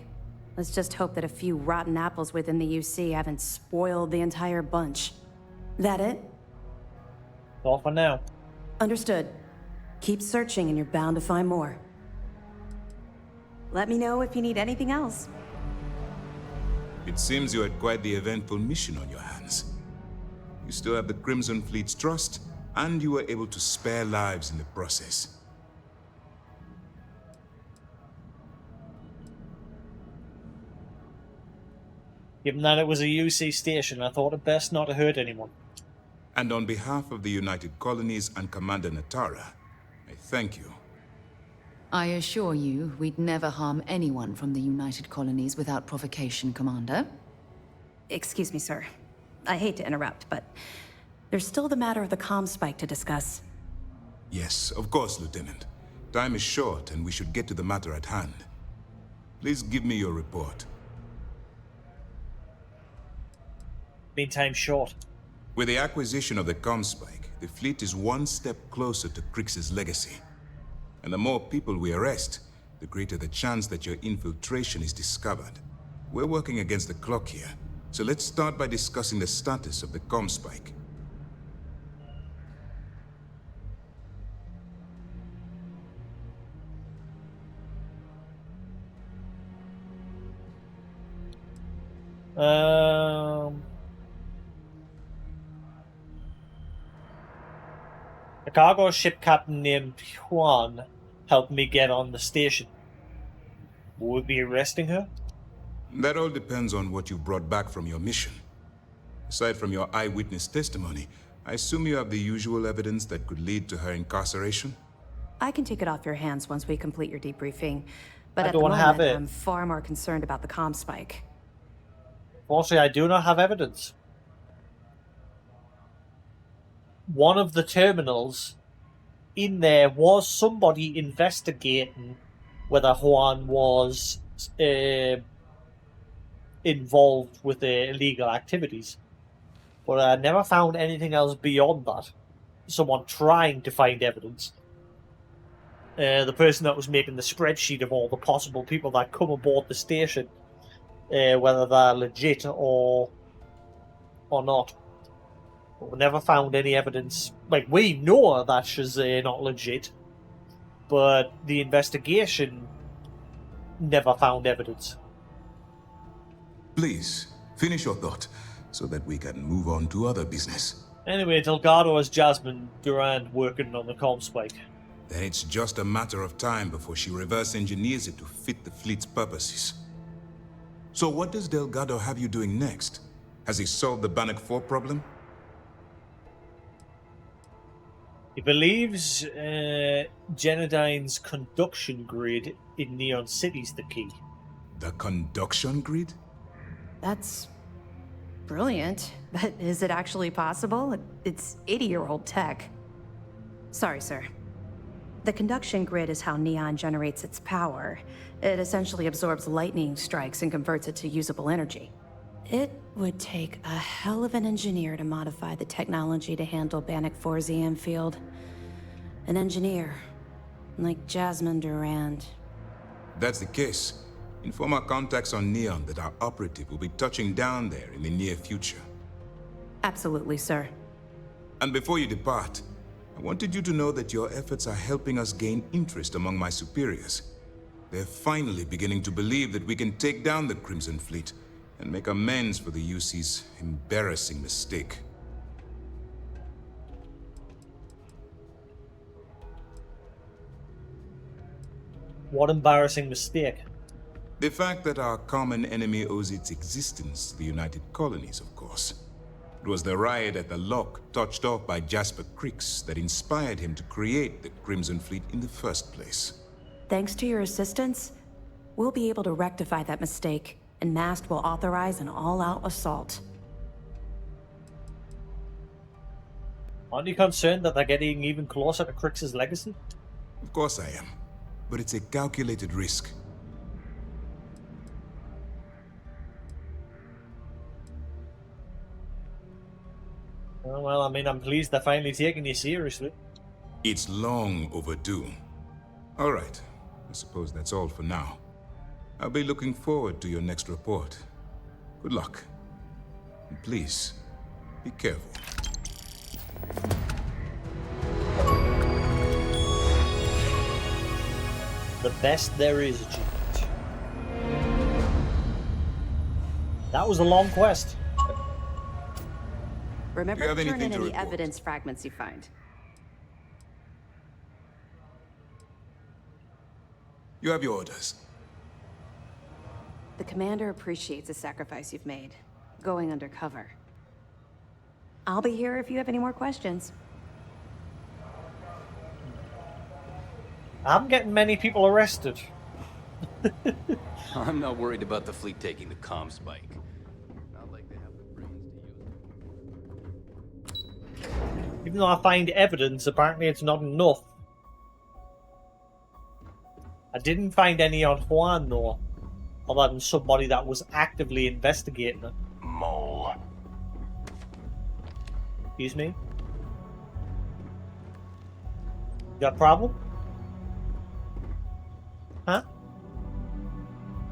Let's just hope that a few rotten apples within the UC haven't spoiled the entire bunch. That it? All for now. Understood. Keep searching and you're bound to find more. Let me know if you need anything else. It seems you had quite the eventful mission on your hands. You still have the Crimson Fleet's trust, and you were able to spare lives in the process. Given that it was a UC station, I thought it best not to hurt anyone. And on behalf of the United Colonies and Commander Natara, I thank you. I assure you, we'd never harm anyone from the United Colonies without provocation, Commander. Excuse me, sir. I hate to interrupt, but there's still the matter of the Comspike to discuss. Yes, of course, Lieutenant. Time is short, and we should get to the matter at hand. Please give me your report. Meantime short. With the acquisition of the Comspike, the fleet is one step closer to Crix's legacy. And the more people we arrest, the greater the chance that your infiltration is discovered. We're working against the clock here, so let's start by discussing the status of the Comspike. A cargo ship captain named Juan helped me get on the station. Will we be arresting her? That all depends on what you brought back from your mission. Aside from your eyewitness testimony, I assume you have the usual evidence that could lead to her incarceration? I can take it off your hands once we complete your debriefing, but I at the don't have moment, it. I'm far more concerned about the Comspike. Fortunately, I do not have evidence. One of the terminals in there was somebody investigating whether Juan was involved with the illegal activities. But I never found anything else beyond that. Someone trying to find evidence. the person that was making the spreadsheet of all the possible people that come aboard the station, whether they're legit or not. But we never found any evidence. Like, we know that she's not legit, but the investigation never found evidence. Please, finish your thought, so that we can move on to other business. Anyway, Delgado has Jasmine Durand working on the Comspike. Then it's just a matter of time before she reverse engineers it to fit the fleet's purposes. So what does Delgado have you doing next? Has he solved the Bannock 4 problem? He believes Genodyne's conduction grid in Neon City's the key. The conduction grid? That's brilliant, but is it actually possible? It's 80-year-old tech. Sorry, sir. The conduction grid is how Neon generates its power. It essentially absorbs lightning strikes and converts it to usable energy. It would take a hell of an engineer to modify the technology to handle Bannock 4's EM field. An engineer, like Jasmine Durand. That's the case. Inform our contacts on Neon that our operative will be touching down there in the near future. Absolutely, sir. And before you depart, I wanted you to know that your efforts are helping us gain interest among my superiors. They're finally beginning to believe that we can take down the Crimson Fleet and make amends for the UC's embarrassing mistake. What embarrassing mistake? The fact that our common enemy owes its existence to the United Colonies, of course. It was the riot at the Lock, touched off by Jasper Crix, that inspired him to create the Crimson Fleet in the first place. Thanks to your assistance, we'll be able to rectify that mistake, and MAST will authorize an all-out assault. Aren't you concerned that they're getting even closer to Crix's legacy? Of course I am, but it's a calculated risk. Oh, well, I mean, I'm pleased they're finally taking you seriously. It's long overdue. All right, I suppose that's all for now. I'll be looking forward to your next report. Good luck. And please, be careful. The best there is, Jeanette. That was a long quest. Remember Do you have to turn anything in to any report? evidence fragments you find. You have your orders. The commander appreciates the sacrifice you've made, going undercover. I'll be here if you have any more questions. I'm getting many people arrested. I'm not worried about the fleet taking the Comspike. Not like they have the brains to use it. Even though I find evidence, apparently it's not enough. I didn't find any on Juan, though. Other than somebody that was actively investigating it. Mole. Excuse me? You got a problem? Huh?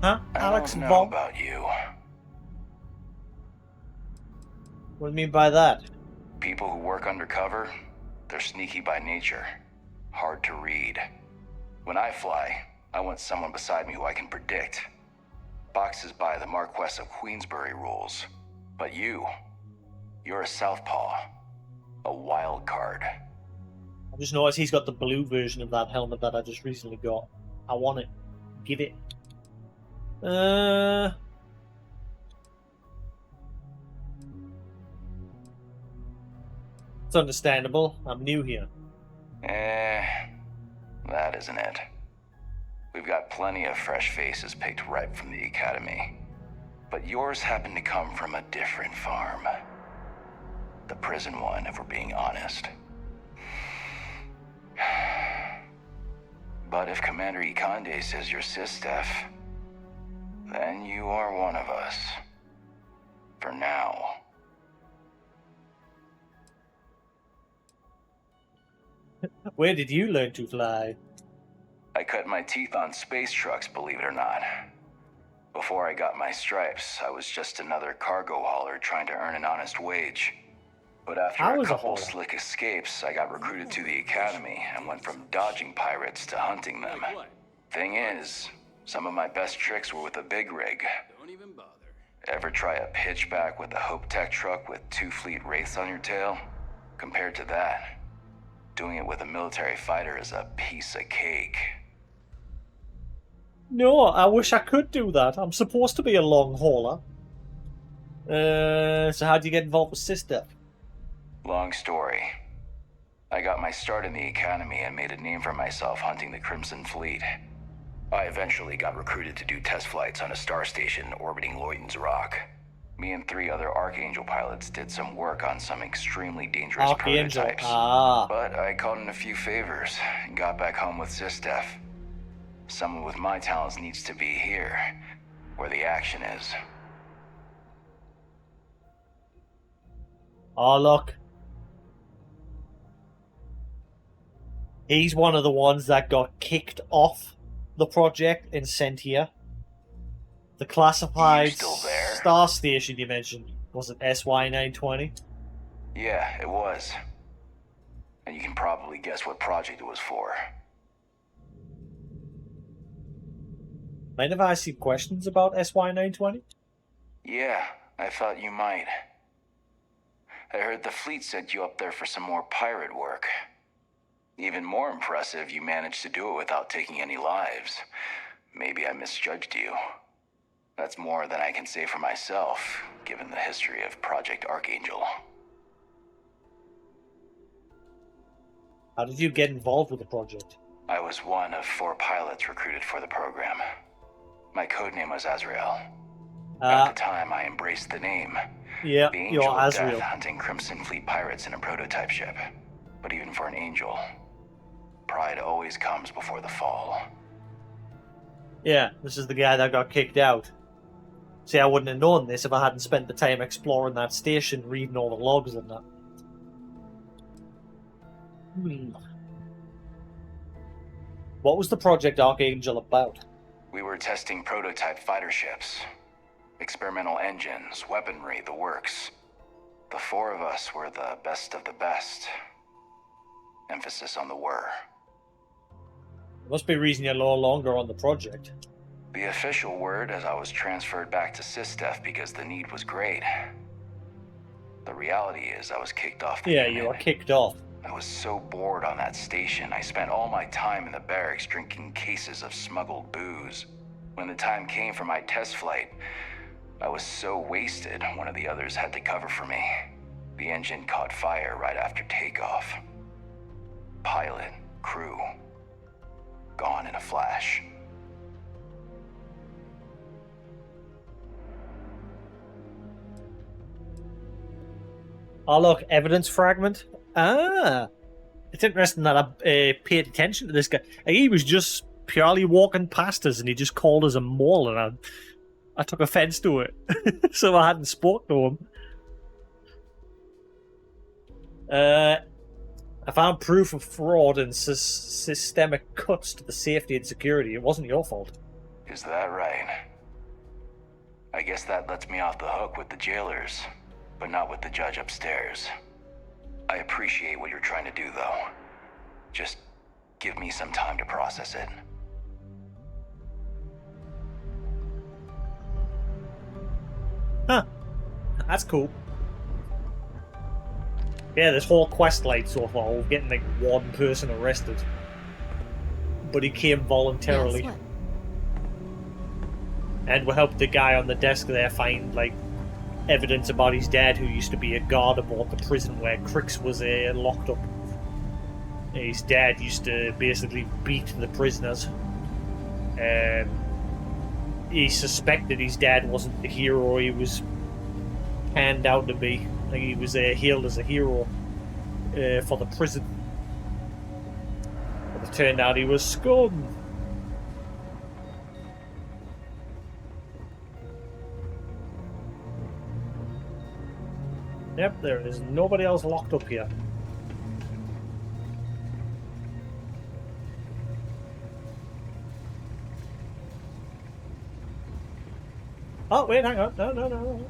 Huh? Alex I don't know Von? about you. What do you mean by that? People who work undercover, they're sneaky by nature. Hard to read. When I fly, I want someone beside me who I can predict. Boxes by the Marquess of Queensbury rules. But you're a southpaw. A wild card. I just noticed he's got the blue version of that helmet that I just recently got. I want it. Give it. It's understandable. I'm new here. That isn't it. We've got plenty of fresh faces picked right from the Academy. But yours happen to come from a different farm. The prison one, if we're being honest. But if Commander Ikande says you're Sistef, then you are one of us. For now. Where did you learn to fly? I cut my teeth on space trucks, believe it or not. Before I got my stripes, I was just another cargo hauler trying to earn an honest wage. But after a couple slick escapes, I got recruited to the academy and went from dodging pirates to hunting them. Thing is, some of my best tricks were with a big rig. Don't even bother. Ever try a pitchback with a Hope Tech truck with 2 fleet wraiths on your tail? Compared to that, doing it with a military fighter is a piece of cake. No, I wish I could do that. I'm supposed to be a long hauler. So how do you get involved with Sister? Long story. I got my start in the academy and made a name for myself hunting the Crimson Fleet. I eventually got recruited to do test flights on a star station orbiting Lloyden's Rock. Me and 3 other Archangel pilots did some work on some extremely dangerous prototypes. But I called in a few favors and got back home with Sistef. Someone with my talents needs to be here, where the action is. Oh, look. He's one of the ones that got kicked off the project and sent here. The classified star station you mentioned, was it SY-920? Yeah, it was. And you can probably guess what project it was for. Mind if I ask you questions about SY-920? Yeah, I thought you might. I heard the fleet sent you up there for some more pirate work. Even more impressive, you managed to do it without taking any lives. Maybe I misjudged you. That's more than I can say for myself, given the history of Project Archangel. How did you get involved with the project? I was one of 4 pilots recruited for the program. My codename was Azrael. At the time, I embraced the name. Yeah, the you're Angel of Azrael. Death hunting Crimson Fleet pirates in a prototype ship. But even for an angel, pride always comes before the fall. Yeah, this is the guy that got kicked out. See, I wouldn't have known this if I hadn't spent the time exploring that station, reading all the logs and that. What was the Project Archangel about? We were testing prototype fighter ships. Experimental engines, weaponry, the works. The 4 of us were the best of the best. Emphasis on the were. There must be a reason you're no longer on the project. The official word is I was transferred back to Sistef because the need was great. The reality is I was kicked off the unit. You were kicked off. I was so bored on that station, I spent all my time in the barracks drinking cases of smuggled booze. When the time came for my test flight, I was so wasted, one of the others had to cover for me. The engine caught fire right after takeoff. Pilot, crew, gone in a flash. Oh look, evidence fragment. It's interesting that I paid attention to this guy. Like, he was just purely walking past us and he just called us a mole, and I took offense to it. So I hadn't spoke to him. I found proof of fraud and systemic cuts to the safety and security. It wasn't your fault. Is that right? I guess that lets me off the hook with the jailers, but not with the judge upstairs. I appreciate what you're trying to do, though. Just give me some time to process it. Huh. That's cool. Yeah, this whole quest line so far, we're getting like 1 person arrested. But he came voluntarily. Yes, and we helped the guy on the desk there find like evidence about his dad, who used to be a guard aboard the prison where Crix was locked up. His dad used to basically beat the prisoners. He suspected his dad wasn't the hero he was panned out to be. Like, he was hailed as a hero for the prison. But it turned out he was scum. Yep, there is nobody else locked up here. Oh, wait, hang on. No.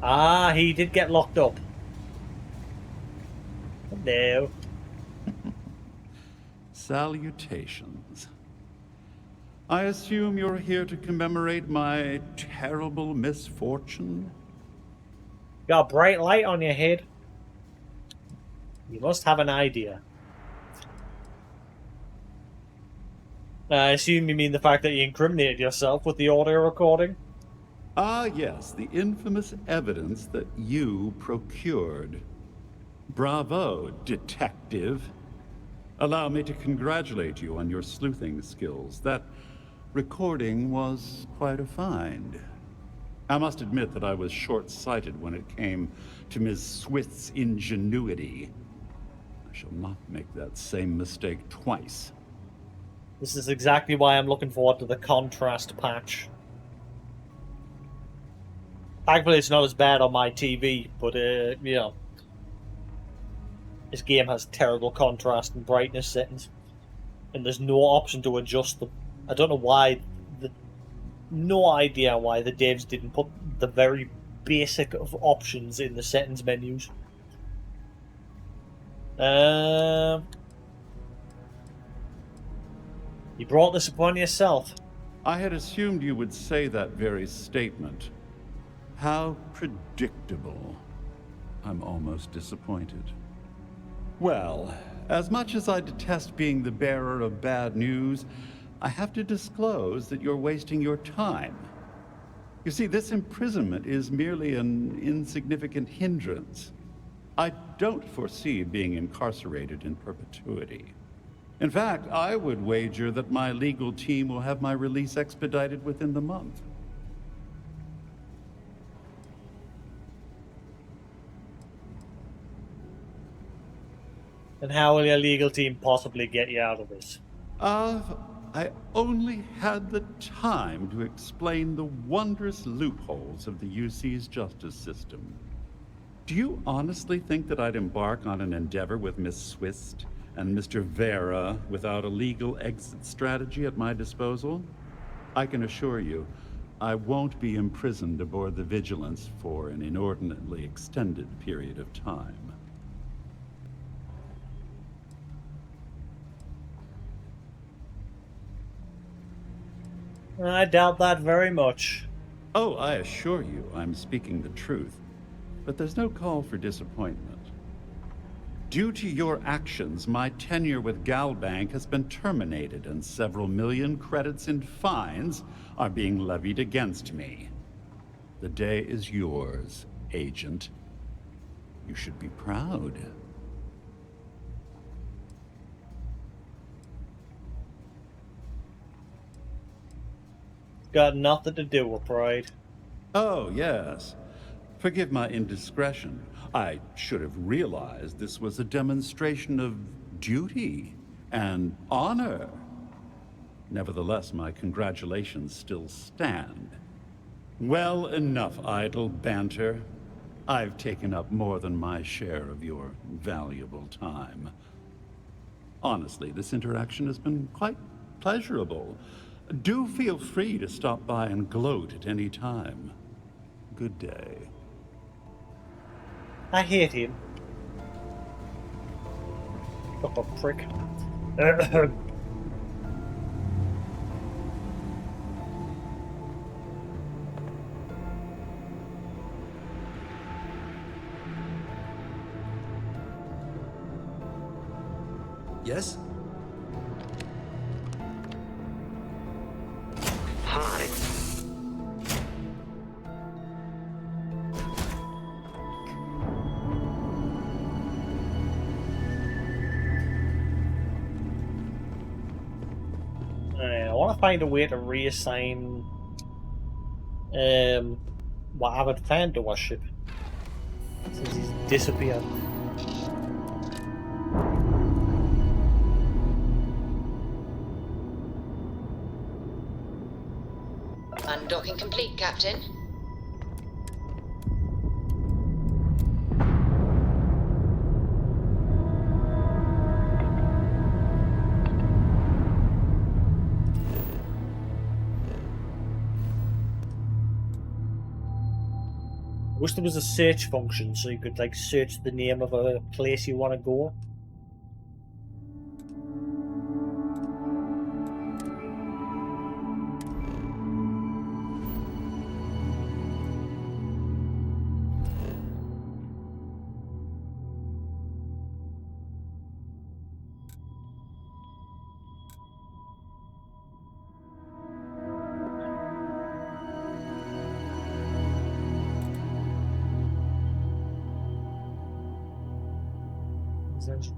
Ah, he did get locked up. Hello. Salutations. I assume you're here to commemorate my terrible misfortune? Got a bright light on your head. You must have an idea. I assume you mean the fact that you incriminated yourself with the audio recording? Ah, yes, the infamous evidence that you procured. Bravo, detective. Allow me to congratulate you on your sleuthing skills. That recording was quite a find. I must admit that I was short-sighted when it came to Ms. Swift's ingenuity. I shall not make that same mistake twice. This is exactly why I'm looking forward to the contrast patch. Thankfully, it's not as bad on my TV, but, you know. This game has terrible contrast and brightness settings. And there's no option to adjust them. I don't know why. No idea why the devs didn't put the very basic of options in the settings menus. You brought this upon yourself. I had assumed you would say that very statement. How predictable. I'm almost disappointed. Well, as much as I detest being the bearer of bad news, I have to disclose that you're wasting your time. You see, this imprisonment is merely an insignificant hindrance. I don't foresee being incarcerated in perpetuity. In fact, I would wager that my legal team will have my release expedited within the month. And how will your legal team possibly get you out of this? I only had the time to explain the wondrous loopholes of the UC's justice system. Do you honestly think that I'd embark on an endeavor with Miss Swist and Mr. Vera without a legal exit strategy at my disposal? I can assure you, I won't be imprisoned aboard the Vigilance for an inordinately extended period of time. I doubt that very much. Oh, I assure you I'm speaking the truth, but there's no call for disappointment. Due to your actions, my tenure with Galbank has been terminated and several million credits in fines are being levied against me. The day is yours, Agent. You should be proud. Got nothing to do with pride. Oh, yes. Forgive my indiscretion. I should have realized this was a demonstration of duty and honor. Nevertheless, my congratulations still stand. Well, enough idle banter. I've taken up more than my share of your valuable time. Honestly, this interaction has been quite pleasurable. Do feel free to stop by and gloat at any time. Good day. I hate him. What a prick. Yes? Hi. I want to find a way to reassign what Avid fan to worship since he's disappeared. Undocking complete, Captain. wish there was a search function so you could like search the name of a place you want to go.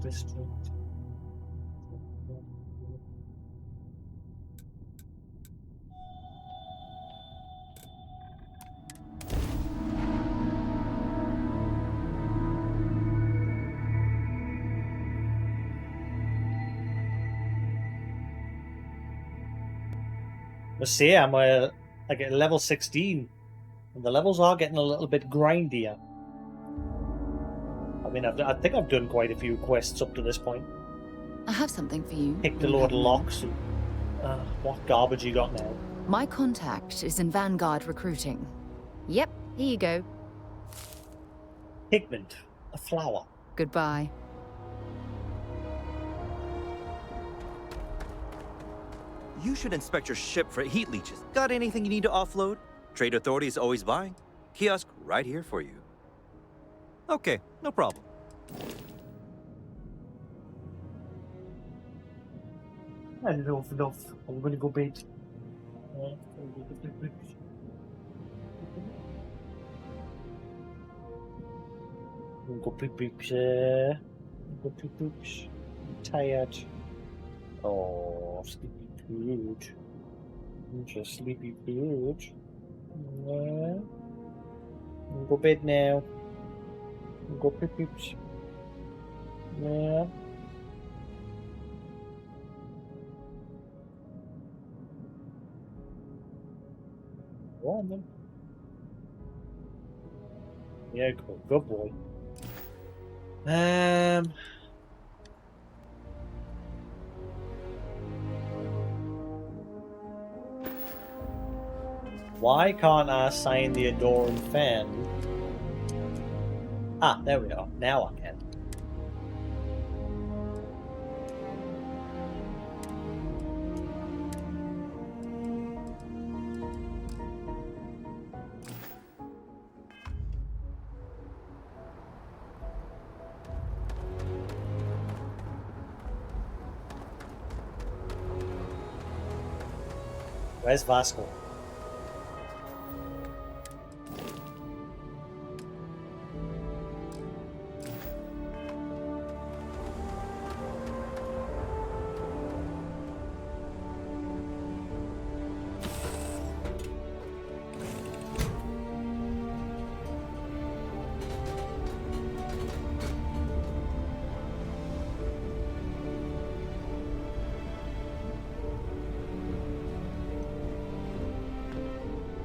District. Let's see, I'm like at level 16, and the levels are getting a little bit grindier. I mean, I think I've done quite a few quests up to this point. I have something for you. Picked a load of locks. And, what garbage you got now? My contact is in Vanguard recruiting. Yep, here you go. Pigment. A flower. Goodbye. You should inspect your ship for heat leeches. Got anything you need to offload? Trade Authority is always buying. Kiosk right here for you. Okay, no problem. Enough. I'm gonna go bed. Go poops. Go poops. I'm tired. Oh, sleepy pooch. I'm just sleepy pooch. Go bed now. Go poops. Yeah. Go on then. Yeah, good boy. Why can't I sign the Adoran fan? Ah, there we are. Now I can. Where's Vasco?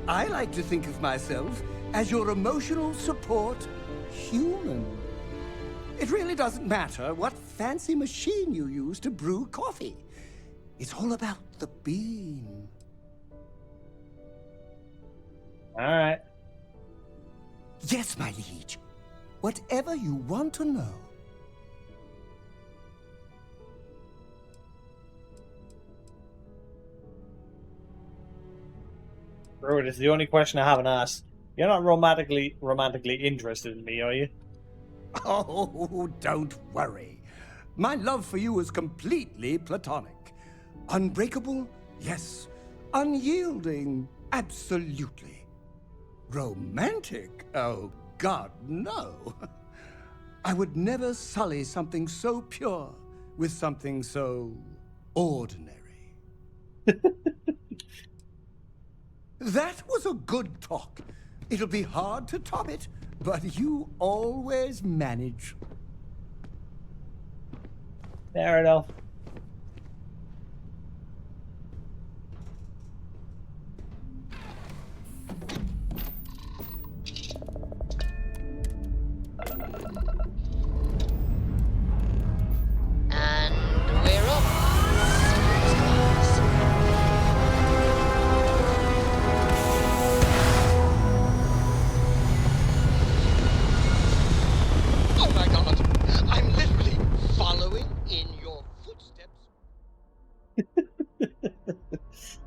I like to think of myself as your emotional support human. It really doesn't matter what fancy machine you use to brew coffee. It's all about the bean. All right. Yes, my liege. Whatever you want to know. Bro, it's the only question I haven't asked. You're not romantically interested in me, are you? Oh, don't worry. My love for you is completely platonic. Unbreakable? Yes. Unyielding? Absolutely. Romantic? Oh, God, no. I would never sully something so pure with something so ordinary. That was a good talk. It'll be hard to top it, but you always manage. Fair enough.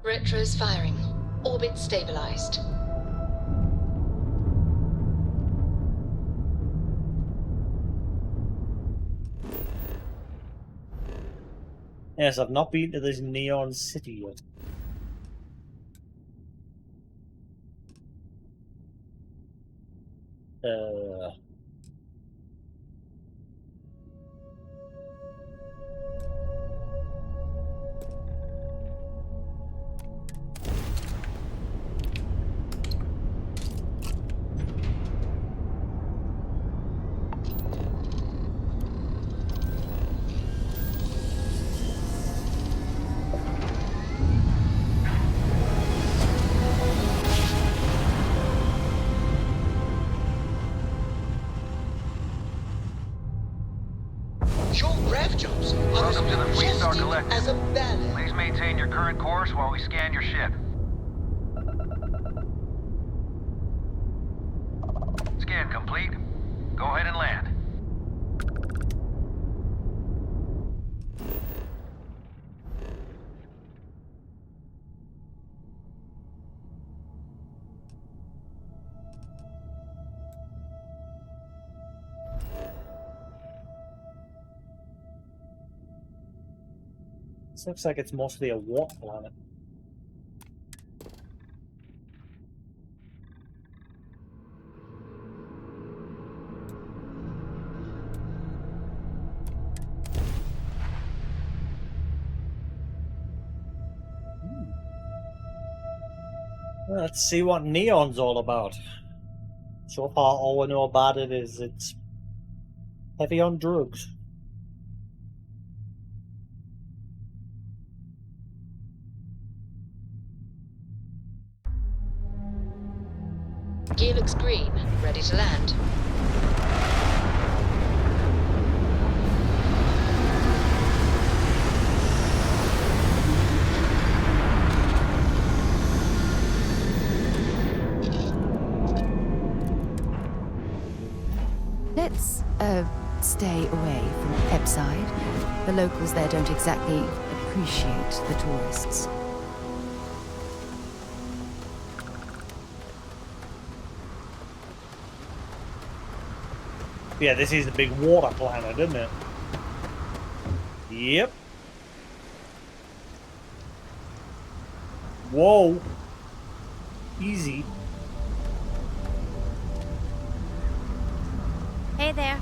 Retros firing. Orbit stabilized. Yes, I've not been to this neon city yet. Your grav jumps are Welcome to the Fleet Star Collective. as a balance. Please maintain your current course while we scan your ship. Scan complete. Go ahead and land. This looks like it's mostly a warp planet. Let's see what Neon's all about. So far, all we know about it is it's heavy on drugs. Gear looks green. Ready to land. Let's, stay away from Pepside. The locals there don't exactly appreciate the tourists. Yeah, this is the big water planet, isn't it? Yep. Whoa. Easy. Hey there.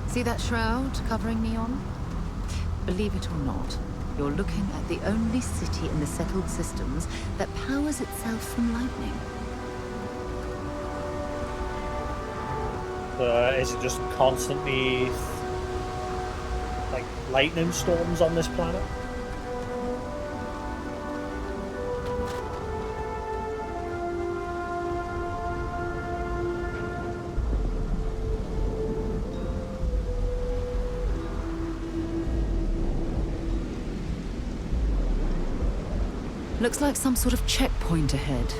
See that shroud covering Neon? Believe it or not, you're looking at the only city in the settled systems that powers itself from lightning. Is it just constantly like lightning storms on this planet? Looks like some sort of checkpoint ahead.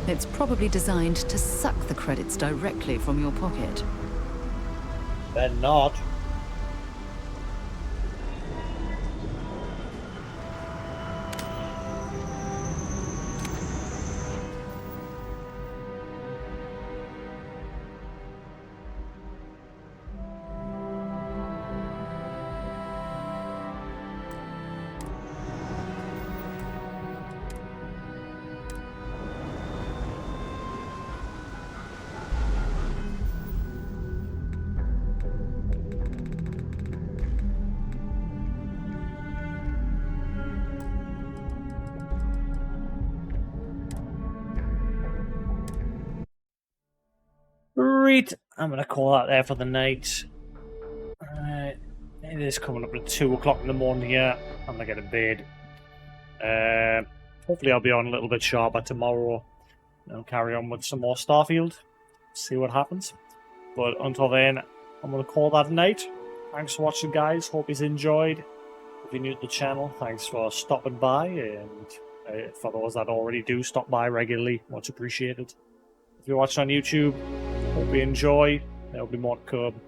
It's probably designed to suck the credits directly from your pocket. Then not. Right, I'm gonna call that there for the night. It is coming up to 2 o'clock in the morning here. I'm gonna get to bed. Hopefully I'll be on a little bit sharper tomorrow. And I'll carry on with some more Starfield. See what happens. But until then, I'm gonna call that a night. Thanks for watching, guys. Hope you enjoyed. If you're new to the channel, thanks for stopping by, and for those that already do stop by regularly, much appreciated. If you're watching on YouTube, hope you enjoy. There'll be more to come.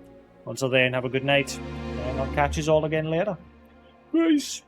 Until then, have a good night, and I'll catch you all again later. Peace!